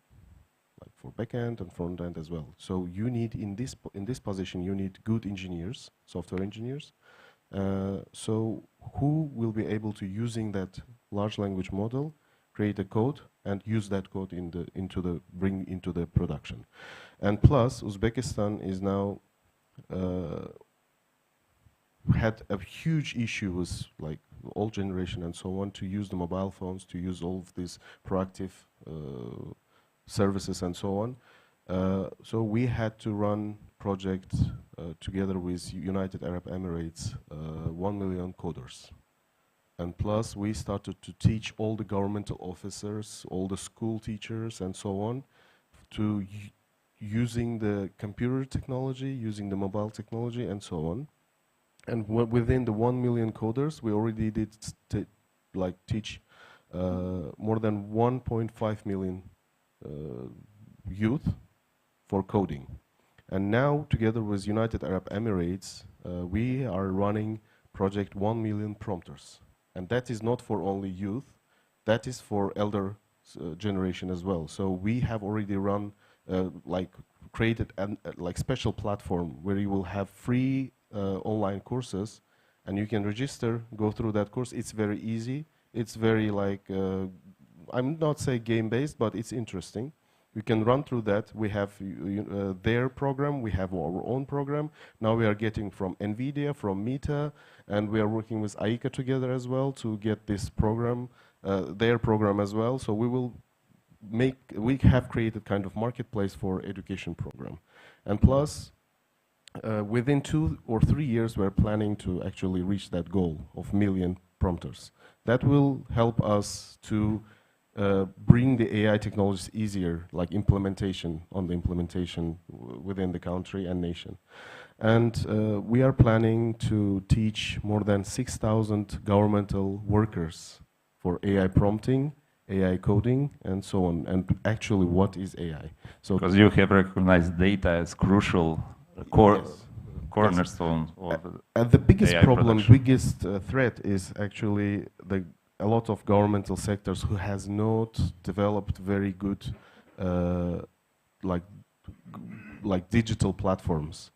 like for backend and front end as well. So you need, in this position, you need good engineers, software engineers. So who will be able to, using that large language model, create a code and use that code bring into the production. And plus, Uzbekistan is now had a huge issue with like old generation and so on to use the mobile phones, to use all of these proactive services and so on. So we had to run project together with United Arab Emirates, 1 million coders. And plus we started to teach all the governmental officers, all the school teachers and so on to using the computer technology, using the mobile technology and so on. And within the 1 million coders, we already did teach more than 1.5 million youth for coding. And now, together with United Arab Emirates, we are running project 1 million prompters. And that is not for only youth, that is for elder generation as well. So we have already run, created like special platform where you will have free online courses, and you can register, go through that course. It's very easy. It's very I'm not saying game-based, but it's interesting. We can run through that. We have their program. We have our own program. Now we are getting from NVIDIA, from Meta, and we are working with AICA together as well to get this program, their program as well. So we have created kind of marketplace for education program. And plus, within 2 or 3 years, we're planning to actually reach that goal of million prompters. That will help us to bring the AI technologies easier, like implementation within the country and nation. And we are planning to teach more than 6,000 governmental workers for AI prompting, AI coding, and so on. And actually, what is AI? So, because you have recognized data as crucial cornerstone of and the biggest AI problem, production. biggest threat is actually a lot of governmental sectors who has not developed very good like digital platforms.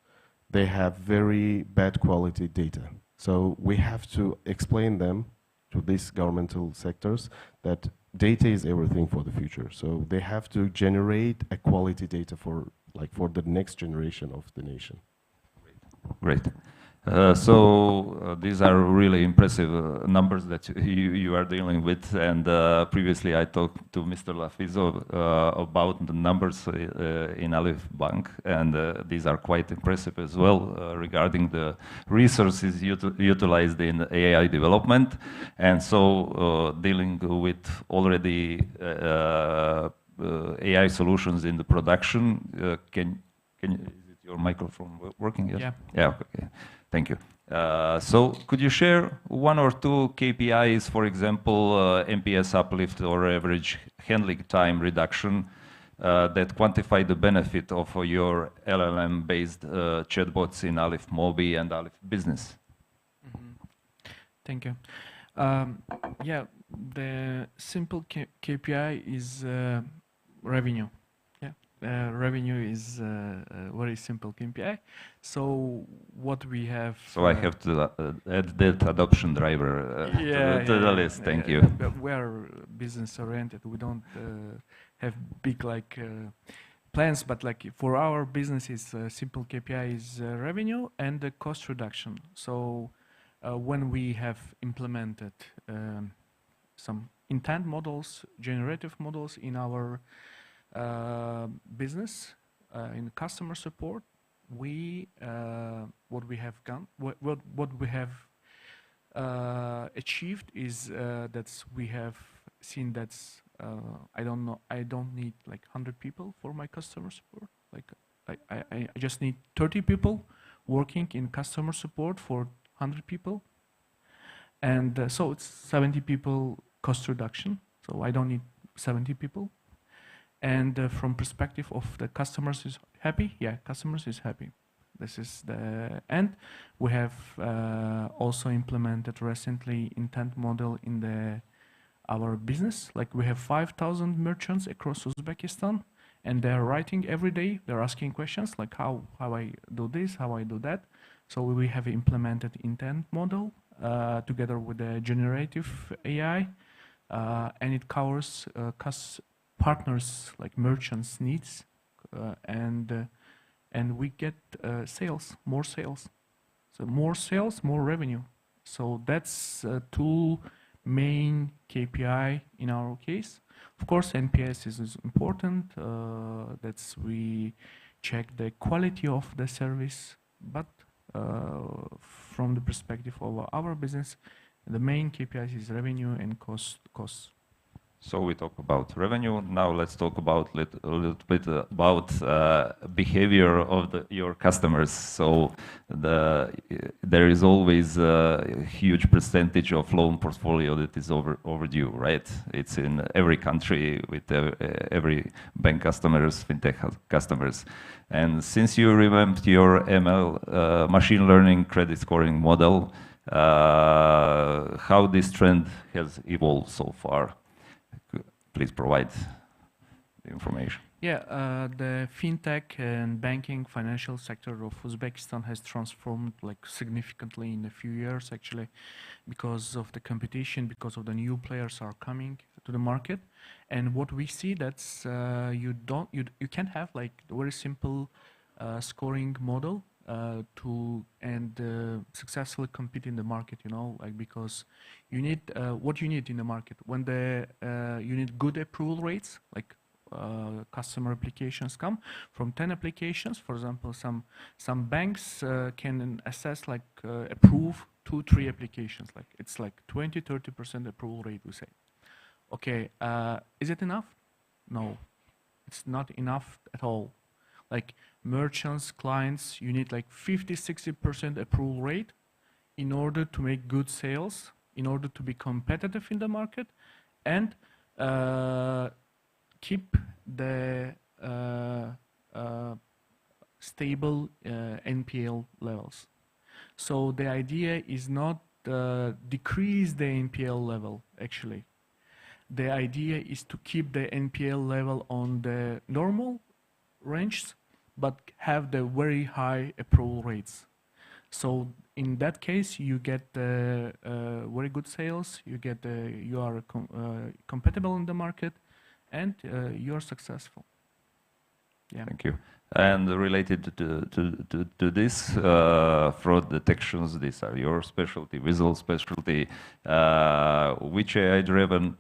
They have very bad quality data. So we have to explain them to these governmental sectors that data is everything for the future. So they have to generate a quality data for the next generation of the nation. Great. So these are really impressive numbers that you are dealing with. And previously I talked to Mr. Lafizo about the numbers in Alif Bank, and these are quite impressive as well regarding the resources utilized in AI development. And so dealing with already AI solutions in the production. Is it your microphone working? Yes? Yeah. Yeah. Okay. Thank you. So could you share 1 or 2 KPIs, for example, NPS uplift or average handling time reduction that quantify the benefit of your LLM-based chatbots in Alif Mobi and Alif Business? Thank you. Yeah, the simple KPI is revenue. Revenue is a very simple KPI. So what we have... So I have to add that adoption driver to the list. Thank you. We are business oriented. We don't have big plans, but for our business, is simple KPI is revenue and the cost reduction. So when we have implemented some intent models, generative models in our business, in customer support, what we have achieved is that we have seen that I don't need 100 people for my customer support. I just need 30 people working in customer support for 100 people, And so it's 70 people cost reduction. So I don't need 70 people. And from perspective of the customers is happy? Yeah, customers is happy. This is the end. We have also implemented recently intent model in our business. Like we have 5,000 merchants across Uzbekistan, and they're writing every day. They're asking questions like how I do this, how I do that. So we have implemented intent model together with the generative AI, and it covers partners like merchants' needs, and we get sales, more sales. So more sales, more revenue. So that's two main KPI in our case. Of course, NPS is important. That's we check the quality of the service, but from the perspective of our business, the main KPI is revenue and costs. So we talk about revenue. Now let's talk about a little bit about behavior of your customers. So there is always a huge percentage of loan portfolio that is overdue, right? It's in every country with every bank customers, fintech customers. And since you revamped your ML, machine learning credit scoring model, how this trend has evolved so far? Please provide the information. Yeah, the fintech and banking financial sector of Uzbekistan has transformed like significantly in a few years actually, because of the competition, because of the new players are coming to the market. And what we see that's you can have like a very simple scoring model to successfully compete in the market, you know, like because you need what you need in the market when you need good approval rates, like customer applications come from 10 applications, for example, some banks can assess like approve 2-3 applications, like it's like 20-30% approval rate, we say. Okay, is it enough? No, it's not enough at all. Like merchants, clients, you need like 50-60% approval rate in order to make good sales, in order to be competitive in the market, and keep the stable NPL levels. So the idea is not decrease the NPL level, actually. The idea is to keep the NPL level on the normal range, but have the very high approval rates. So in that case, you get very good sales, you are compatible in the market, and you are successful. Yeah. Thank you. And related to this, fraud detections, these are your specialty, visual specialty. Which AI-driven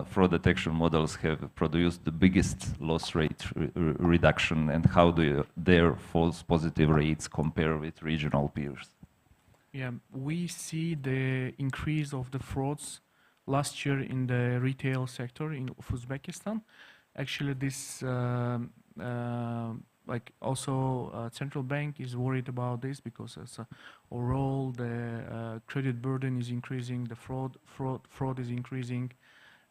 fraud detection models have produced the biggest loss rate reduction, and how do their false positive rates compare with regional peers? Yeah, we see the increase of the frauds last year in the retail sector of Uzbekistan. Actually, this like also central bank is worried about this because overall the credit burden is increasing, the fraud is increasing,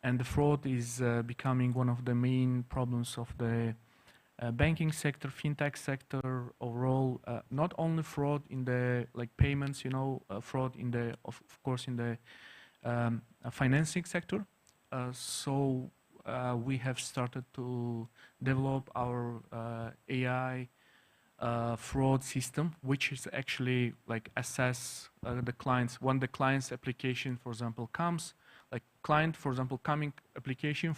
and the fraud is becoming one of the main problems of the banking sector, fintech sector overall. Not only fraud in the like payments, you know, fraud in the of course in the financing sector. So we have started to develop our AI fraud system, which is actually like assess the clients. When the client's application, for example, comes, like client, for example, coming application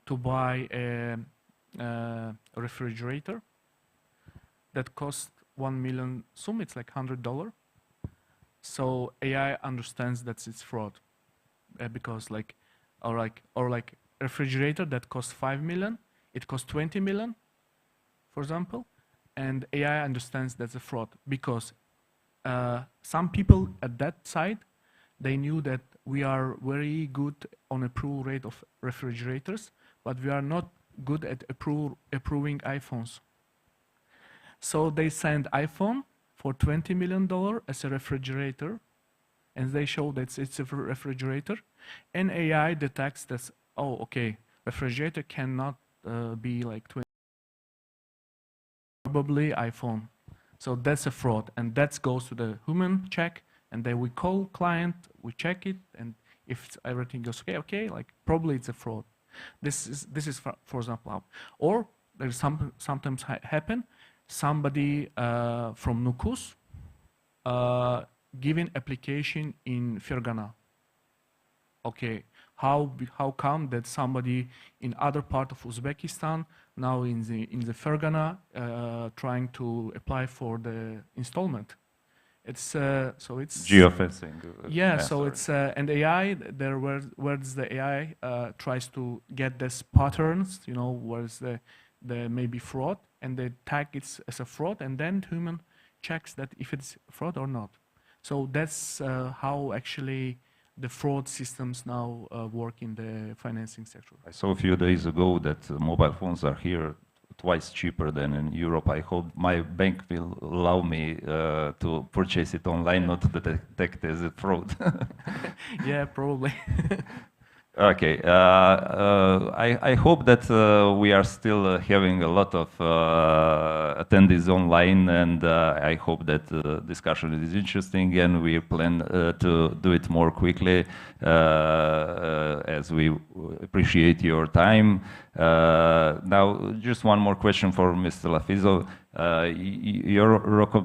to buy a refrigerator that costs 1 million sum, it's like $100. So AI understands that it's fraud because like or like refrigerator that costs 5 million, it costs 20 million, for example, and AI understands that's a fraud because some people at that side, they knew that we are very good on approval rate of refrigerators, but we are not good at approving iPhones. So they send iPhone for $20 million as a refrigerator, and they show that it's a refrigerator, and AI detects that, oh, okay, refrigerator cannot be like probably iPhone. So that's a fraud, and that goes to the human check, and then we call client, we check it, and if everything goes okay, like probably it's a fraud. This is for example, or there's sometimes happen somebody from Nukus giving application in Fergana. Okay, how come that somebody in other part of Uzbekistan now in the Fergana trying to apply for the installment? It's so it's geofencing. Yeah, so it's and AI there where the AI tries to get these patterns, you know, where's the maybe fraud, and they tag it as a fraud, and then human checks that if it's fraud or not. So that's how actually the fraud systems now work in the financing sector. I saw a few days ago that mobile phones are here twice cheaper than in Europe. I hope my bank will allow me to purchase it online, not to detect as a fraud. Yeah, probably. Okay, I hope that we are still having a lot of attendees online, and I hope that the discussion is interesting, and we plan to do it more quickly as we appreciate your time. Now, just one more question for Mr. Lafizov. Your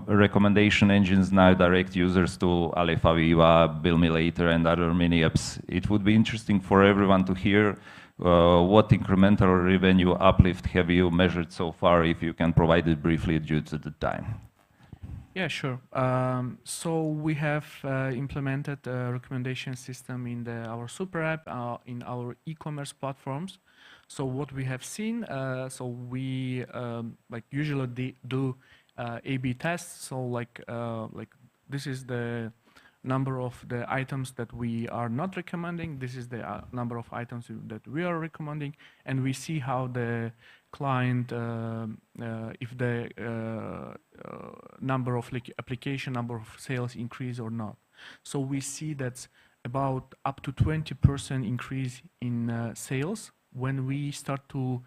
recommendation engines now direct users to Aleph Aviva, Bill Me Later, and other mini apps. It would be interesting for everyone to hear what incremental revenue uplift have you measured so far, if you can provide it briefly due to the time. Yeah, sure. So we have implemented a recommendation system in our super app, in our e-commerce platforms. So what we have seen, so we like usually do A/B tests. So like this is the number of the items that we are not recommending. This is the number of items that we are recommending, and we see how the client, if the number of application, number of sales increase or not. So we see that's about up to 20% increase in sales when we start to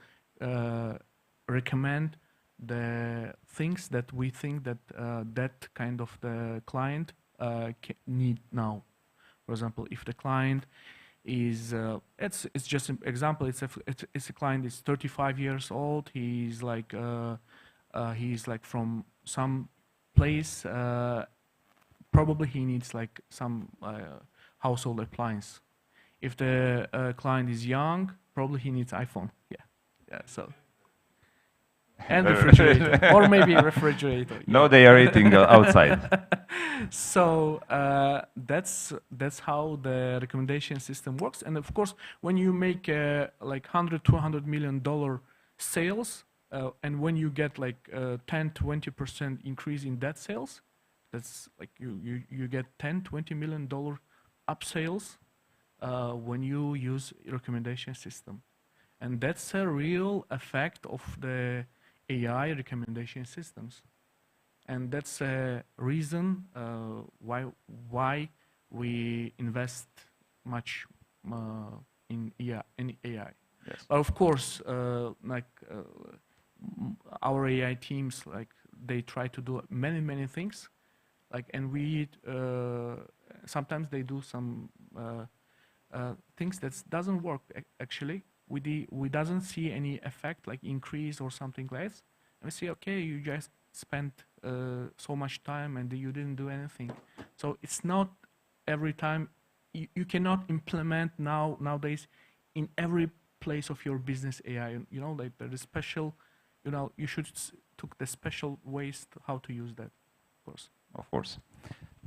recommend the things that we think that that kind of the client need now. For example, if the client is it's just an example. It's a client is 35 years old. He's like from some place. Probably he needs like some household appliance. If the client is young, probably he needs iPhone. Yeah. So. And refrigerator, or maybe refrigerator. No, they are eating outside. So that's how the recommendation system works. And of course, when you make like $100–200 million sales, and when you get like 10–20% increase in that sales, that's like you get $10–20 million up sales when you use recommendation system, and that's a real effect of the AI recommendation systems, and that's a reason why we invest much in AI. Yes. But of course, our AI teams, like they try to do many things, like, and we sometimes they do some things that doesn't work actually. We doesn't see any effect like increase or something less. And we say, okay, you just spent so much time and you didn't do anything. So it's not every time. You cannot implement nowadays in every place of your business AI. You know, like there is special. You know, you should took the special ways how to use that, of course. Of course.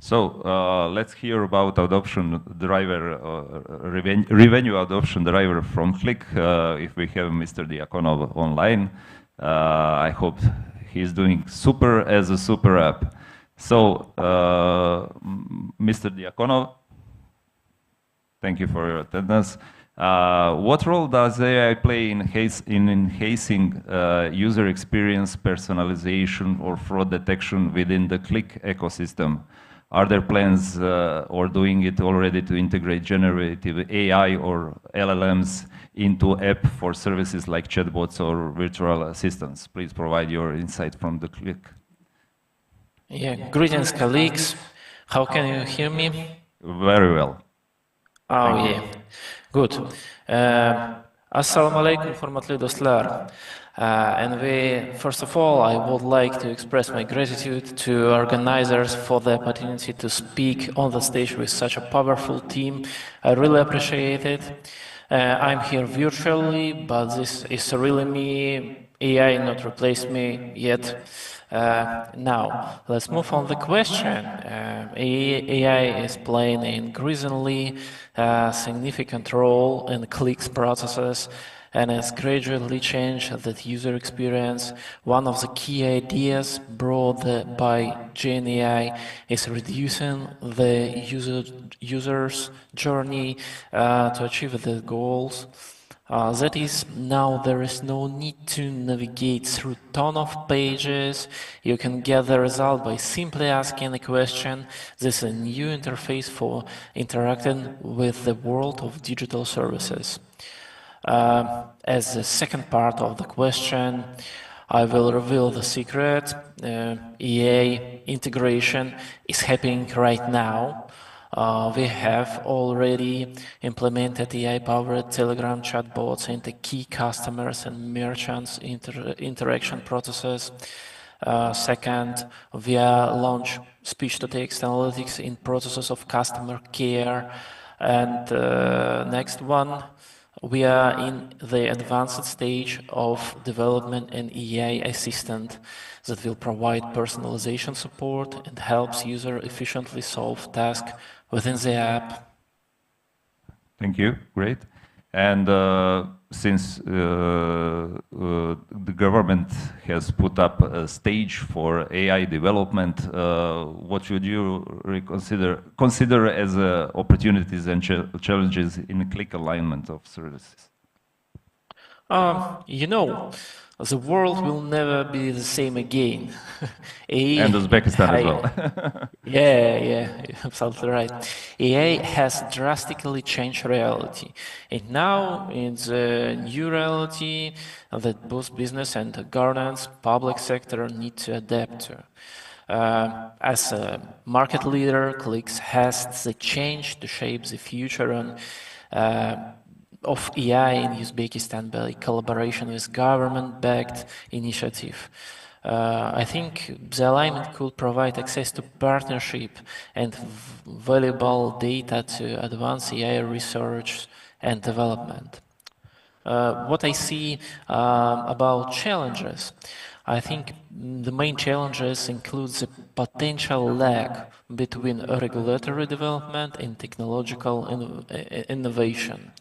So let's hear about adoption driver, revenue adoption driver from Click. If we have Mr. Diakonov online, I hope he's doing super as a super app. So, Mr. Diakonov, thank you for your attendance. What role does AI play in enhancing user experience, personalization, or fraud detection within the Click ecosystem? Are there plans or doing it already to integrate generative AI or LLMs into app for services like chatbots or virtual assistants? Please provide your insight from the click. Yeah, greetings, colleagues. How can you hear me? Very well. Oh, yeah. Good. Assalamu alaikum, hurmatli dostlar. First of all, I would like to express my gratitude to organizers for the opportunity to speak on the stage with such a powerful team. I really appreciate it. I'm here virtually, but this is really me. AI not replace me yet. Now, let's move on the question. AI is playing an increasingly significant role in clicks processes and has gradually changed that user experience. One of the key ideas brought by GenAI is reducing the user's journey to achieve the goals. That is, now there is no need to navigate through ton of pages. You can get the result by simply asking a question. This is a new interface for interacting with the world of digital services. As the second part of the question, I will reveal the secret. AI integration is happening right now. We have already implemented AI-powered Telegram chatbots into key customers and merchants interaction processes. Second, we launch speech-to-text analytics in processes of customer care. And next one, we are in the advanced stage of development an AI assistant that will provide personalization support and helps user efficiently solve tasks within the app. Thank you. Great. And since the government has put up a stage for AI development, what should you consider as opportunities and challenges in click alignment of services? You know, the world will never be the same again. And Uzbekistan as well. Yeah, absolutely right. AI has drastically changed reality. And now it's a new reality that both business and governance, public sector need to adapt to. As a market leader, Clicks has the change to shape the future of AI in Uzbekistan by collaboration with government-backed initiative. I think the alignment could provide access to partnership and valuable data to advance AI research and development. What I see about challenges, I think the main challenges include the potential lag between regulatory development and technological innovation,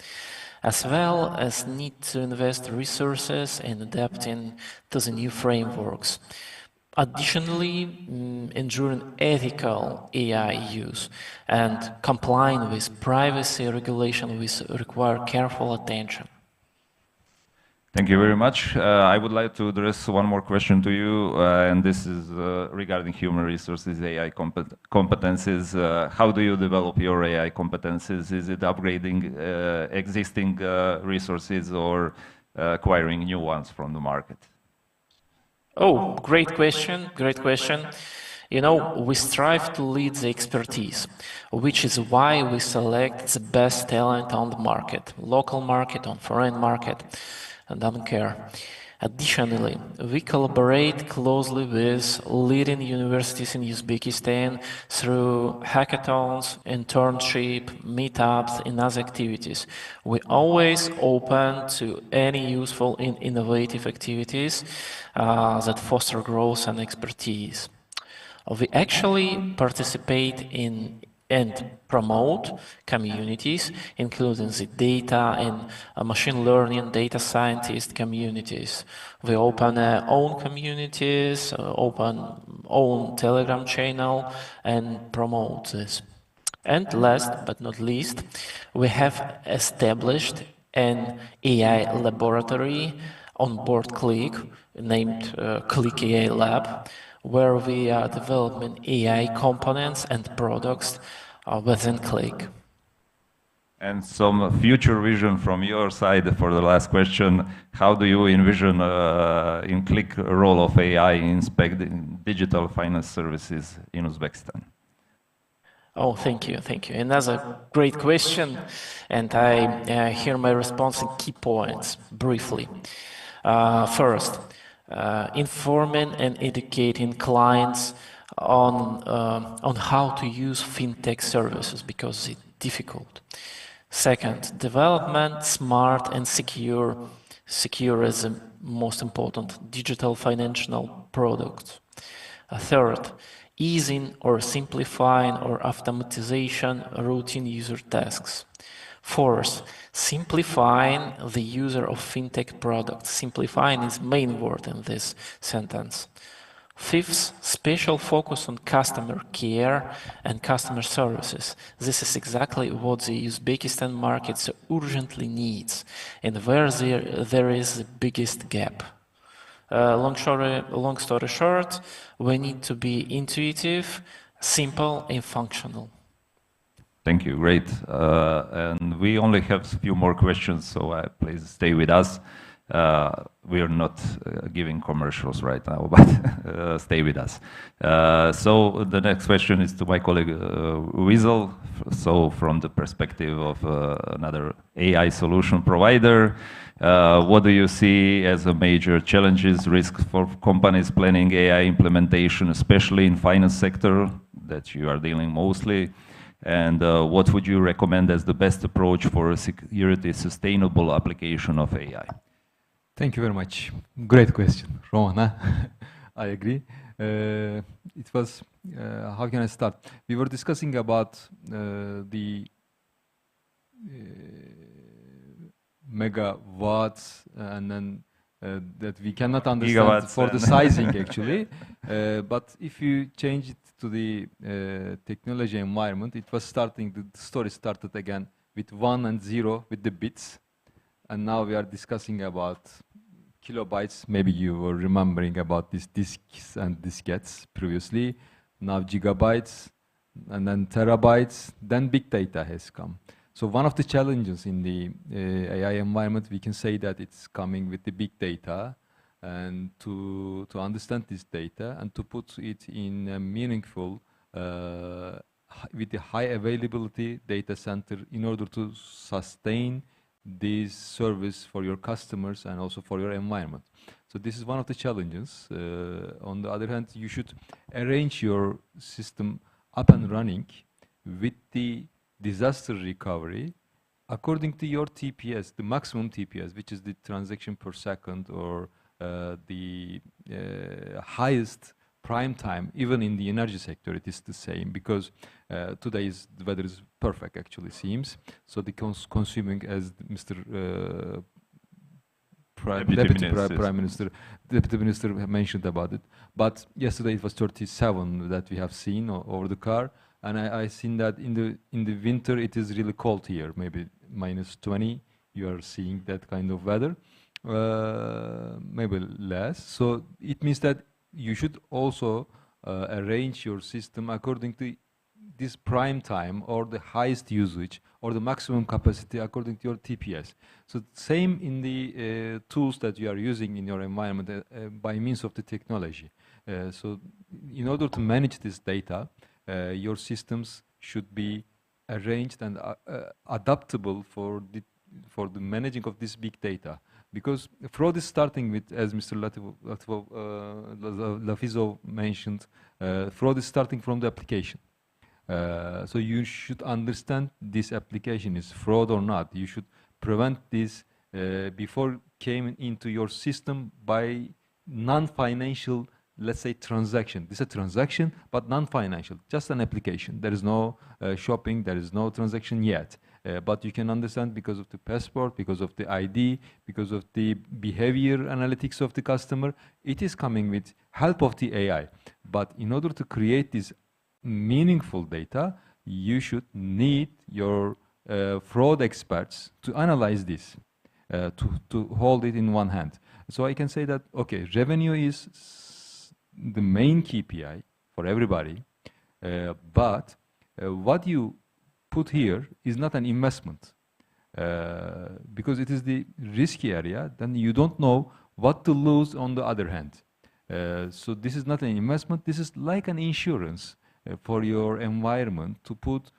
as well as need to invest resources in adapting to the new frameworks. Additionally, ensuring ethical AI use and complying with privacy regulation will require careful attention. Thank you very much. I would like to address one more question to you, and this is regarding human resources, AI competencies. How do you develop your AI competencies? Is it upgrading existing resources or acquiring new ones from the market? Oh, great question, great question. You know, we strive to lead the expertise, which is why we select the best talent on the market, local market, on foreign market. I don't care. Additionally, we collaborate closely with leading universities in Uzbekistan through hackathons, internship, meetups, and other activities. We're always open to any useful and innovative activities that foster growth and expertise. We actually participate in and promote communities, including the data and machine learning, data scientist communities. We open own communities, open own Telegram channel, and promote this. And last but not least, we have established an AI laboratory on board Click, named Click AI Lab, where we are developing AI components and products within Click. And some future vision from your side for the last question. How do you envision in Click role of AI in digital finance services in Uzbekistan? Oh, thank you, thank you. Another great question, and I hear my response in key points briefly. First, informing and educating clients on how to use fintech services because it's difficult. Second, development smart and secure is the most important digital financial product. Third, easing or simplifying or automatization routine user tasks. Fourth, simplifying the user of fintech products. Simplifying is main word in this sentence. Fifth, special focus on customer care and customer services. This is exactly what the Uzbekistan market so urgently needs and where there is the biggest gap. Long story short, we need to be intuitive, simple, and functional. Thank you, great. And we only have a few more questions, so please stay with us. We are not giving commercials right now, but stay with us. So the next question is to my colleague Weasel. So from the perspective of another AI solution provider, what do you see as a major challenges, risks for companies planning AI implementation, especially in finance sector that you are dealing mostly? And what would you recommend as the best approach for a security sustainable application of AI? Thank you very much. Great question, Roman. Huh? I agree. It was, how can I start? We were discussing about the megawatts and then that we cannot understand gigawatts for the sizing actually. But if you change it to the technology environment, it was starting, the story started again with 1 and 0 with the bits. And now we are discussing about kilobytes. Maybe you were remembering about these disks and diskettes previously. Now gigabytes, and then terabytes, then big data has come. So one of the challenges in the AI environment, we can say that it's coming with the big data, and to understand this data and to put it in a meaningful, with the high availability data center in order to sustain this service for your customers and also for your environment. So this is one of the challenges. On the other hand, you should arrange your system up and running with the disaster recovery according to your TPS, the maximum TPS, which is the transaction per second, or the highest prime time. Even in the energy sector, it is the same, because today the weather is perfect, actually seems. So the consuming, as Mr. Deputy Minister mentioned about it. But yesterday it was 37 that we have seen over the car, and I seen that in the winter it is really cold here, maybe -20. You are seeing that kind of weather, maybe less. So it means that you should also arrange your system according to this prime time or the highest usage or the maximum capacity according to your TPS. So same in the tools that you are using in your environment by means of the technology. So in order to manage this data, your systems should be arranged and adaptable for the managing of this big data. Because fraud is starting with, as Mr. Lafizov mentioned, fraud is starting from the application. So you should understand this application is fraud or not. You should prevent this before came into your system by non-financial, let's say, transaction. This is a transaction, but non-financial, just an application. There is no shopping, there is no transaction yet. But you can understand because of the passport, because of the ID, because of the behavior analytics of the customer, it is coming with help of the AI. But in order to create this meaningful data, you should need your fraud experts to analyze this, to hold it in one hand. So I can say that, okay, revenue is the main KPI for everybody, but what you put here is not an investment. Because it is the risky area, then you don't know what to lose on the other hand. So this is not an investment, this is like an insurance for your environment to put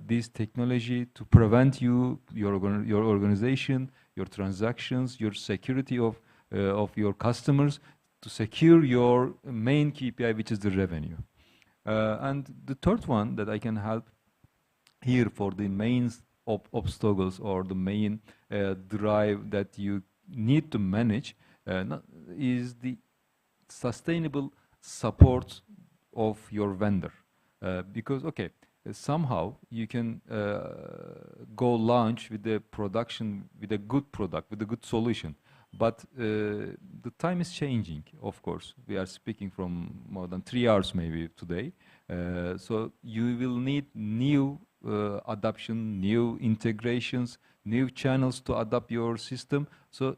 this technology to prevent your organization, your transactions, your security of your customers, to secure your main KPI, which is the revenue. And the third one that I can help here for the main obstacles or the main drive that you need to manage is the sustainable support of your vendor. Because, okay, somehow you can go launch with the production, with a good product, with a good solution. But the time is changing, of course. We are speaking from more than 3 hours maybe today. So you will need new adoption, new integrations, new channels to adapt your system. So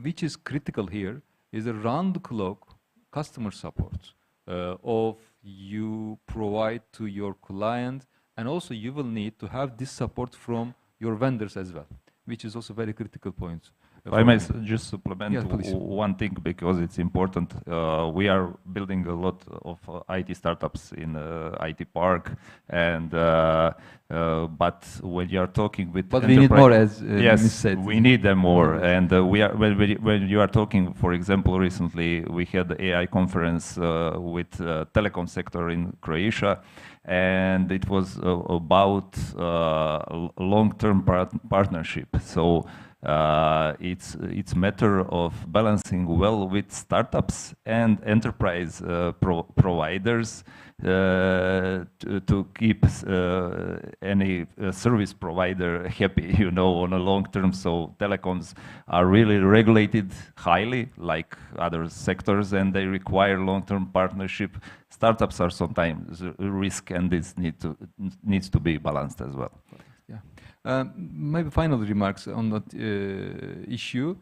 which is critical here is a round-the-clock customer support of you provide to your client, and also you will need to have this support from your vendors as well, which is also very critical point. If I may just supplement yeah, one thing, because it's important. We are building a lot of IT startups in IT Park, and but when you are talking with but we need more, as yes, said. We need them more. And we are when you are talking, for example, recently we had the AI conference with telecom sector in Croatia, and it was about long-term partnership. So it's matter of balancing well with startups and enterprise providers to keep any service provider happy, you know, on a long term. So telecoms are really regulated highly, like other sectors, and they require long-term partnership. Startups are sometimes risk, and this needs to be balanced as well. Maybe final remarks on that issue.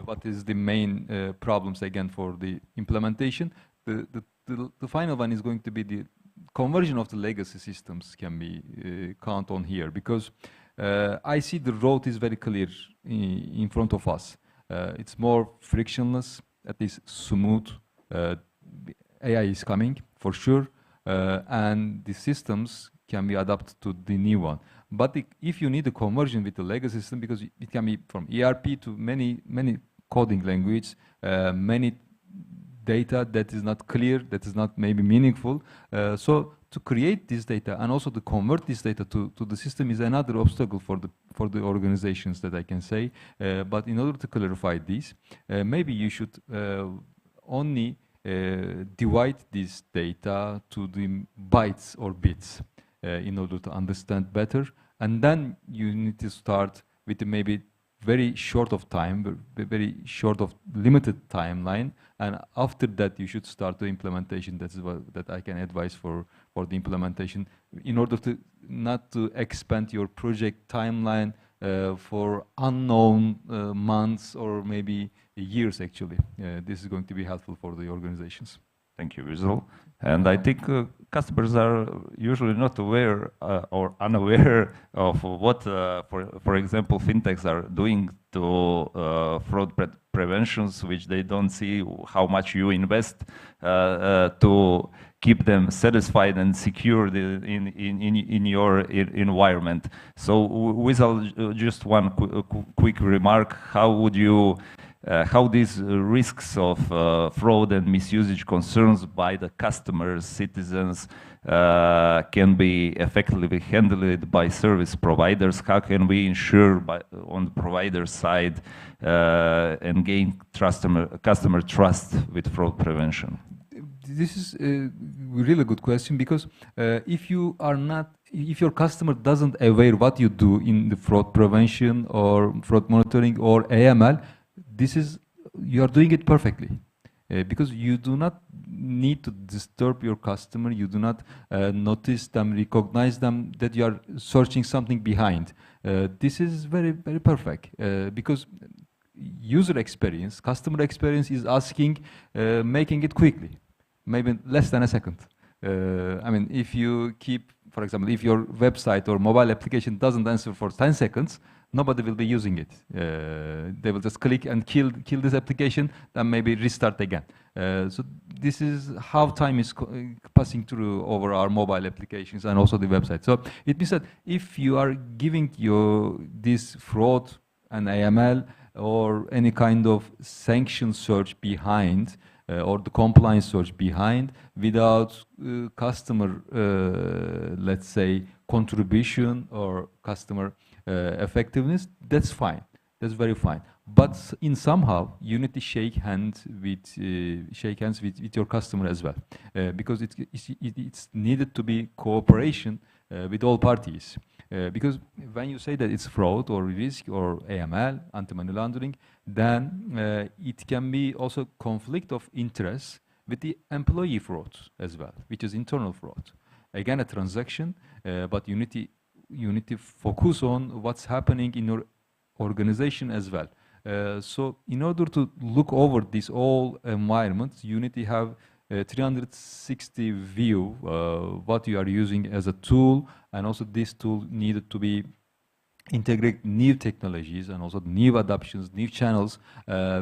What is the main problems again for the implementation? The final one is going to be the conversion of the legacy systems can be count on here, because I see the road is very clear in front of us. It's more frictionless, at least smooth. AI is coming for sure, and the systems can be adapted to the new one. But if you need a conversion with the legacy system, because it can be from ERP to many coding language, many data that is not clear, that is not maybe meaningful. So to create this data and also to convert this data to the system is another obstacle for the organizations, that I can say. But in order to clarify this, maybe you should only divide this data to the bytes or bits in order to understand better. And then you need to start with maybe very short of time, very short of limited timeline, and after that you should start the implementation. That is what that I can advise for the implementation, in order to not to expand your project timeline for unknown months or maybe years. Actually, this is going to be helpful for the organizations. Thank you, Visual. And I think customers are usually not aware or unaware of what, for example, fintechs are doing to fraud preventions, which they don't see how much you invest to keep them satisfied and secure in your environment. So, Visual, just one quick remark: how would you? How these risks of fraud and misusage concerns by the customers, citizens, can be effectively handled by service providers? How can we ensure on the provider side and gain customer trust with fraud prevention? This is a really good question, because if your customer doesn't aware what you do in the fraud prevention or fraud monitoring or AML, you are doing it perfectly, because you do not need to disturb your customer. You do not notice them, recognize them, that you are searching something behind. This is very, very perfect, because user experience, customer experience is asking, making it quickly, maybe less than a second. I mean, if you keep, for example, if your website or mobile application doesn't answer for 10 seconds, nobody will be using it. They will just click and kill this application, then maybe restart again. So this is how time is passing through over our mobile applications and also the website. So it means that if you are giving this fraud and AML or any kind of sanction search behind, or the compliance search behind, without customer, let's say, contribution or customer effectiveness, that's fine. That's very fine. But in somehow, you need to shake hands with your customer as well, because it's needed to be cooperation with all parties. Because when you say that it's fraud or risk or AML, anti-money laundering, then it can be also conflict of interest with the employee fraud as well, which is internal fraud. Again, a transaction, but you need to focus on what's happening in your organization as well. So in order to look over this all environment, you need to have a 360 view what you are using as a tool, and also this tool needed to be integrate new technologies and also new adoptions, new channels,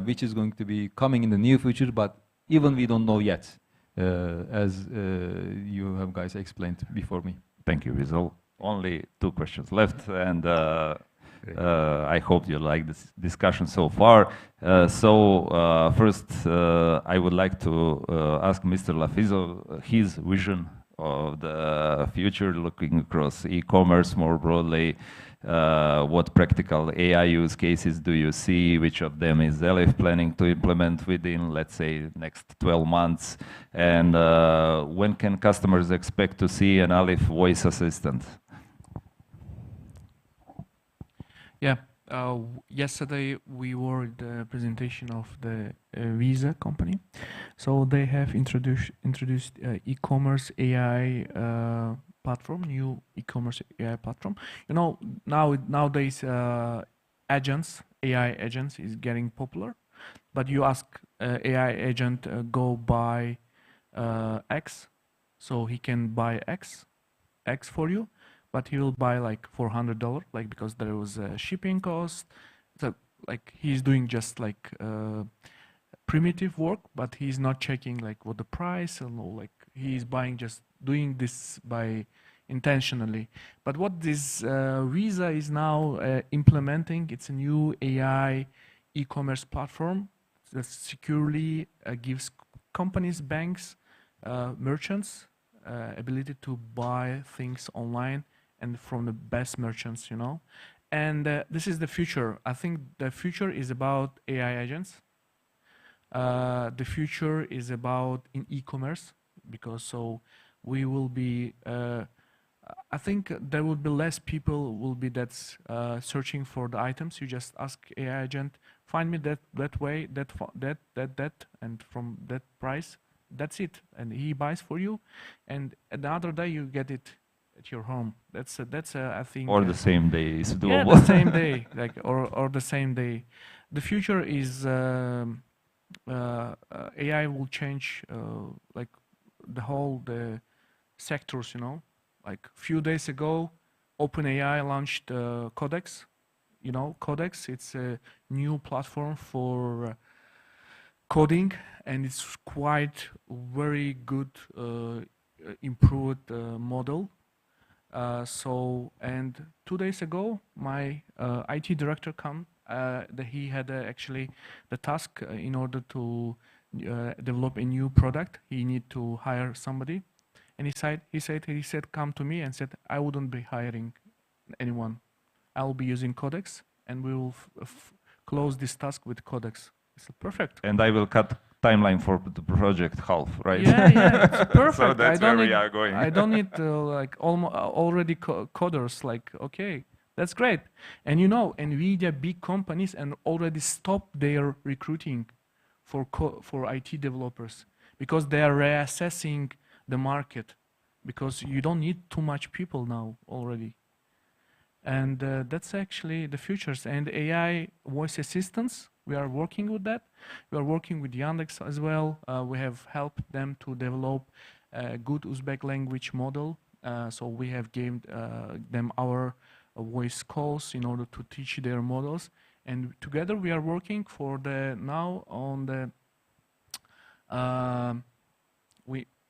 which is going to be coming in the near future, but even we don't know yet, as you have guys explained before me. Thank you, Vizal. Only 2 questions left, and I hope you like this discussion so far. First, I would like to ask Mr. Lafizo his vision of the future, looking across e-commerce more broadly. What practical AI use cases do you see? Which of them is Elif planning to implement within, let's say, next 12 months? And when can customers expect to see an Elif voice assistant? Yeah, yesterday we were at the presentation of the Visa company. So they have introduced e-commerce AI platform, new e-commerce AI platform. You know, nowadays agents, AI agents is getting popular, but you ask AI agent go buy X, so he can buy X for you, but he will buy like $400, like, because there was a shipping cost. So like he's doing just like primitive work, but he's not checking like what the price and all, like he's buying, just doing this by intentionally. But what this Visa is now implementing, it's a new AI e-commerce platform that securely gives companies, banks, merchants ability to buy things online and from the best merchants, you know. And this is the future. I think the future is about AI agents. The future is about in e-commerce, because so we will be, I think there will be less people will be that's searching for the items. You just ask AI agent, find me that way, that, and from that price, that's it. And he buys for you, and another day you get it at your home. That's I think. Or the same day is doable. Yeah, the same day, like or the same day. The future is AI will change like the sectors, you know. Like a few days ago, OpenAI launched Codex. You know, Codex. It's a new platform for coding, and it's quite very good, improved model. And 2 days ago, my IT director he had actually the task in order to develop a new product. He need to hire somebody, and he said, come to me and said, I wouldn't be hiring anyone. I'll be using Codex, and we will close this task with Codex. It's perfect. And I will cut timeline for the project half, right? Yeah, it's perfect. So that's where we are going. I don't need like already coders. Like, okay, that's great. And you know, NVIDIA, big companies, and already stopped their recruiting for IT developers, because they are reassessing the market, because you don't need too much people now already. And that's actually the futures. And AI voice assistants, we are working with that. We are working with Yandex as well. We have helped them to develop a good Uzbek language model. So we have given them our voice calls in order to teach their models. And together we are working for the now on the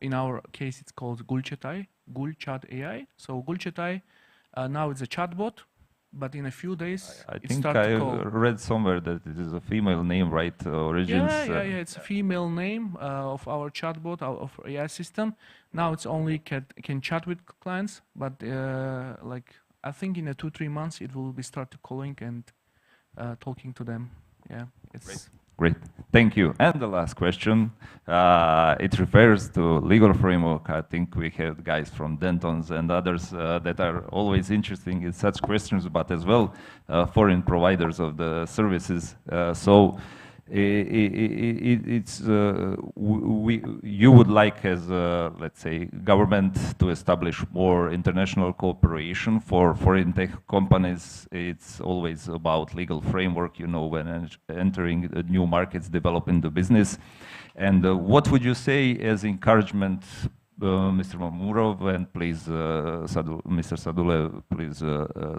in our case it's called Gulchat AI. So Gulchat now it's a chatbot, but in a few days I it think starts to I call. read somewhere that it is a female name, right? Origins. Yeah, it's a female name of our chatbot, of AI system. Now it's only can chat with clients, but like I think in 2-3 months it will be start to calling and talking to them. Yeah, it's Great, thank you. And the last question, it refers to legal framework. I think we have guys from Dentons and others that are always interesting in such questions, but as well foreign providers of the services. So you would like, as let's say, government to establish more international cooperation for foreign tech companies. It's always about legal framework, you know, when entering new markets, developing the business. And what would you say as encouragement, Mr. Mamurov, and please, Mr. Sadule, please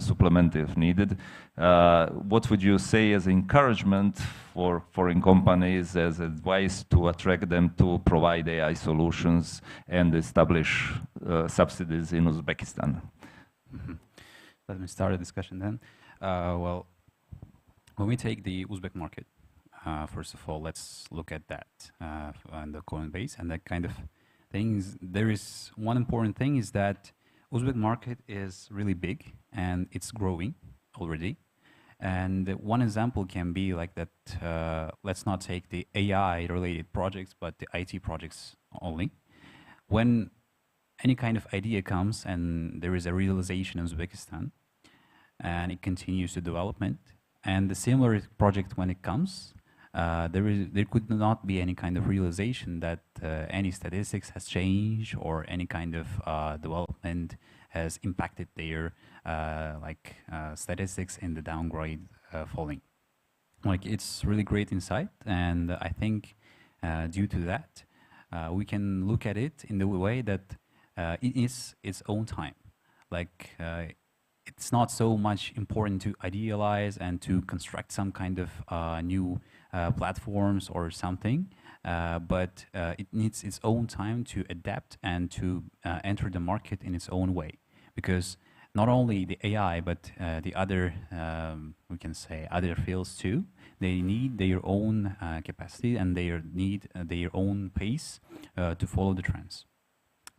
supplement if needed. What would you say as encouragement for foreign companies, as advice to attract them to provide AI solutions and establish subsidies in Uzbekistan? Mm-hmm. Let me start a discussion then. Well, when we take the Uzbek market, first of all, let's look at that on the coin base and that kind of things. There is one important thing is that Uzbek market is really big and it's growing already. And one example can be like that, let's not take the AI related projects, but the IT projects only. When any kind of idea comes and there is a realization in Uzbekistan and it continues to development, and the similar project when it comes, there could not be any kind of realization that any statistics has changed or any kind of development has impacted their statistics in the downgrade falling. Like, it's really great insight, and I think due to that we can look at it in the way that it is its own time. Like it's not so much important to idealize and to construct some kind of new platforms or something, but it needs its own time to adapt and to enter the market in its own way. Because not only the AI, but the other, we can say, other fields too, they need their own capacity and they need their own pace to follow the trends.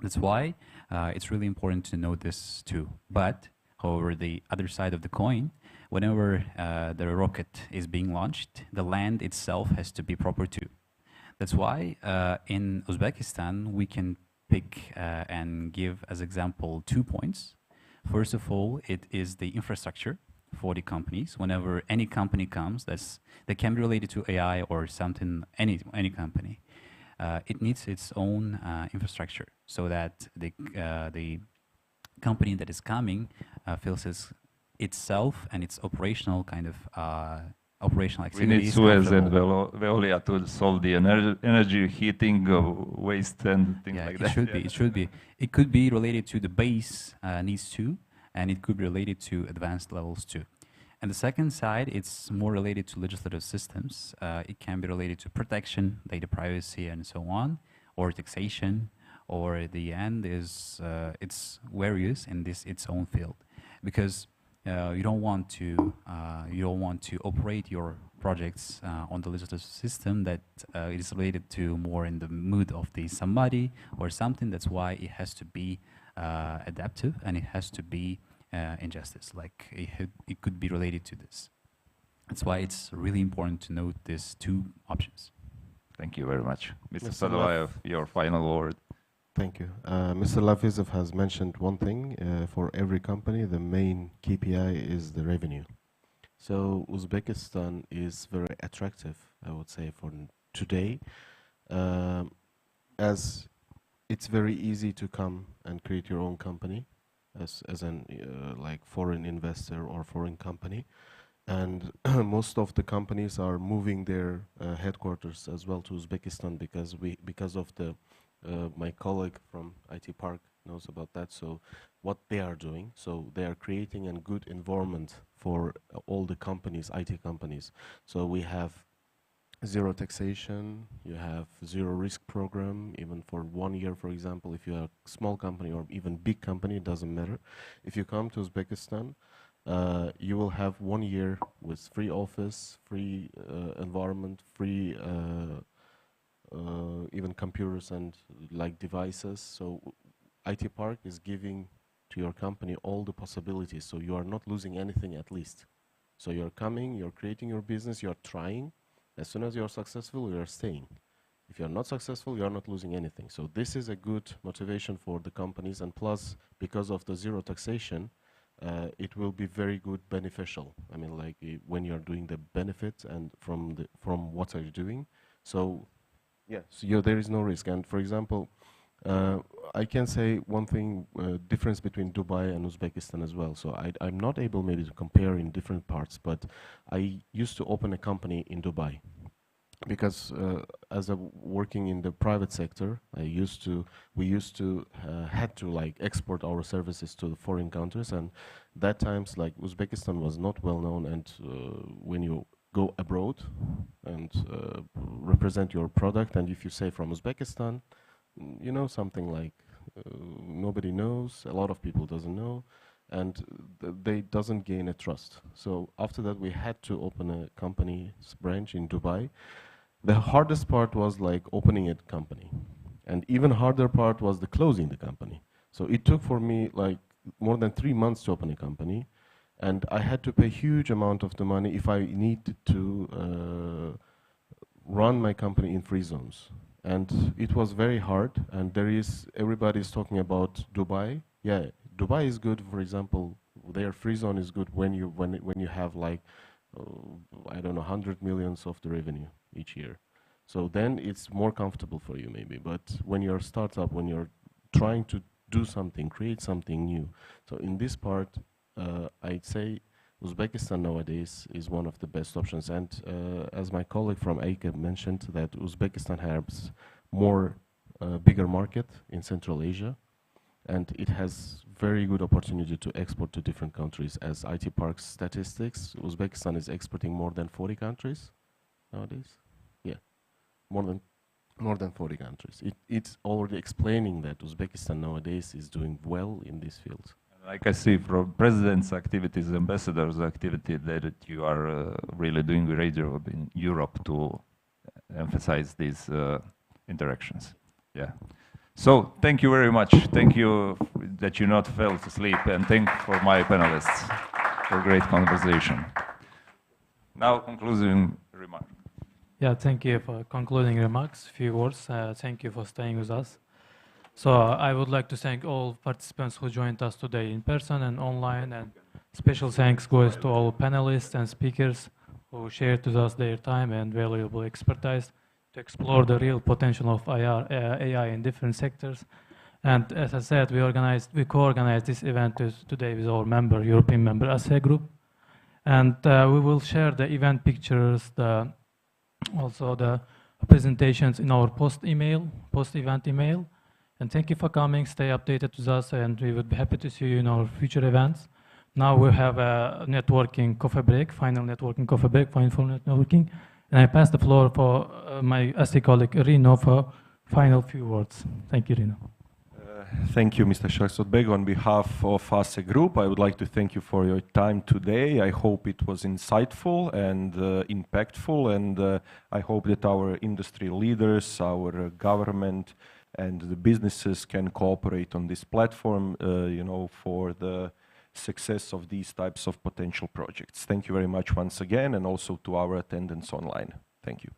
That's why it's really important to know this too. But however, the other side of the coin, whenever the rocket is being launched, the land itself has to be proper too. That's why in Uzbekistan, we can pick and give as example 2 points. First of all, it is the infrastructure for the companies. Whenever any company comes that can be related to AI or something, any company, it needs its own infrastructure so that the company that is coming feels itself and its operational kind of operational activities. We need Suez and Veolia to solve the energy heating waste and things like that. It should be. It could be related to the base needs too, and it could be related to advanced levels too. And the second side, it's more related to legislative systems. It can be related to protection, data privacy, and so on, or taxation, or at the end is it's various in its own field, because you don't want to operate your projects on the legislative system that is related to more in the mood of somebody or something. That's why it has to be adaptive and it has to be injustice. Like it could be related to this. That's why it's really important to note these 2 options. Thank you very much, Mr. Sadulayev. Your final word. Thank you. Mr. Lafizov has mentioned one thing. For every company, the main KPI is the revenue. So Uzbekistan is very attractive, I would say, for today, as it's very easy to come and create your own company. as an like foreign investor or foreign company. And most of the companies are moving their headquarters as well to Uzbekistan because of the my colleague from IT Park knows about that. So what they are doing, so they are creating a good environment for all the companies, IT companies. So we have zero taxation, you have zero risk program, even for 1 year, for example. If you're a small company or even big company, it doesn't matter. If you come to Uzbekistan, you will have 1 year with free office, free environment, free even computers and like devices. So IT Park is giving to your company all the possibilities, so you are not losing anything at least. So you're coming, you're creating your business, you're trying. As soon as you're successful, you're staying. If you're not successful, you're not losing anything. So this is a good motivation for the companies, and plus, because of the zero taxation, it will be very good beneficial. I mean, like when you're doing the benefits and from what are you doing. So yeah, so there is no risk. And for example, I can say one thing, difference between Dubai and Uzbekistan as well. So I'm not able maybe to compare in different parts, but I used to open a company in Dubai because as a working in the private sector, we used to had to like export our services to the foreign countries, and that times like Uzbekistan was not well known, and when you go abroad and represent your product, and if you say from Uzbekistan, you know, something like nobody knows, a lot of people doesn't know, and they doesn't gain a trust. So after that, we had to open a company's branch in Dubai. The hardest part was like opening a company, and even harder part was the closing the company. So it took for me like more than 3 months to open a company, and I had to pay huge amount of the money if I needed to run my company in free zones. And it was very hard, and everybody is talking about Dubai. Yeah, Dubai is good. For example, their free zone is good when you have like I don't know 100 millions of the revenue each year. So then it's more comfortable for you maybe. But when you're a startup, when you're trying to do something, create something new. So in this part, I'd say Uzbekistan nowadays is one of the best options, and as my colleague from AICA mentioned, that Uzbekistan has more bigger market in Central Asia, and it has very good opportunity to export to different countries. As IT Park's statistics, Uzbekistan is exporting more than 40 countries nowadays. Yeah, more than 40 countries. It's already explaining that Uzbekistan nowadays is doing well in this field. Like I see from president's activities, ambassadors' activity, that you are really doing a great job in Europe to emphasize these interactions. Yeah. So thank you very much. Thank you that you not fell asleep, and thank for my panelists for great conversation. Now concluding remarks. Yeah, thank you for concluding remarks. Few words. Thank you for staying with us. So I would like to thank all participants who joined us today in person and online, and special thanks goes to all panelists and speakers who shared with us their time and valuable expertise to explore the real potential of AI in different sectors. And as I said, we co-organized this event today with our European member ASEA group, and we will share the event pictures, also the presentations in our post-event email. And thank you for coming. Stay updated with us, and we would be happy to see you in our future events. Now we have a networking coffee break, final networking coffee break for informal networking. And I pass the floor for my ASEA colleague Rino for final few words. Thank you, Rino. Thank you, Mr. Shahzodbek. On behalf of ASEA Group, I would like to thank you for your time today. I hope it was insightful and impactful, and I hope that our industry leaders, our government, and the businesses can cooperate on this platform, you know, for the success of these types of potential projects. Thank you very much once again, and also to our attendants online. Thank you.